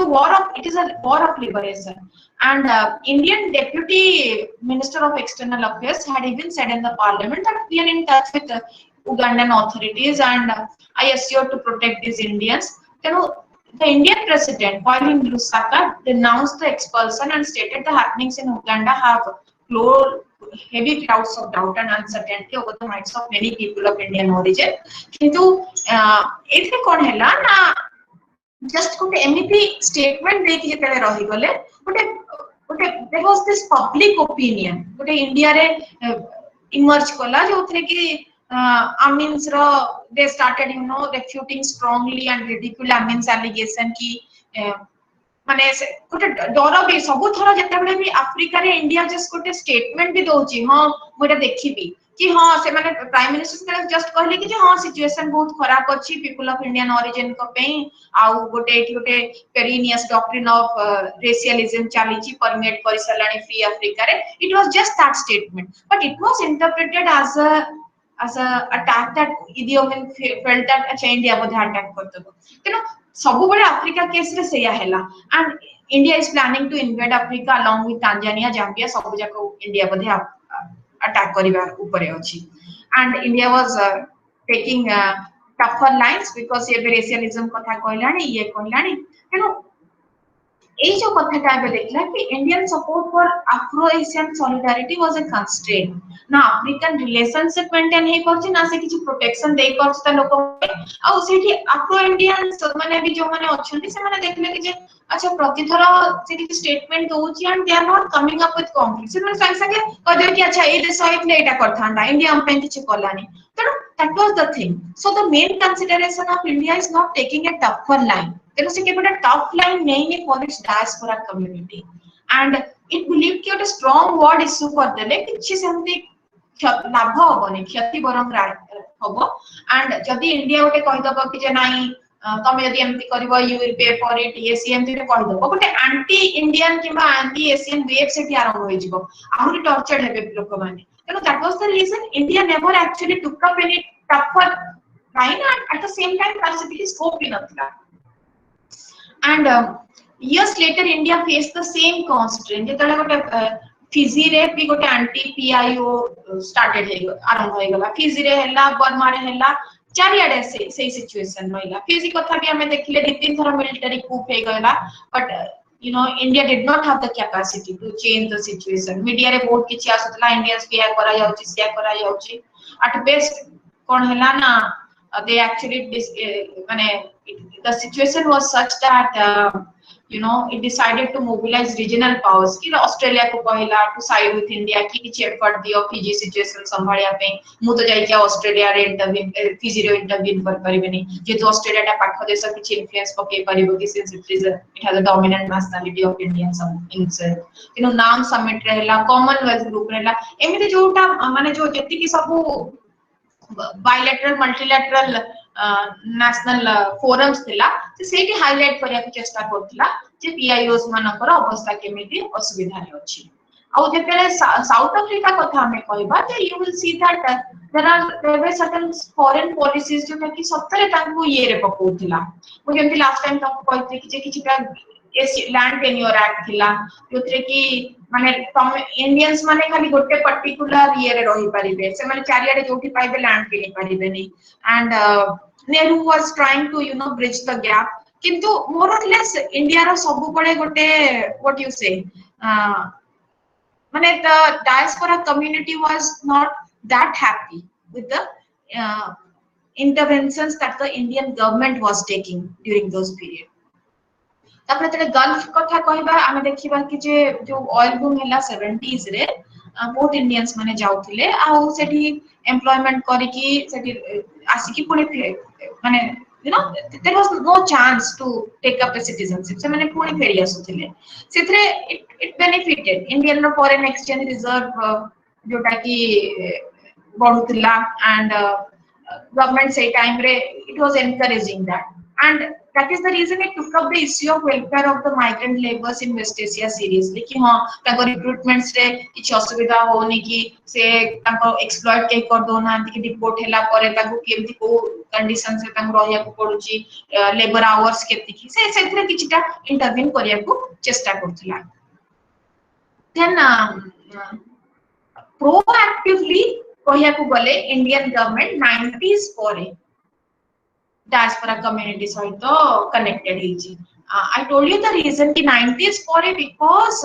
is a war of liberation, and Indian Deputy Minister of External Affairs had even said in the Parliament that we are in touch with Ugandan authorities, and I assure to protect these Indians. You know, the Indian President, while in Lusaka, denounced the expulsion and stated the happenings in Uganda have flowed heavy clouds of doubt and uncertainty over the minds of many people of Indian origin. Kintu एथे कोन हैला ना just कोटे MP statement दे कि जेतले रहि गले कोटे कोटे there was this public opinion कोटे इंडिया रे इमर्ज कोला जोथरे कि Amin's ro they started refuting strongly and ridicule Amin's allegation कि माने गोटे डर भी सब थर जेते भी अफ्रिका रे इंडिया जस्ट गोटे स्टेटमेंट भी दोची हां मोटा देखिबी कि हां से माने प्राइम मिनिस्टर जस्ट कहले कि हां सिचुएशन बहुत खराब अछि पीपल ऑफ इंडियन ओरिजिन को पे आ गोटे पेरिनियस डॉक्ट्रिन ऑफ रेशियलिज्म चलीची परमिट करि सलानी फ्री अफ्रीका रे it was just that statement but it was interpreted as a attack that Idi Amin felt that अच्छा इंडिया बोधे अटैक करतो सब बड़े अफ्रीका केस रे सेया हैला and India is planning to invade Africa along with Tanzania Zambia सब जाको इंडिया बोधे अटैक करिवा ऊपर अछि and India was taking tougher lines because ये रेशियलिज्म कथा कहलानी ये कहलानी जो कथाटा आबे देखला कि Indian support for Afro Asian solidarity was a constraint ना अफ्रीकन रिलेशनशिप मेंटेन हे करछि ना से किछि प्रोटेक्शन दे करछि त लोक आ सेठी अफ्रो इंडियन माने भी जो माने अछंती से माने देखले कि जे अच्छा प्रतिथर से किछि स्टेटमेंट दोछि and they are not coming up with concrete से माने संगे संगे कह दे कि अच्छा ए देश इतने एटा करथांडा इंडिया हम पे किछि करलानी तो that was the thing so the main consideration of India is not taking a tougher line there was a tough line नहीं for its diaspora community and it believed कि एक strong word issue कर देले किछि सेमती लाभ होबनी क्षति बरम होबो and जदी इंडिया ओटे कहि दबो कि जे नाही तमे यदि एमती करबो you will pay for it ये सीएमटी रे कहि दबो गोटे एंटी इंडियन किबा एंटी एशियन वेव सेठी आरंभ होई जिवो आहुरी टॉर्चर्ड हेबे लोक माने तेनो that was the reason India never actually took up any tougher line and at the same time politically scope भी नथला and years later India faced the same constraint जेतले गोटे फिजी रे भी गोटे एंटी पीआईओ स्टार्टेड हे आरंभ होय गला Fiji रे हैला बर्मा रे हैला चारियाडे से सिचुएशन होइला फिजी कथा भी हमें देखले दि तीन थरा मिलिटरी कूप हे गला but India did not have the capacity to change the situation media रे बहुत किछि आसतला इंडियंस के करा जाउची शेयर करा जाउची at best कोन हैला ना they actually the situation was such that it decided to mobilize regional powers कि ऑस्ट्रेलिया को कहला to side with India कि किछि एफर्ट दियो फिजी सिचुएशन संभालिया पे मु तो जाई के ऑस्ट्रेलिया रे इंटरव्यू फिजी रे इंटरव्यू कर परिबेनी जे तो ऑस्ट्रेलिया टा पाख देश किछि इन्फ्लुएंस पके परिबो कि since it has a dominant nationality of Indian in नाम समिट रहला कॉमनवेल्थ ग्रुप रहला एमिति जोटा माने जो जति कि सब bilateral multilateral national forums थिला से सेठी हाइलाइट करिया के चेष्टा करथिला जे पीआईओस मानकर अवस्था केमिति असुविधा रे अछि आ जेतेले साउथ अफ्रीका कथा हमें कहबा जे you will see that there were certain foreign policies जो कि सत्तरे तांकु ये रे पकोथिला मु जेंति लास्ट टाइम तक कहथि कि जे किछिटा लैंड टेन्योर एक्ट थिला जोतरे कि माने इंडियंस माने खाली गोटे पर्टिकुलर ये रे रही परिबे से माने चारियाडे जोठी पाइबे लैंड के परिबे नहीं and Nehru was trying to bridge the gap किंतु मोर और लेस इंडिया रो सब बळे गोटे व्हाट यू से माने the diaspora community was not that happy with the interventions that the Indian government was taking during those period तापर तले गल्फ कथा कहबा आमे देखिबा कि जे जो ऑयल बूम हैला 70s रे बहुत इंडियंस माने जाउथिले आ सेठी एम्प्लॉयमेंट करी कि सेठी आसी कि पुनी माने you know there was no chance to take up a citizenship se mane puni feri asuthile sethre it benefited Indian no foreign exchange reserve jota ki बढ़ुतला and government say time re it was encouraging that and that is the reason it took up the issue of welfare of the migrant laborers in West Asia seriously कि हाँ ताको recruitments रे किछ असुविधा होनी कि से ताको exploit के कर दो ना कि deport हैला परे ताको केमति को condition से ताको रहिया को पडुची labor hours केति कि से सेथरे किछटा intervene करिया को चेष्टा करथला then proactively कहिया को गले इंडियन गवर्नमेंट 90s परे diaspora community सहित connected हिची I told you the reason कि 90s परे because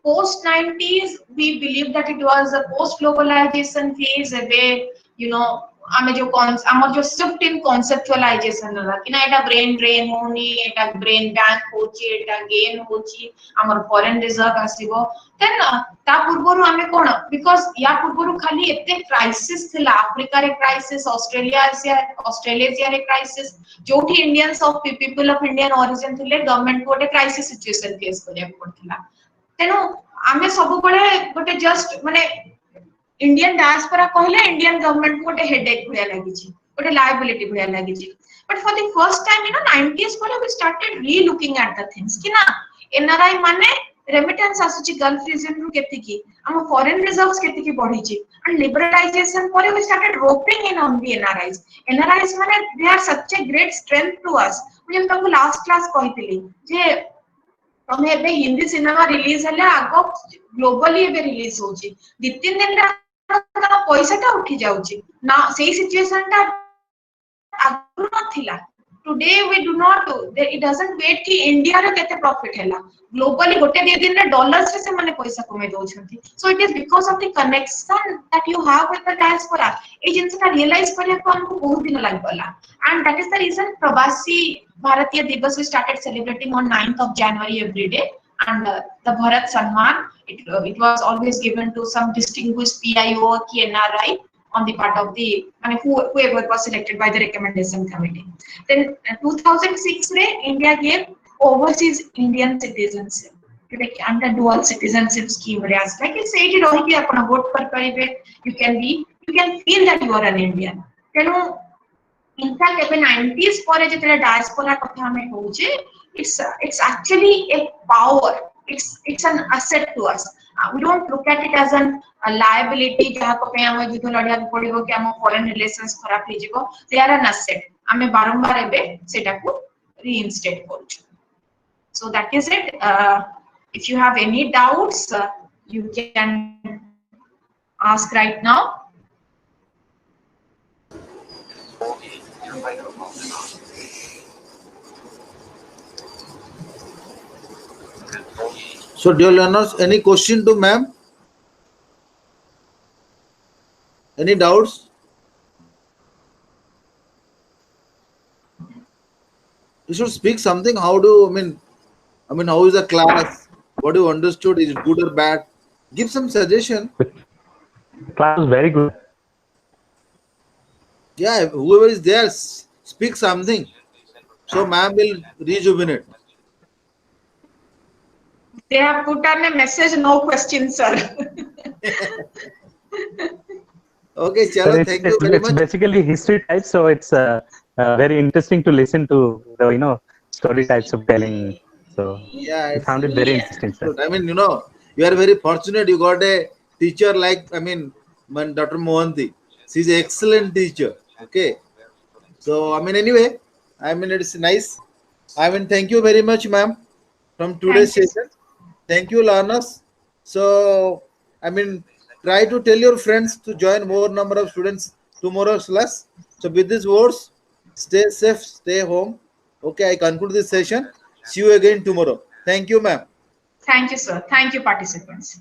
post 90s we believe that it was a post globalization phase where you know आमे जो आमर जो shift in conceptualization होला कि ना एटा brain drain होनी एटा brain bank होची एटा gain होची आमर foreign reserve आसीबो then ता पूर्वरु आमे कोन because या पूर्वरु खाली एते crisis थिला अफ्रीका रे crisis ऑस्ट्रेलिया रे crisis जोठी Indians of people of Indian origin थिले गवर्नमेंट को crisis situation फेस करिया पड़थिला तेनो आमे सब बळे गोटे जस्ट माने इंडियन डायस्पोरा कहले इंडियन गवर्नमेंट को गोटे हेडेक भया लागि छि गोटे लायबिलिटी भया लागि छि but for the first time 90s पर वी स्टार्टेड री लुकिंग एट द थिंग्स कि ना एनआरआई माने रेमिटेंस आसु छि गल्फ रीजन रु केति की हम फॉरेन रिजर्व्स केति की बढ़ी छि एंड लिबरलाइजेशन पर we started roping in on the NRIs माने they are such a great strength to us मुझे तुमको लास्ट क्लास कहितली जे तमे एबे हिंदी सिनेमा रिलीज हले आगो ग्लोबली एबे रिलीज होची दी तीन दिन रा पैसा टा उठी जाउची ना सेही सिचुएशन टा आगु नथिला today we do not it doesn't wait कि इंडिया रे केते प्रॉफिट हैला ग्लोबली गोटे दे दिन रे डॉलर्स रे से माने पैसा कमे दोछंती so it is because of the connection that you have with the diaspora ए जिंसटा रियलाइज करिया को हमको बहुत दिन लाग गला and that is the reason Pravasi Bharatiya Divas we started celebrating on 9th of January every day and the Bharat Samman it was always given to some distinguished PIO ki NRI on the part of the whoever was selected by the recommendation committee then 2006 re India gave overseas Indian citizenship like under dual citizenship scheme re as like say it rohi ki apna vote kar paribe you can feel that you are an Indian tenu in fact even 90s pore jetela diaspora katha ame hoche it's actually a power it's an asset to us we don't look at it as a liability jaha ko pe ame judho ladiya padibo ki am foreign relations kharap he jibo they are an asset ame barambar ebe seta ko reinstate koru so that is it if you have any doubts you can ask right now So, dear learners, any question to ma'am? Any doubts? You should speak something. How do I mean? How is the class? What you understood? Is it good or bad? Give some suggestion. Class was very good. Yeah, whoever is there, speak something. So, ma'am will rejuvenate. They have put on a message, no questions, sir. Okay, chalo, thank you very much. It's basically history type, so it's very interesting to listen to the story types of telling. So yeah, I found it very interesting, sir. I mean, you are very fortunate. You got a teacher like Dr. Mohanty. She's an excellent teacher. Okay, so anyway, it's nice. Thank you very much, ma'am, from today's session. Thank you, learners. So, try to tell your friends to join more number of students tomorrow's class. So, with these words, stay safe, stay home. Okay, I conclude this session. See you again tomorrow. Thank you, ma'am. Thank you, sir. Thank you, participants.